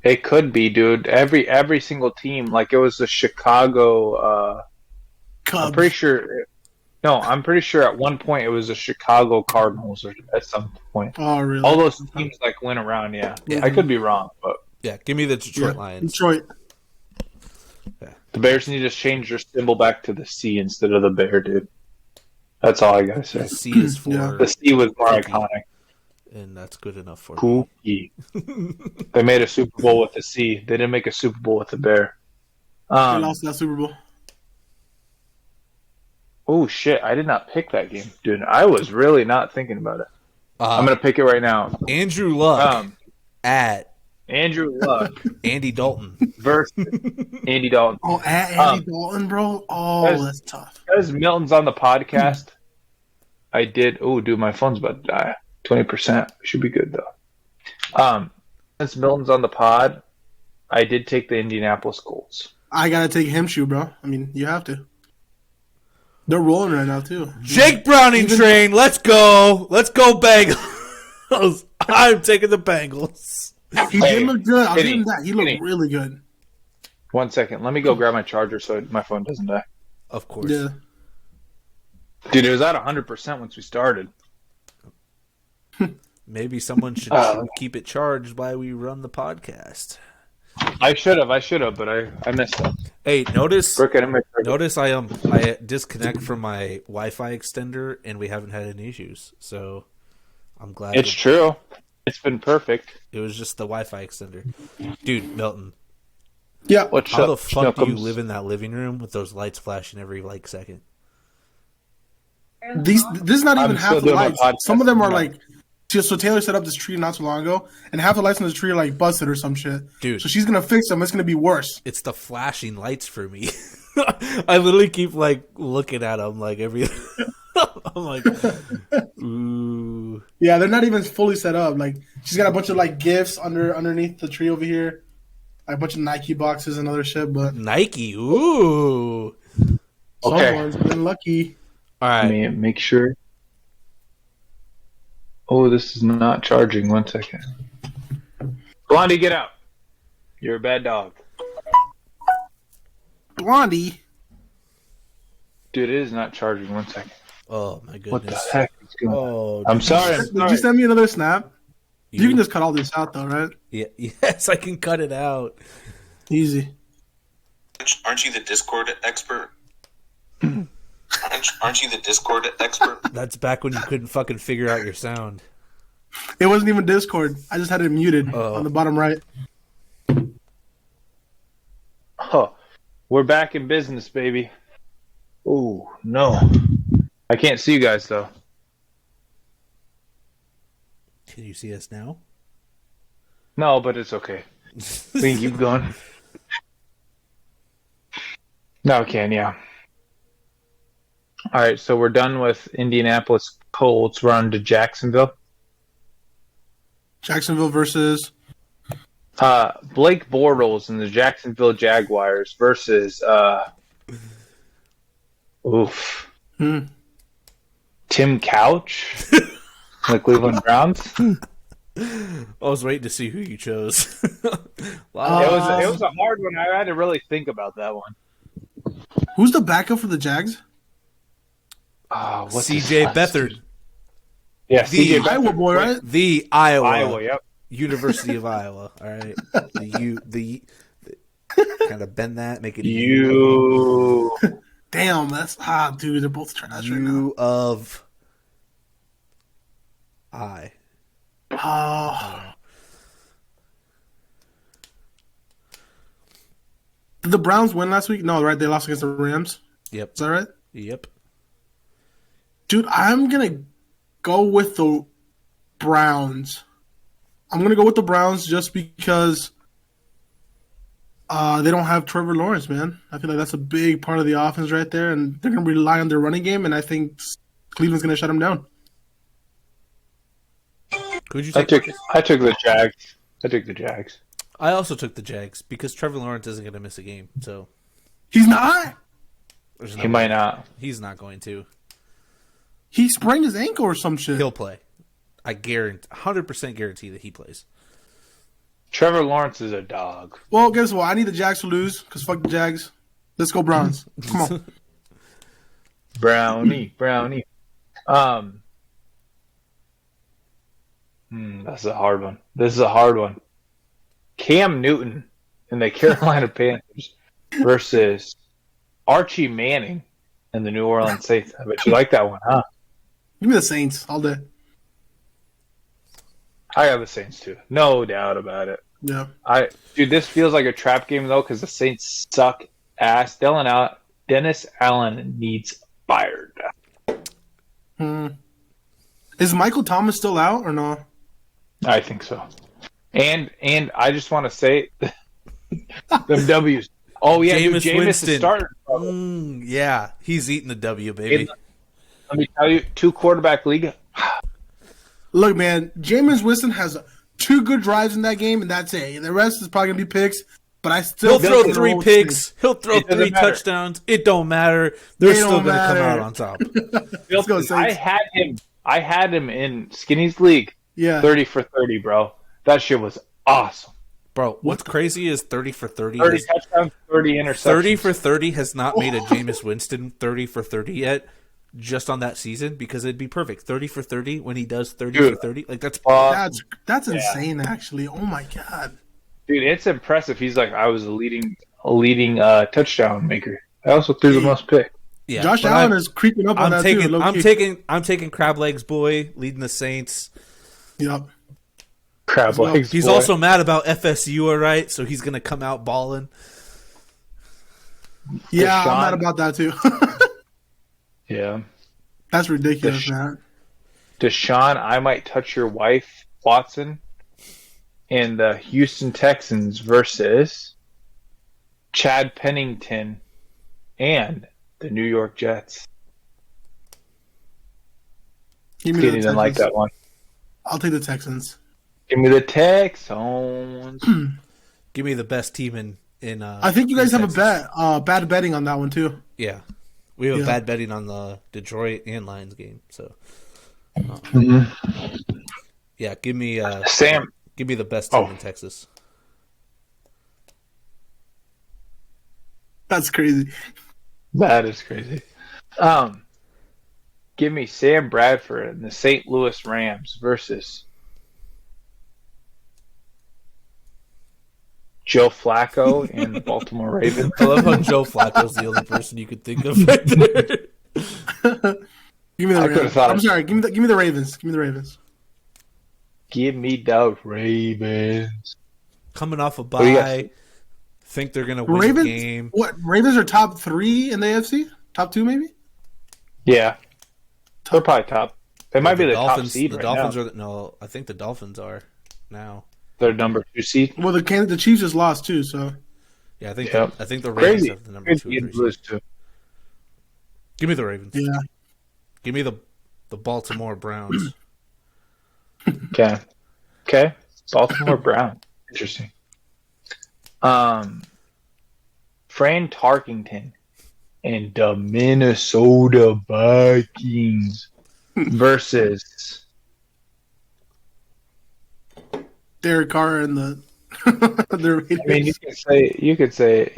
Speaker 3: It could be, dude. Every single team, like it was the Chicago.
Speaker 1: Cubs.
Speaker 3: I'm pretty sure. No, I'm pretty sure at one point it was the Chicago Cardinals, or at some point.
Speaker 1: Oh, really?
Speaker 3: All those teams like went around. Yeah. I could be wrong, but
Speaker 2: yeah, give me the Detroit Lions.
Speaker 1: Detroit.
Speaker 3: Yeah. The Bears need to change their symbol back to the C instead of the bear, dude. That's all I gotta say.
Speaker 2: The C is for
Speaker 3: the C was more iconic,
Speaker 2: and that's good enough for
Speaker 3: Cookie. They made a Super Bowl with the C. They didn't make a Super Bowl with the bear.
Speaker 1: They lost that Super Bowl.
Speaker 3: Oh shit! I did not pick that game, dude. I was really not thinking about it. I'm gonna pick it right now.
Speaker 2: Andrew Luck at
Speaker 3: Andrew Luck,
Speaker 2: Andy Dalton
Speaker 3: versus Andy Dalton.
Speaker 1: Oh, at Andy Dalton, bro. Oh, that's tough.
Speaker 3: Because Milton's on the podcast, I did. Oh, dude, my phone's about to die. 20%. Should be good though. Since Milton's on the pod, I did take the Indianapolis Colts.
Speaker 1: I gotta take Hemshoe, bro. I mean, you have to. They're rolling right now too.
Speaker 2: Jake Browning train. Let's go. Let's go, Bengals. I'm taking the Bengals.
Speaker 1: He did look good. I'll give him that. He looked really good.
Speaker 3: 1 second. Let me go grab my charger so my phone doesn't die.
Speaker 2: Of course.
Speaker 1: Yeah.
Speaker 3: Dude, it was at 100% once we started.
Speaker 2: Maybe someone should keep it charged while we run the podcast.
Speaker 3: I should have, but I messed up.
Speaker 2: Hey, notice I disconnect from my Wi-Fi extender, and we haven't had any issues. So I'm glad.
Speaker 3: It's true. It's been perfect.
Speaker 2: It was just the Wi-Fi extender. Dude, Milton.
Speaker 1: Yeah.
Speaker 2: How the fuck do you live in that living room with those lights flashing every second?
Speaker 1: This is not even half the lights. Some of them are like. So Taylor set up this tree not too long ago, and half the lights in the tree are like busted or some shit.
Speaker 2: Dude.
Speaker 1: So she's gonna fix them. It's gonna be worse.
Speaker 2: It's the flashing lights for me. I literally keep looking at them every. I'm like, ooh.
Speaker 1: Yeah, they're not even fully set up. Like she's got a bunch of gifts underneath the tree over here, a bunch of Nike boxes and other shit. But
Speaker 2: Nike, ooh.
Speaker 1: Someone's been lucky.
Speaker 2: All right,
Speaker 3: let me make sure. Oh, this is not charging. 1 second. Blondie, get out. You're a bad dog.
Speaker 1: Blondie?
Speaker 3: Dude, it is not charging. 1 second.
Speaker 2: Oh, my goodness.
Speaker 3: What the heck is going on?
Speaker 2: Oh,
Speaker 3: I'm sorry.
Speaker 1: Did you send me another snap? You can just cut all this out, though, right?
Speaker 2: Yeah. Yes, I can cut it out.
Speaker 1: Easy.
Speaker 4: Aren't you the Discord expert? Aren't you the Discord expert?
Speaker 2: That's back when you couldn't fucking figure out your sound.
Speaker 1: It wasn't even Discord. I just had it muted on the bottom right.
Speaker 3: Oh, we're back in business, baby. Oh, no. I can't see you guys, though.
Speaker 2: Can you see us now?
Speaker 3: No, but it's okay. We can keep going. No, I can, yeah. All right, so we're done with Indianapolis Colts. We're on to Jacksonville.
Speaker 1: Jacksonville versus
Speaker 3: Blake Bortles and the Jacksonville Jaguars versus Tim Couch, the Cleveland Browns.
Speaker 2: I was waiting to see who you chose.
Speaker 3: It was a hard one. I had to really think about that one.
Speaker 1: Who's the backup for the Jags?
Speaker 2: CJ Beathard.
Speaker 3: Yeah,
Speaker 1: the Iowa boy, right?
Speaker 2: The Iowa,
Speaker 3: yep.
Speaker 2: University of Iowa. All right, the kind of bend that, make it
Speaker 3: you.
Speaker 1: Damn, that's dude. They're both trash right now.
Speaker 2: U of I.
Speaker 1: Oh. Did the Browns win last week? No, right? They lost against the Rams.
Speaker 2: Yep.
Speaker 1: Is that right?
Speaker 2: Yep.
Speaker 1: Dude, I'm going to go with the Browns. I'm going to go with the Browns just because they don't have Trevor Lawrence, man. I feel like that's a big part of the offense right there, and they're going to rely on their running game, and I think Cleveland's going to shut them down.
Speaker 2: Who'd you
Speaker 3: I
Speaker 2: take?
Speaker 3: took the Jags. I took the Jags.
Speaker 2: I also took the Jags because Trevor Lawrence isn't going to miss a game. So
Speaker 1: He's not.
Speaker 3: He might not.
Speaker 2: He's not going to.
Speaker 1: He sprained his ankle or some shit.
Speaker 2: He'll play. I guarantee, 100% guarantee that he plays.
Speaker 3: Trevor Lawrence is a dog.
Speaker 1: Well, guess what? I need the Jags to lose because fuck the Jags. Let's go Browns. Come on.
Speaker 3: Brownie. That's a hard one. This is a hard one. Cam Newton and the Carolina Panthers versus Archie Manning and the New Orleans Saints. I bet you like that one, huh?
Speaker 1: Give me the Saints all day.
Speaker 3: I got the Saints too. No doubt about it.
Speaker 1: Yeah.
Speaker 3: Dude, this feels like a trap game though because the Saints suck ass. Dennis Allen needs fired.
Speaker 1: Is Michael Thomas still out or no?
Speaker 3: I think so. And I just want to say them W's. Oh yeah, Jameis is starting.
Speaker 2: Yeah, he's eating the W, baby.
Speaker 3: Let me tell you, 2-quarterback league.
Speaker 1: Look, man, Jameis Winston has 2 good drives in that game, and that's it. And the rest is probably gonna be picks. But I still
Speaker 2: he'll throw 3 picks. He'll throw 3 touchdowns. It don't matter. They're still going to come out on top.
Speaker 1: Let's go, Saints.
Speaker 3: I had him in Skinny's league.
Speaker 1: Yeah,
Speaker 3: 30 for 30, bro. That shit was awesome.
Speaker 2: Bro, what's crazy is 30 for 30.
Speaker 3: 30 touchdowns, 30 interceptions.
Speaker 2: 30 for 30 has not made a Jameis Winston 30 for 30 yet, just on that season, because it'd be perfect. 30 for 30 when he does 30 for 30. Like
Speaker 1: that's insane, actually. Oh my god.
Speaker 3: Dude, it's impressive. He's like, I was a leading touchdown maker. I also threw the most picks.
Speaker 1: Yeah, Josh Allen is creeping up on that too.
Speaker 2: I'm taking Crab Legs boy leading the Saints.
Speaker 1: Yep.
Speaker 3: Crab Legs.
Speaker 2: He's also mad about FSU, all right? So he's gonna come out balling.
Speaker 1: Yeah, I'm mad about that too.
Speaker 3: Yeah,
Speaker 1: that's ridiculous, man.
Speaker 3: Deshaun, I might touch your wife, Watson. And the Houston Texans versus Chad Pennington and the New York Jets. Skinny didn't like that one.
Speaker 1: I'll take the Texans.
Speaker 3: Give me the Texans.
Speaker 2: Give me the best team in
Speaker 1: I think you guys have a bad betting on that one too.
Speaker 2: Yeah. We have a bad betting on the Detroit and Lions game. So yeah, give me
Speaker 3: Sam.
Speaker 2: Give me the best team in Texas.
Speaker 1: That's crazy.
Speaker 3: That is crazy. Give me Sam Bradford and the St. Louis Rams versus Joe Flacco and the Baltimore Ravens.
Speaker 2: I love how Joe Flacco's the only person you could think of right there.
Speaker 1: Give me the Ravens. I'm sorry. Give me the Ravens. Give me the Ravens.
Speaker 3: Give me the Ravens.
Speaker 2: Coming off a bye, think they're going to win the game.
Speaker 1: What? Ravens are top 3 in the AFC? Top 2 maybe?
Speaker 3: Yeah. They're probably top. They might be the
Speaker 2: Dolphins,
Speaker 3: top seed
Speaker 2: the
Speaker 3: right
Speaker 2: Dolphins
Speaker 3: now.
Speaker 2: Are no, I think the Dolphins are now.
Speaker 3: They're number 2 seed.
Speaker 1: Well, the Chiefs just lost too, so.
Speaker 2: Yeah, I think the Ravens have the number 2 or 3 seed. Give me the Ravens.
Speaker 1: Yeah.
Speaker 2: Give me the Baltimore Browns.
Speaker 3: Okay. Baltimore Brown. Interesting. Fran Tarkington and the Minnesota Vikings versus
Speaker 1: Derek Carr and the Raiders.
Speaker 3: I mean, you could say,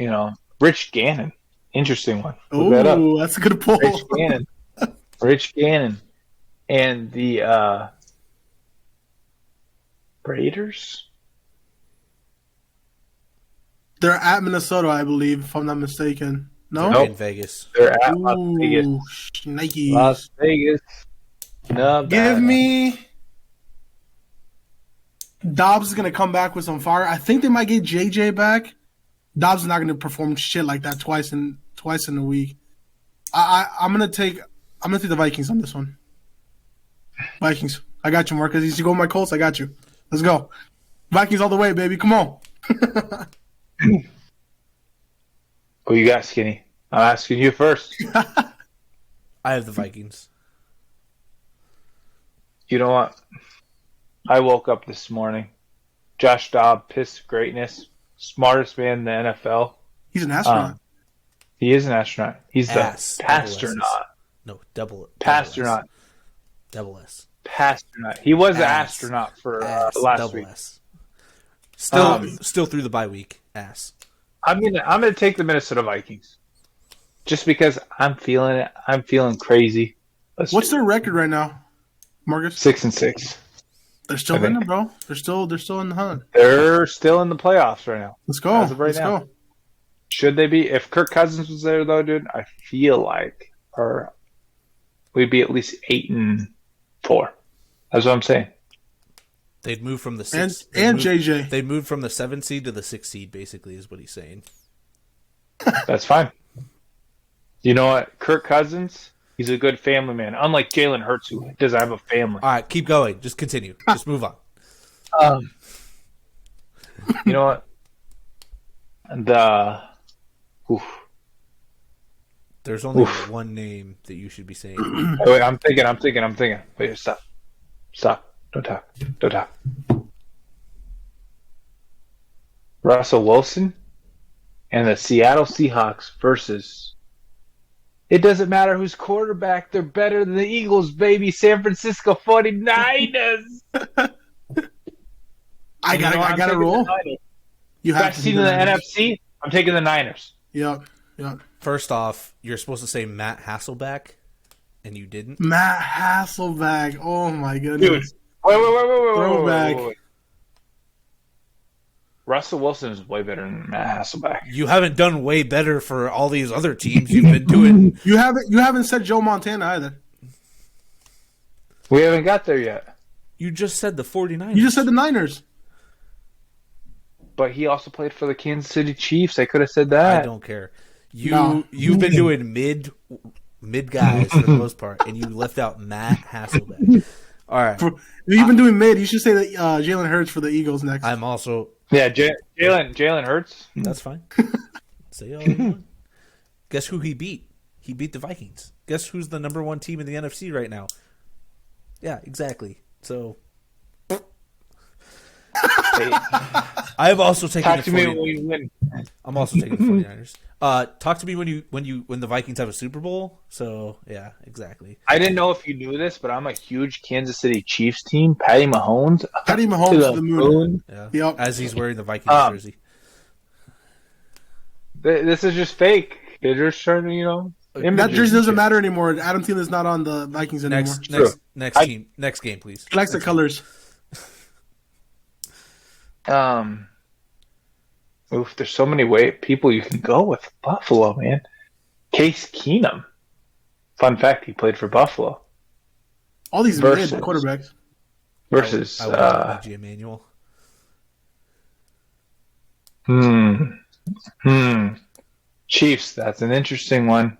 Speaker 3: Rich Gannon. Interesting one. Look that up.
Speaker 1: That's a good pull.
Speaker 3: Rich Gannon and the Raiders.
Speaker 1: They're at Minnesota, I believe, if I'm not mistaken. No,
Speaker 2: They're in Vegas.
Speaker 3: They're at Las Vegas.
Speaker 1: Nikes.
Speaker 3: Las Vegas. No,
Speaker 1: Give me. Dobbs is gonna come back with some fire. I think they might get JJ back. Dobbs is not going to perform shit like that twice in a week. I'm gonna take the Vikings on this one. Vikings. I got you, Marcus. You should go with my Colts. I got you. Let's go. Vikings all the way, baby. Come on.
Speaker 3: Who you got, Skinny? I'm asking you first.
Speaker 2: I have the Vikings.
Speaker 3: You know what? I woke up this morning. Josh Dobbs, pissed greatness. Smartest man in the NFL.
Speaker 1: He's an astronaut.
Speaker 3: He is an astronaut. He's the pastronaut.
Speaker 2: No, double
Speaker 3: Pastronaut.
Speaker 2: Double S.
Speaker 3: Pastronaut. He was the astronaut for last week.
Speaker 2: S. Still through the bye week. Ass.
Speaker 3: I'm gonna take the Minnesota Vikings, just because I'm feeling it. I'm feeling crazy.
Speaker 1: What's their record right now, Marcus?
Speaker 3: 6-6.
Speaker 1: They're still winning, bro. They're still in the hunt.
Speaker 3: They're still in the playoffs right now.
Speaker 1: Let's go. Let's go.
Speaker 3: Should they be? If Kirk Cousins was there, though, dude, I feel like we'd be at least 8-4. That's what I'm saying.
Speaker 2: They'd move from the 6
Speaker 1: and JJ.
Speaker 2: They'd move from the 7 seed to the 6 seed, basically, is what he's saying.
Speaker 3: That's fine. You know what? Kirk Cousins, he's a good family man. Unlike Jalen Hurts, who doesn't have a family.
Speaker 2: All right, keep going. Just continue. Just move on.
Speaker 3: You know what?
Speaker 2: There's only one name that you should be saying.
Speaker 3: Wait, I'm thinking. Wait, stop. Don't talk. Russell Wilson and the Seattle Seahawks versus. It doesn't matter who's quarterback. They're better than the Eagles, baby. San Francisco 49ers.
Speaker 1: I gotta roll.
Speaker 3: You have seen in the NFC. I'm taking the Niners.
Speaker 1: Yep.
Speaker 2: First off, you're supposed to say Matt Hasselbeck, and you didn't.
Speaker 1: Matt Hasselbeck. Oh my goodness.
Speaker 3: Dude. Wait.
Speaker 1: Throwback.
Speaker 3: Russell Wilson is way better than Matt Hasselbeck.
Speaker 2: You haven't done way better for all these other teams you've been doing.
Speaker 1: You haven't said Joe Montana either.
Speaker 3: We haven't got there yet.
Speaker 2: You just said the 49ers.
Speaker 1: You just said the Niners.
Speaker 3: But he also played for the Kansas City Chiefs. I could have said that.
Speaker 2: I don't care. You've been doing mid guys for the most part, and you left out Matt Hasselbeck. All right.
Speaker 1: You've been doing mid. You should say that Jalen Hurts for the Eagles next.
Speaker 2: I'm also
Speaker 3: Jalen Hurts.
Speaker 2: That's fine. Say all you want. Guess who he beat? He beat the Vikings. Guess who's the number 1 team in the NFC right now? Yeah, exactly. So I have also taken
Speaker 3: Talk to me when you win.
Speaker 2: I'm also taking the 49ers. Talk to me when the Vikings have a Super Bowl. So yeah, exactly.
Speaker 3: I didn't know if you knew this, but I'm a huge Kansas City Chiefs team. Patty Mahomes
Speaker 1: to the moon.
Speaker 2: Yeah.
Speaker 1: Yep.
Speaker 2: As he's wearing the Vikings jersey.
Speaker 3: This is just fake. They're just trying to,
Speaker 1: that jersey doesn't matter anymore. Adam Thielen's not on the Vikings anymore.
Speaker 2: Next game, please.
Speaker 1: He likes the colors.
Speaker 3: There's so many people you can go with Buffalo, man. Case Keenum. Fun fact, he played for Buffalo.
Speaker 1: All these mid quarterbacks.
Speaker 3: Versus
Speaker 2: G. Emmanuel.
Speaker 3: Chiefs, that's an interesting one.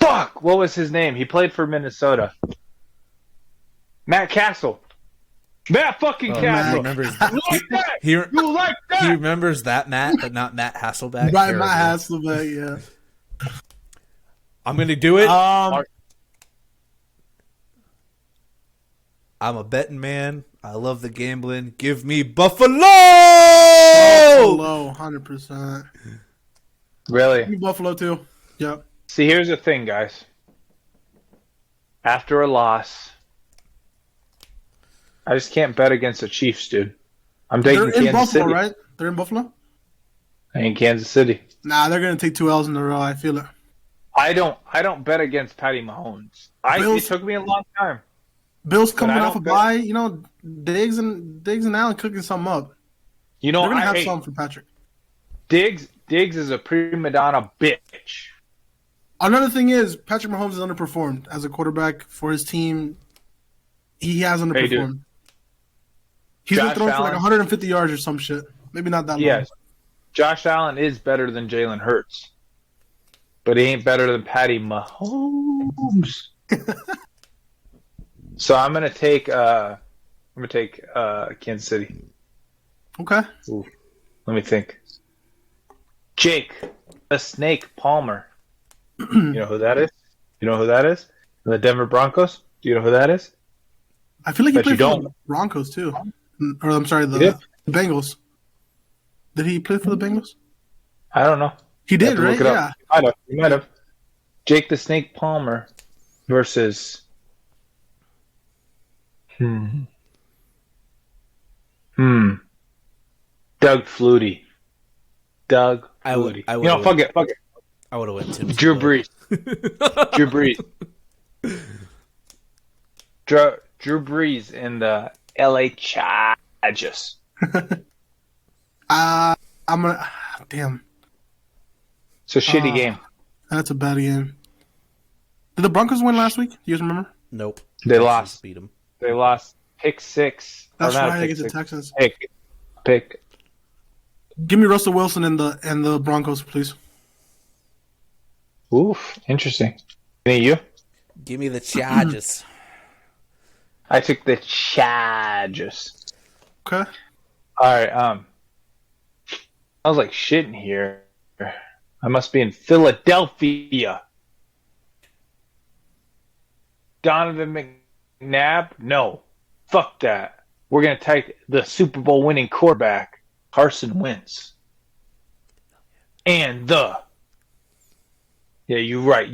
Speaker 3: Fuck! What was his name? He played for Minnesota. Matt Castle. Matt fucking Castle.
Speaker 2: He remembers that Matt, but not Matt Hasselbeck.
Speaker 1: Right, Matt Hasselbeck, yeah.
Speaker 2: I'm going to do it. I'm a betting man. I love the gambling. Give me Buffalo!
Speaker 1: Buffalo, 100%.
Speaker 3: Really?
Speaker 1: Give me Buffalo, too. Yep.
Speaker 3: See, here's the thing, guys. After a loss, I just can't bet against the Chiefs, dude. I'm taking Kansas City.
Speaker 1: They're in Buffalo, right? They're in Buffalo?
Speaker 3: In Kansas City.
Speaker 1: Nah, they're going to take 2 L's in a row. I feel it.
Speaker 3: I don't bet against Patty Mahomes. It took me a long time.
Speaker 1: Bill's coming off a bye. Diggs and Allen cooking something up. They're going to have something for Patrick.
Speaker 3: Diggs is a prima donna bitch.
Speaker 1: Another thing is, Patrick Mahomes has underperformed as a quarterback for his team. He has underperformed. He's been throwing for like 150 yards or some shit. Maybe not that long.
Speaker 3: Josh Allen is better than Jalen Hurts, but he ain't better than Patty Mahomes. So I'm gonna take Kansas City.
Speaker 1: Okay.
Speaker 3: Ooh, let me think. Jake the Snake Palmer. You know who that is? You know who that is? The Denver Broncos. Do you know who that is?
Speaker 1: I feel like he
Speaker 3: But you
Speaker 1: played for
Speaker 3: don't.
Speaker 1: the Broncos too. Or I'm sorry,
Speaker 3: He did?
Speaker 1: the Bengals. Did he play for the Bengals?
Speaker 3: I don't know.
Speaker 1: He
Speaker 3: You
Speaker 1: did,
Speaker 3: have to
Speaker 1: right?
Speaker 3: look it
Speaker 1: Yeah.
Speaker 3: up. You might have. Jake the Snake Palmer versus. Doug Flutie. Doug Flutie. Fuck it.
Speaker 2: I would have went Tim
Speaker 3: Drew
Speaker 2: Tebow.
Speaker 3: Brees. Drew Brees in the LA Chargers.
Speaker 1: I'm gonna. Damn.
Speaker 3: It's a shitty game.
Speaker 1: That's a bad game. Did the Broncos win last week? Do you guys remember?
Speaker 2: Nope.
Speaker 3: They lost.
Speaker 2: Beat them.
Speaker 3: They lost pick 6.
Speaker 1: That's
Speaker 3: Or not
Speaker 1: right
Speaker 3: pick
Speaker 1: against the
Speaker 3: 6.
Speaker 1: Texans.
Speaker 3: Pick.
Speaker 1: Give me Russell Wilson and the Broncos, please.
Speaker 3: Oof, interesting. Any you?
Speaker 2: Give me the Chargers.
Speaker 3: I took the Chargers.
Speaker 1: Okay.
Speaker 3: All right. I was like shit in here. I must be in Philadelphia. Donovan McNabb? No. Fuck that. We're gonna take the Super Bowl winning quarterback, Carson Wentz. And the Yeah, you're right.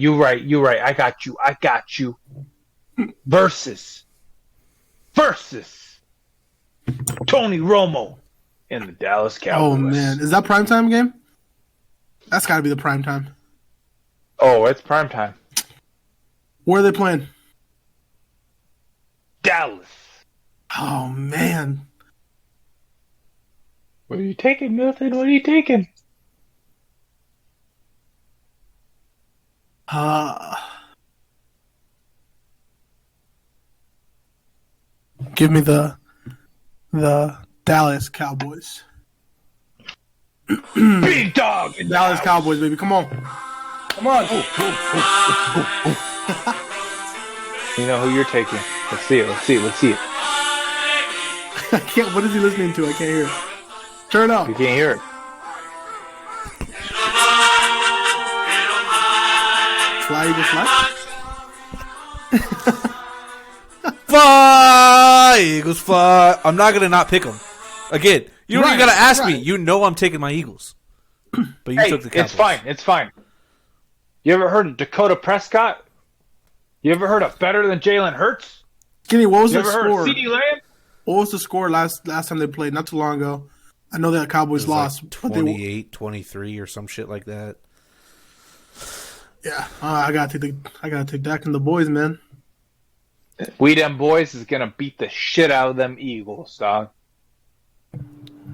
Speaker 3: I got you. Versus Tony Romo and the Dallas Cowboys.
Speaker 1: Oh man, is that primetime game? That's got to be the primetime.
Speaker 3: Oh, it's primetime.
Speaker 1: Where are they playing?
Speaker 3: Dallas.
Speaker 1: Oh man.
Speaker 3: What are you taking, Milton? What are you taking?
Speaker 1: Give me the Dallas Cowboys.
Speaker 3: Big dog.
Speaker 1: Dallas Cowboys, baby. Come on. Come on.
Speaker 3: You know who you're taking. Let's see it.
Speaker 1: I can't. What is he listening to? I can't hear it. Turn it up.
Speaker 3: You can't hear it.
Speaker 1: Fly, Eagles, fly.
Speaker 2: Fly, Eagles, fly. I'm not gonna not pick them. Again, you don't even gotta ask me. You know I'm taking my Eagles. But you took the Cowboys.
Speaker 3: It's fine. You ever heard of Dakota Prescott? You ever heard of better than Jalen Hurts?
Speaker 1: Kenny, what was
Speaker 3: You
Speaker 1: the
Speaker 3: ever heard
Speaker 1: score?
Speaker 3: of CeeDee Lamb?
Speaker 1: What was the score last time they played? Not too long ago. I know that Cowboys lost.
Speaker 2: Like
Speaker 1: but
Speaker 2: 28-23 or some shit like that.
Speaker 1: Yeah, I gotta take Dak and the boys, man.
Speaker 3: We them boys is gonna beat the shit out of them Eagles, dog.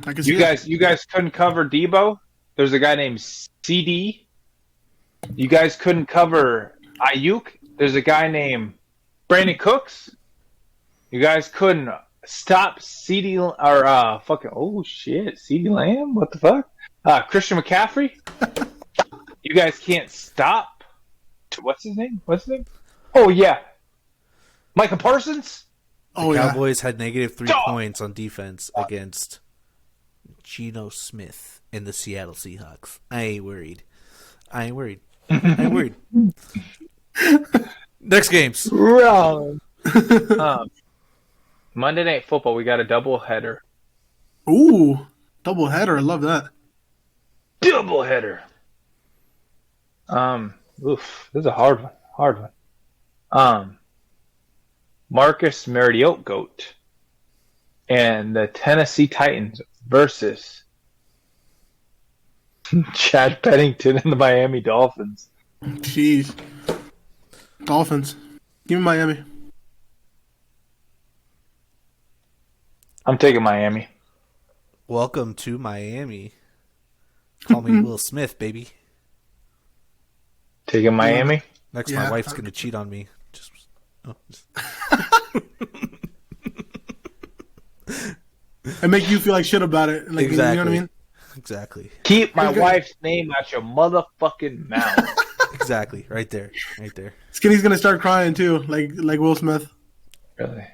Speaker 1: I can see
Speaker 3: You guys couldn't cover Debo. There's a guy named CD. You guys couldn't cover Ayuk. There's a guy named Brandon Cooks. You guys couldn't stop CD or CD Lamb. What the fuck? Christian McCaffrey. You guys can't stop. What's his name? Oh yeah, Micah Parsons.
Speaker 1: Oh,
Speaker 2: Cowboys had negative 3 points on defense against Geno Smith and the Seattle Seahawks. I ain't worried. Next games.
Speaker 3: Wrong. Monday Night Football. We got a double header.
Speaker 1: Ooh, double header. I love that.
Speaker 3: Double header. This is a hard one. Marcus Mariota Goat and the Tennessee Titans versus Chad Pennington and the Miami Dolphins.
Speaker 1: Jeez. Dolphins. Give me Miami.
Speaker 3: I'm taking Miami.
Speaker 2: Welcome to Miami. Call me Will Smith, baby.
Speaker 3: Taking Miami.
Speaker 2: Next,
Speaker 1: Yeah.
Speaker 2: my wife's gonna cheat on me.
Speaker 1: And make you feel like shit about it. Like,
Speaker 2: Exactly.
Speaker 1: You know what I mean?
Speaker 2: Exactly.
Speaker 3: Keep my wife's name out your motherfucking mouth.
Speaker 2: Exactly. Right there.
Speaker 1: Skinny's gonna start crying too, like Will Smith.
Speaker 3: Really?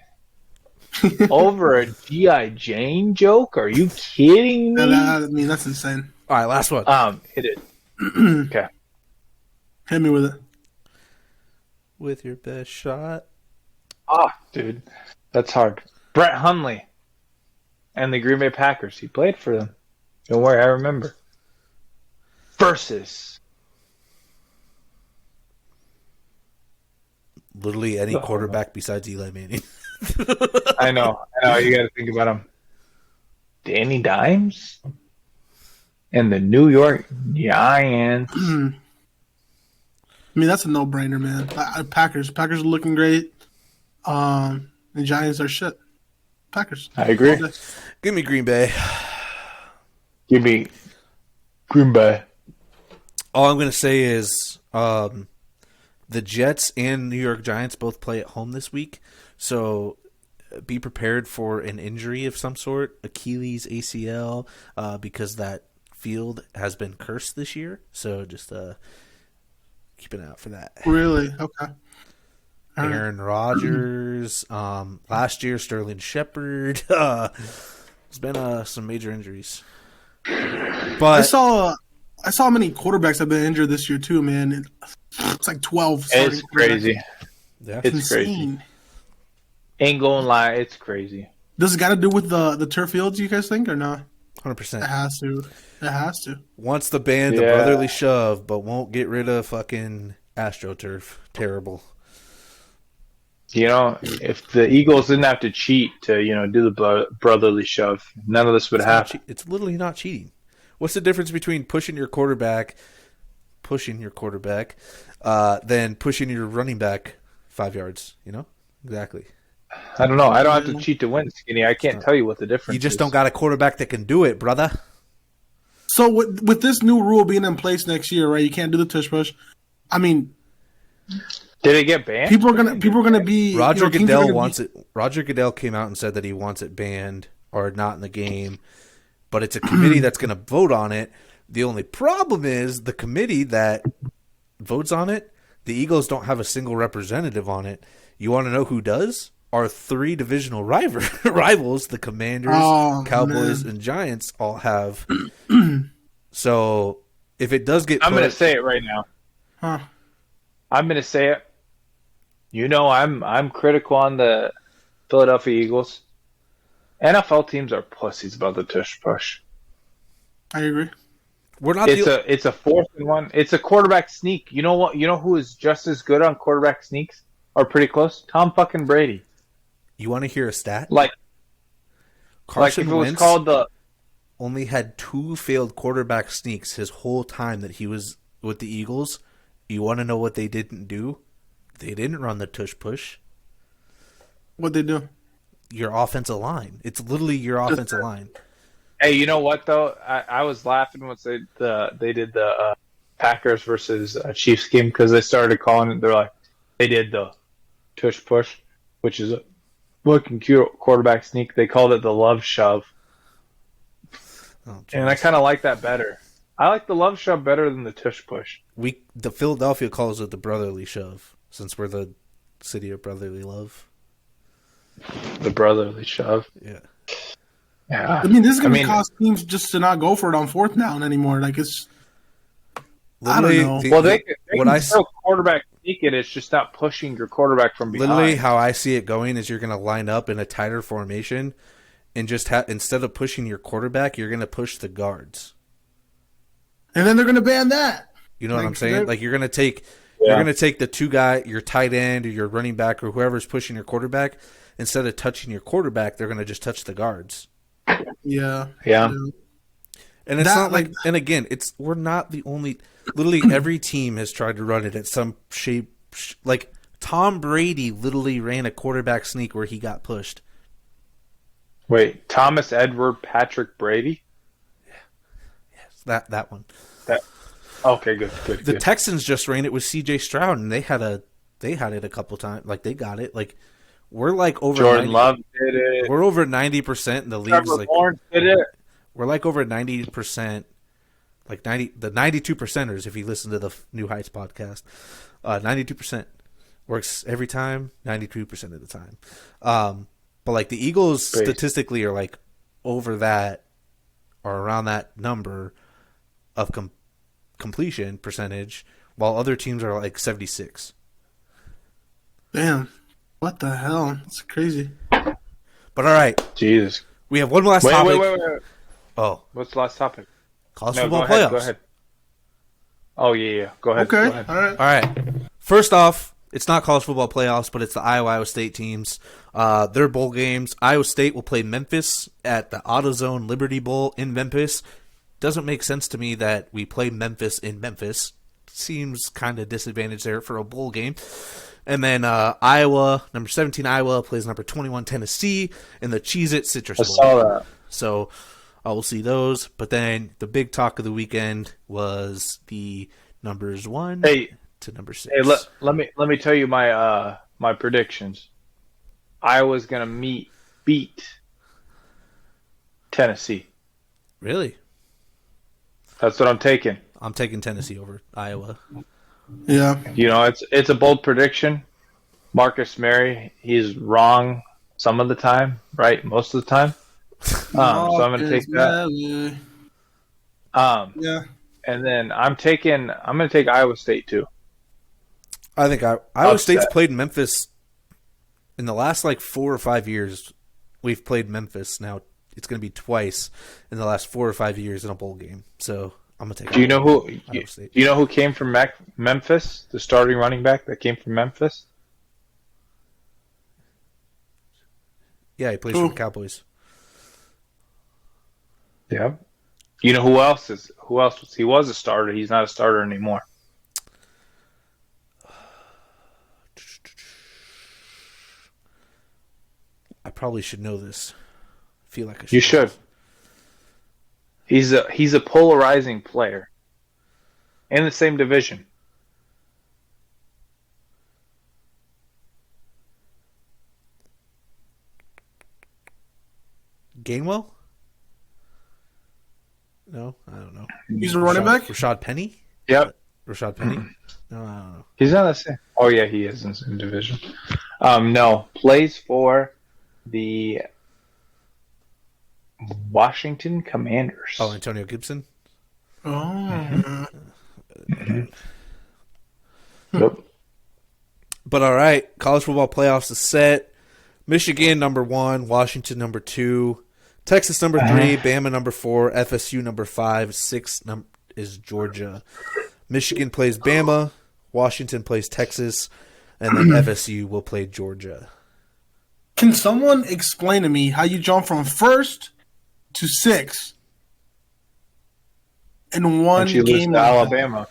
Speaker 3: Over a G.I. Jane joke? Are you kidding me?
Speaker 1: I mean, that's insane.
Speaker 2: All right, last one.
Speaker 3: Hit it. Okay.
Speaker 1: Hit me with it.
Speaker 2: With your best shot.
Speaker 3: Oh, dude. That's hard. Brett Hundley and the Green Bay Packers. He played for them. Don't worry, I remember. Versus
Speaker 2: literally any quarterback besides Eli Manning.
Speaker 3: I know. You got to think about him. Danny Dimes and the New York Giants.
Speaker 1: I mean, that's a no-brainer, man. Packers are looking great. The Giants are shit. Packers.
Speaker 3: I agree.
Speaker 2: Give me Green Bay.
Speaker 3: Give me Green Bay.
Speaker 2: All I'm going to say is the Jets and New York Giants both play at home this week. So be prepared for an injury of some sort, Achilles, ACL, because that field has been cursed this year. So just keep an eye out for that.
Speaker 1: Really? Okay.
Speaker 2: Aaron Rodgers, last year Sterling Shepard. There's been some major injuries. But
Speaker 1: I saw how many quarterbacks have been injured this year too, man. It's like 12.
Speaker 3: It's crazy.
Speaker 2: Yeah.
Speaker 3: It's
Speaker 1: insane.
Speaker 3: crazy. Ain't gonna lie, it's crazy.
Speaker 1: Does it got to do with the turf fields, you guys think, or not?
Speaker 2: 100%.
Speaker 1: It has to. It has to.
Speaker 2: Wants to ban the brotherly shove, but won't get rid of fucking AstroTurf. Terrible.
Speaker 3: You know, if the Eagles didn't have to cheat to, do the brotherly shove, none of this would happen.
Speaker 2: It's literally not cheating. What's the difference between pushing your quarterback, than pushing your running back 5 yards? Exactly.
Speaker 3: I don't know. I don't have to cheat to win, Skinny. I can't tell you what the difference is.
Speaker 2: You just don't got a quarterback that can do it, brother.
Speaker 1: So with this new rule being in place next year, right? You can't do the tush push. I mean,
Speaker 3: did it get banned?
Speaker 1: People are gonna be.
Speaker 2: Roger Goodell wants it. Roger Goodell came out and said that he wants it banned or not in the game, but it's a committee that's going to vote on it. The only problem is the committee that votes on it. The Eagles don't have a single representative on it. You want to know who does? Our three divisional rivals, the Commanders, Cowboys, and Giants, all have. So if it does get,
Speaker 3: I'm going to say it right now.
Speaker 1: Huh?
Speaker 3: I'm going to say it. I'm critical on the Philadelphia Eagles. NFL teams are pussies about the tush push.
Speaker 1: I agree.
Speaker 2: We're not.
Speaker 3: It's a 4th and 1. It's a quarterback sneak. You know what? You know who is just as good on quarterback sneaks, or pretty close? Tom fucking Brady.
Speaker 2: You want to hear a stat?
Speaker 3: Carson
Speaker 2: if it
Speaker 3: Wentz
Speaker 2: was
Speaker 3: called
Speaker 2: only had 2 failed quarterback sneaks his whole time that he was with the Eagles. You want to know what they didn't do? They didn't run the tush push.
Speaker 1: What'd they do?
Speaker 2: Your offensive line. It's literally your offensive line.
Speaker 3: Hey, you know what though? I was laughing once they did the Packers versus Chiefs game because they started calling it. They're like, they did the tush push, which is a fucking quarterback sneak. They called it the love shove, and I kind of like that better. I like the love shove better than the tush push.
Speaker 2: The Philadelphia calls it the brotherly shove, since we're the city of brotherly love.
Speaker 3: The brotherly shove.
Speaker 2: Yeah.
Speaker 3: Yeah.
Speaker 1: I mean, this is going to cause teams just to not go for it on 4th down anymore. Like, it's...
Speaker 2: Literally,
Speaker 1: I don't know.
Speaker 3: Well, they can still quarterback sneak it. It's just not pushing your quarterback from behind.
Speaker 2: Literally, how I see it going is you're going to line up in a tighter formation and just instead of pushing your quarterback, you're going to push the guards.
Speaker 1: And then they're going to ban that.
Speaker 2: You know what I'm saying? Like, you're going to take... You're going to take the 2 guy, your tight end or your running back or whoever's pushing your quarterback. Instead of touching your quarterback, they're going to just touch the guards.
Speaker 1: Yeah.
Speaker 2: And it's not like, and again, we're not the only. Literally, every team has tried to run it at some shape. Like Tom Brady literally ran a quarterback sneak where he got pushed.
Speaker 3: Wait, Thomas Edward Patrick Brady?
Speaker 2: Yes, that one.
Speaker 3: Okay, good.
Speaker 2: The Texans just ran it with C.J. Stroud, and they had it a couple times. Like they got it. Like we're like over.
Speaker 3: Jordan Love did it.
Speaker 2: We're over 90% in the leagues.
Speaker 3: Trevor Lawrence did it.
Speaker 2: we're like over 90%, like 92 percenters. If you listen to the New Heights podcast, 92% works every time, 92% of the time. But like the Eagles statistically are like over that or around that number of completion percentage, while other teams are like 76.
Speaker 1: Damn. What the hell? That's crazy.
Speaker 2: But all right.
Speaker 3: Jesus.
Speaker 2: We have one last topic.
Speaker 3: Wait.
Speaker 2: Oh.
Speaker 3: What's the last topic?
Speaker 2: College football playoffs.
Speaker 3: Go ahead. Oh, yeah. Go ahead.
Speaker 1: Okay.
Speaker 3: Go ahead.
Speaker 1: All
Speaker 2: right. First off, it's not college football playoffs, but it's the Iowa State teams. Their bowl games. Iowa State will play Memphis at the AutoZone Liberty Bowl in Memphis. Doesn't make sense to me that we play Memphis in Memphis. Seems kind of disadvantaged there for a bowl game. And then Iowa, number 17 Iowa, plays number 21 Tennessee in the Cheez-It Citrus Bowl.
Speaker 3: I saw that.
Speaker 2: So we'll see those. But then the big talk of the weekend was the numbers 1 to number 6.
Speaker 3: Hey, let me tell you my my predictions. Iowa's gonna beat Tennessee.
Speaker 2: Really?
Speaker 3: That's what I'm taking.
Speaker 2: I'm taking Tennessee over Iowa.
Speaker 1: Yeah.
Speaker 3: You know, it's a bold prediction. Marcus Mary, he's wrong some of the time, right? Most of the time. So I'm going to take that.
Speaker 1: Yeah.
Speaker 3: And then I'm going to take Iowa State too.
Speaker 2: I think Iowa State's played Memphis in the last like 4 or 5 years. We've played Memphis. Now it's going to be twice in the last 4 or 5 years in a bowl game. So I'm going to take.
Speaker 3: Do you know who came from Memphis? The starting running back that came from Memphis?
Speaker 2: Yeah, he plays for the Cowboys.
Speaker 3: Yeah. You know who else was he was a starter? He's not a starter anymore.
Speaker 2: I probably should know this. I feel like I should.
Speaker 3: You should. He's a polarizing player in the same division.
Speaker 2: Gainwell? No, I don't know.
Speaker 1: He's a running back?
Speaker 2: Rashad Penny?
Speaker 3: Yep.
Speaker 2: Rashad Penny? No, I don't know.
Speaker 3: He's not the same. Oh, yeah, he is in the same division. No. Plays for the Washington Commanders.
Speaker 2: Oh, Antonio Gibson?
Speaker 1: Oh.
Speaker 3: Yep.
Speaker 2: But all right, college football playoffs is set. Michigan number 1, Washington number 2, Texas number 3, Bama number 4, FSU number 5, 6 is Georgia. Michigan plays Bama, Washington plays Texas, and then FSU will play Georgia.
Speaker 1: Can someone explain to me how you jump from 1st to 6th in one
Speaker 3: And she loses
Speaker 1: game?
Speaker 3: to Alabama.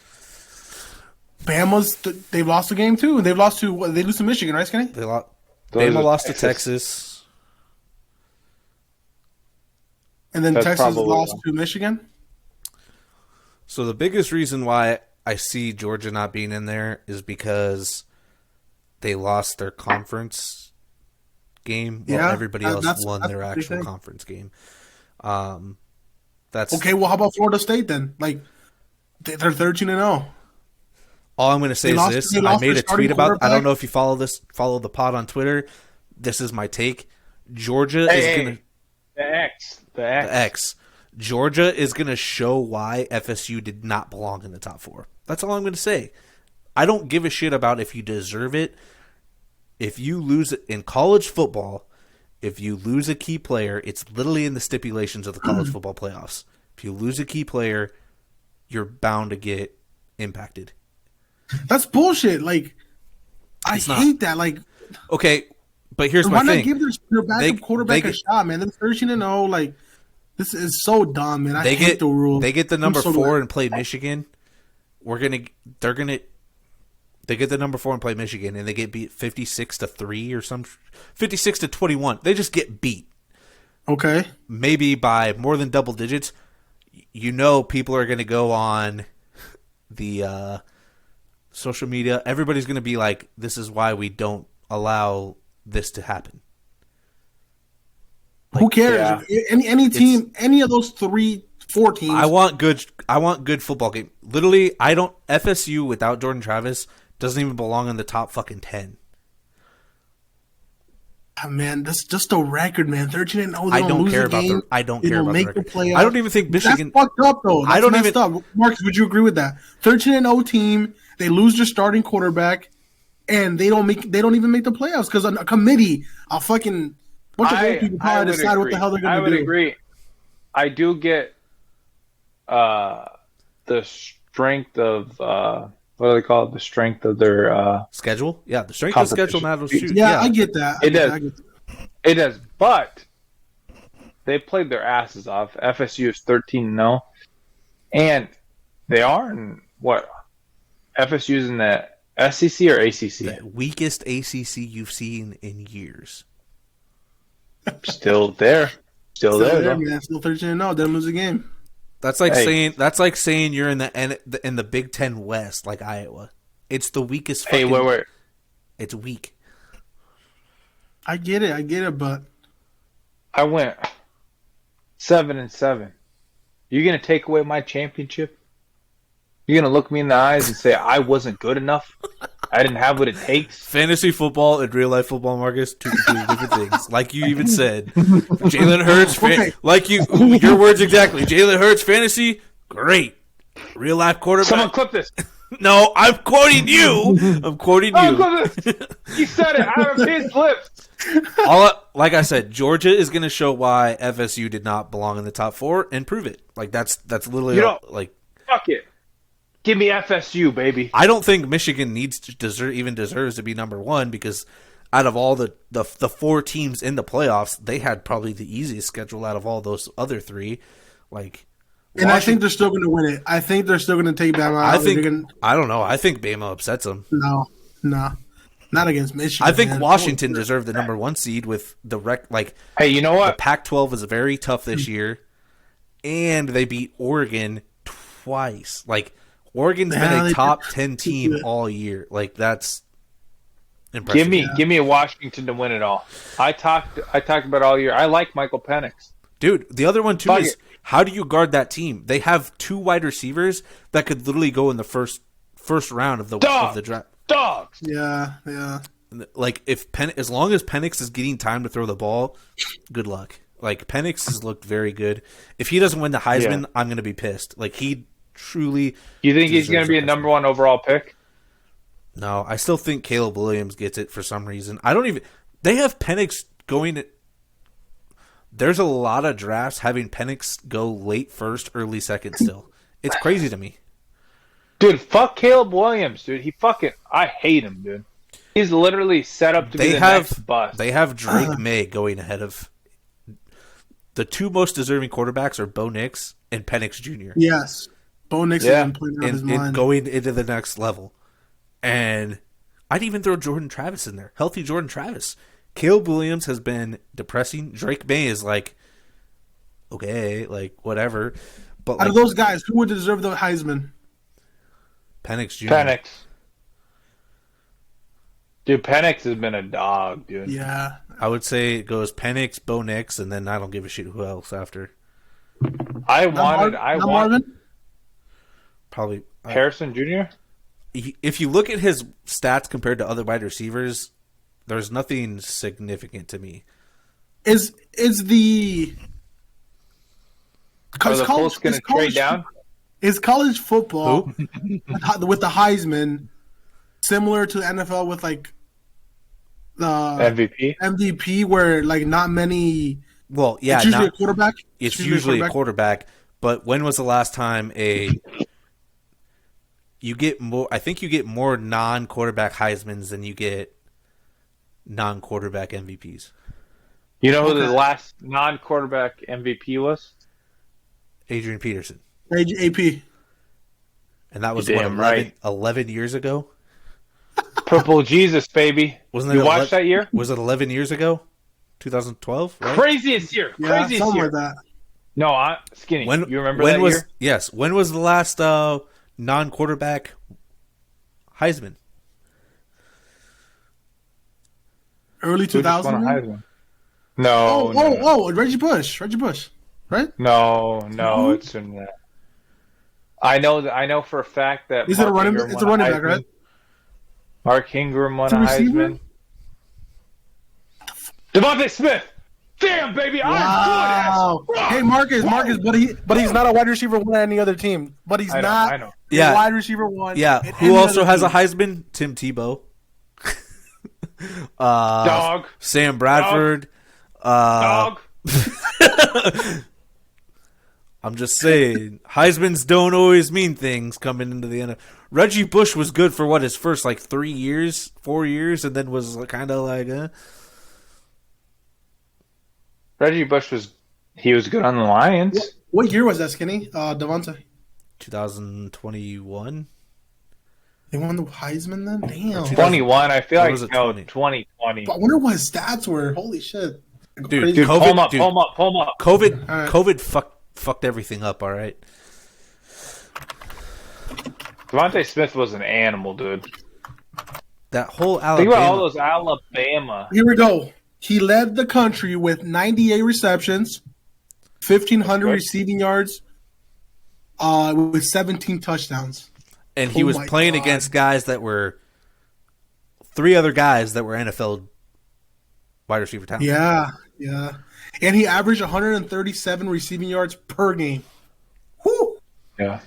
Speaker 1: They've lost a game too. They've lost to they lose to Michigan, right, Skinny?
Speaker 2: Bama lost to Texas.
Speaker 1: And then
Speaker 3: That's
Speaker 1: Texas
Speaker 3: probably
Speaker 1: lost to Michigan.
Speaker 2: So the biggest reason why I see Georgia not being in there is because they lost their conference game while everybody else won their actual conference game. That's
Speaker 1: okay. Well, how about Florida State then? Like they're 13-0.
Speaker 2: All I'm going to say is this. I made a tweet about. I don't know if you follow the pod on Twitter. This is my take. Georgia is going to
Speaker 3: the X.
Speaker 2: Georgia is going to show why FSU did not belong in the top 4. That's all I'm going to say. I don't give a shit about if you deserve it. If you lose it in college football, if you lose a key player, it's literally in the stipulations of the college football playoffs. If you lose a key player, you're bound to get impacted.
Speaker 1: That's bullshit. Like, I hate that. Like,
Speaker 2: okay, but here's my thing. Why not
Speaker 1: give their backup quarterback a shot, man? They're 13-0. Like, this is so dumb, man. I hate the rule.
Speaker 2: They get the number 4 and play Michigan. They get the number 4 and play Michigan, and they get beat 56-3 or 56-21. They just get beat.
Speaker 1: Okay.
Speaker 2: Maybe by more than double digits. You know, people are going to go on the social media. Everybody's going to be like, "This is why we don't allow this to happen."
Speaker 1: Who cares?
Speaker 3: Yeah.
Speaker 1: Any team, any of those 4 teams.
Speaker 2: I want good football game. Literally, FSU without Jordan Travis doesn't even belong in the top fucking 10.
Speaker 1: Man, that's just a record, man. 13-0.
Speaker 2: I don't care about the. I don't care about the record. I don't even think Michigan.
Speaker 1: That's fucked up, though. That's messed up. Marcus, would you agree with that? 13-0 team. They lose their starting quarterback, and they don't even make the playoffs because a committee, a fucking bunch of old people probably decide what the hell they're going to do.
Speaker 3: I would agree. I do get the strength of what do they call it? The strength of their
Speaker 2: schedule. Yeah, the strength of the schedule matters too.
Speaker 1: Yeah, I get that.
Speaker 3: It does, but they played their asses off. FSU is 13-0, and they are in what? FSU's in the SEC or ACC?
Speaker 2: The weakest ACC you've seen in years.
Speaker 3: Still there. Still there,
Speaker 1: man. Still 13-0. Didn't lose a game.
Speaker 2: That's like saying you're in the Big Ten West, like Iowa. It's the weakest.
Speaker 3: Wait.
Speaker 2: It's weak.
Speaker 1: I get it, but
Speaker 3: I went 7-7. You're gonna take away my championship? You're gonna look me in the eyes and say I wasn't good enough? I didn't have what it takes?
Speaker 2: Fantasy football and real life football, Marcus, two completely different things. Like you even said, Jalen Hurts, your words exactly. Jalen Hurts, fantasy, great. Real life quarterback.
Speaker 3: Someone clip this.
Speaker 2: No, I'm quoting you.
Speaker 3: You said it out of his lips.
Speaker 2: Like I said, Georgia is going to show why FSU did not belong in the top 4 and prove it. Like that's literally
Speaker 3: fuck it. Give me FSU, baby.
Speaker 2: I don't think Michigan deserves to be number 1 because out of all the 4 teams in the playoffs, they had probably the easiest schedule out of all those other 3.
Speaker 1: And I think they're still going to win it. I think they're still going to take Bama out.
Speaker 2: I don't know. I think Bama upsets them.
Speaker 1: No, not against Michigan.
Speaker 2: I think Washington deserved the number 1 seed with the
Speaker 3: Hey, you know what?
Speaker 2: The Pac-12 was very tough this year, and they beat Oregon twice. Oregon's been a top 10 team all year.
Speaker 3: That's
Speaker 2: impressive.
Speaker 3: Give me a Washington to win it all. I talked about it all year. I like Michael Penix.
Speaker 2: Dude, the other one too is how do you guard that team? They have 2 wide receivers that could literally go in the first round of the draft.
Speaker 3: Dogs.
Speaker 1: Yeah.
Speaker 2: As long as Penix is getting time to throw the ball, good luck. Penix has looked very good. If he doesn't win the Heisman, I'm going to be pissed. He truly.
Speaker 3: You think he's going to be a number 1 overall pick?
Speaker 2: No, I still think Caleb Williams gets it for some reason. They have Penix going. There's a lot of drafts having Penix go late first, early second. Still, it's crazy to me.
Speaker 3: Dude, fuck Caleb Williams, dude. I hate him, dude. He's literally set up to be the next bust.
Speaker 2: They have Drake May going ahead of. The 2 most deserving quarterbacks are Bo Nix and Penix Jr.
Speaker 1: Yes. Bo Nix has been playing out his mind.
Speaker 2: Going into the next level. And I'd even throw Jordan Travis in there. Healthy Jordan Travis. Caleb Williams has been depressing. Drake May is okay, whatever. But
Speaker 1: out of those guys, who would deserve the Heisman?
Speaker 2: Penix Jr.
Speaker 3: Penix. Dude, Penix has been a dog, dude.
Speaker 1: Yeah.
Speaker 2: I would say it goes Penix, Bo Nix, and then I don't give a shit who else after.
Speaker 3: I wanted
Speaker 2: probably
Speaker 3: Harrison Jr.
Speaker 2: If you look at his stats compared to other wide receivers, there's nothing significant to me.
Speaker 1: Is the
Speaker 3: Colts going to trade down?
Speaker 1: Is college football with the Heisman similar to the NFL with the MVP where not many?
Speaker 2: Well, yeah,
Speaker 1: it's usually a quarterback.
Speaker 2: It's usually a quarterback. But when was the last time you get more? I think you get more non-quarterback Heismans than you get non-quarterback MVPs.
Speaker 3: You know who the last non-quarterback MVP was?
Speaker 2: Adrian Peterson.
Speaker 1: AP.
Speaker 2: And that was 11 years ago?
Speaker 3: Purple Jesus, baby.
Speaker 2: Wasn't it?
Speaker 3: You watched that year?
Speaker 2: Was it 11 years ago? 2012? Right?
Speaker 3: Craziest year.
Speaker 1: Yeah,
Speaker 3: Craziest year.
Speaker 1: Like that.
Speaker 3: No, Skinny. You remember that year?
Speaker 2: Yes. When was the last non-quarterback Heisman?
Speaker 1: Early 2000.
Speaker 3: No,
Speaker 1: Reggie Bush, right?
Speaker 3: No, it's in that. I know for a fact that
Speaker 1: Is it a running? It's a running back, right?
Speaker 3: Mark Ingram won
Speaker 1: It's a
Speaker 3: a
Speaker 1: receiver?
Speaker 3: Heisman. Devontae Smith. Damn, baby,
Speaker 1: Wow.
Speaker 3: I'm good as
Speaker 1: Hey, Marcus, but he's not a wide receiver one at any other team. But he's not
Speaker 3: I know.
Speaker 2: Yeah.
Speaker 1: a wide receiver one.
Speaker 2: Yeah.
Speaker 1: at
Speaker 2: Who
Speaker 1: any
Speaker 2: also
Speaker 1: other
Speaker 2: has a
Speaker 1: team.
Speaker 2: Heisman? Tim Tebow.
Speaker 3: Dog.
Speaker 2: Sam Bradford.
Speaker 3: Dog.
Speaker 2: I'm just saying, Heismans don't always mean things coming into the NFL. Reggie Bush was good for his first 4 years, and then was kind of like,
Speaker 3: Reggie Bush was good on the Lions.
Speaker 1: What year was that, Skinny? Devontae.
Speaker 2: 2021.
Speaker 1: They won the Heisman then? Damn.
Speaker 3: 21, I feel
Speaker 2: Or
Speaker 3: like
Speaker 2: was it
Speaker 3: 2020.
Speaker 1: I wonder what his stats were. Holy shit.
Speaker 2: Dude,
Speaker 1: Crazy.
Speaker 2: COVID,
Speaker 3: pull him up.
Speaker 2: COVID,
Speaker 1: All right.
Speaker 2: COVID fucked everything up. All right.
Speaker 3: Devontae Smith was an animal, dude.
Speaker 2: That whole Alabama.
Speaker 3: Think about all those Alabama.
Speaker 1: Here we go. He led the country with 98 receptions, 1,500 receiving yards, with 17 touchdowns.
Speaker 2: And he was playing
Speaker 1: God.
Speaker 2: against guys that were 3 other guys that were NFL wide receiver talent.
Speaker 1: Yeah. And he averaged 137 receiving yards per game. Whew.
Speaker 3: Yeah.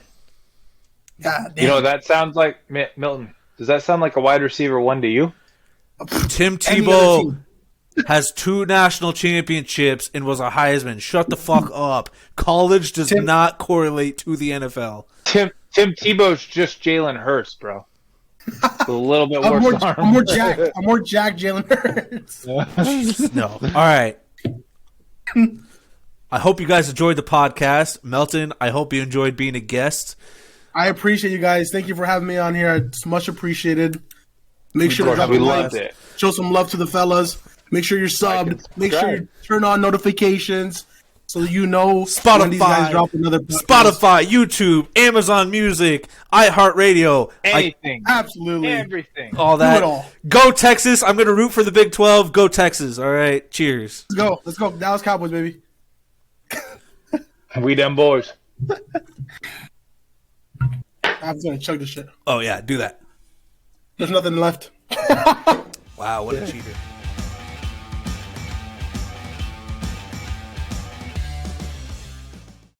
Speaker 1: God damn.
Speaker 3: You know, that sounds like, Milton, does that sound like a wide receiver one to you?
Speaker 2: Tim
Speaker 1: Any other
Speaker 2: Tebow
Speaker 1: team.
Speaker 2: has 2 national championships and was a Heisman. Shut the fuck up. College does not correlate to the NFL.
Speaker 3: Tim Tebow's just Jalen Hurts, bro. With a little bit
Speaker 1: I'm
Speaker 3: worse arm.
Speaker 1: more Jack Jalen Hurts.
Speaker 2: No. All right. I hope you guys enjoyed the podcast. Melton, I hope you enjoyed being a guest.
Speaker 1: I appreciate you guys. Thank you for having me on here. It's much appreciated. Make sure to drop a
Speaker 3: We
Speaker 1: like.
Speaker 3: loved it.
Speaker 1: Show some love to the fellas. Make sure you're subbed. Make sure you turn on notifications so you know when these guys drop another podcast.
Speaker 2: Spotify, YouTube, Amazon Music, iHeartRadio.
Speaker 3: Anything.
Speaker 1: Absolutely.
Speaker 3: Everything.
Speaker 2: All that.
Speaker 1: Do it all.
Speaker 2: Go Texas. I'm going to root for the Big 12. Go Texas. All right. Cheers.
Speaker 1: Let's go. Dallas Cowboys, baby.
Speaker 3: We them boys.
Speaker 1: I'm going to chug this shit.
Speaker 2: Oh, yeah. Do that.
Speaker 1: There's nothing left.
Speaker 2: Wow. What a cheater.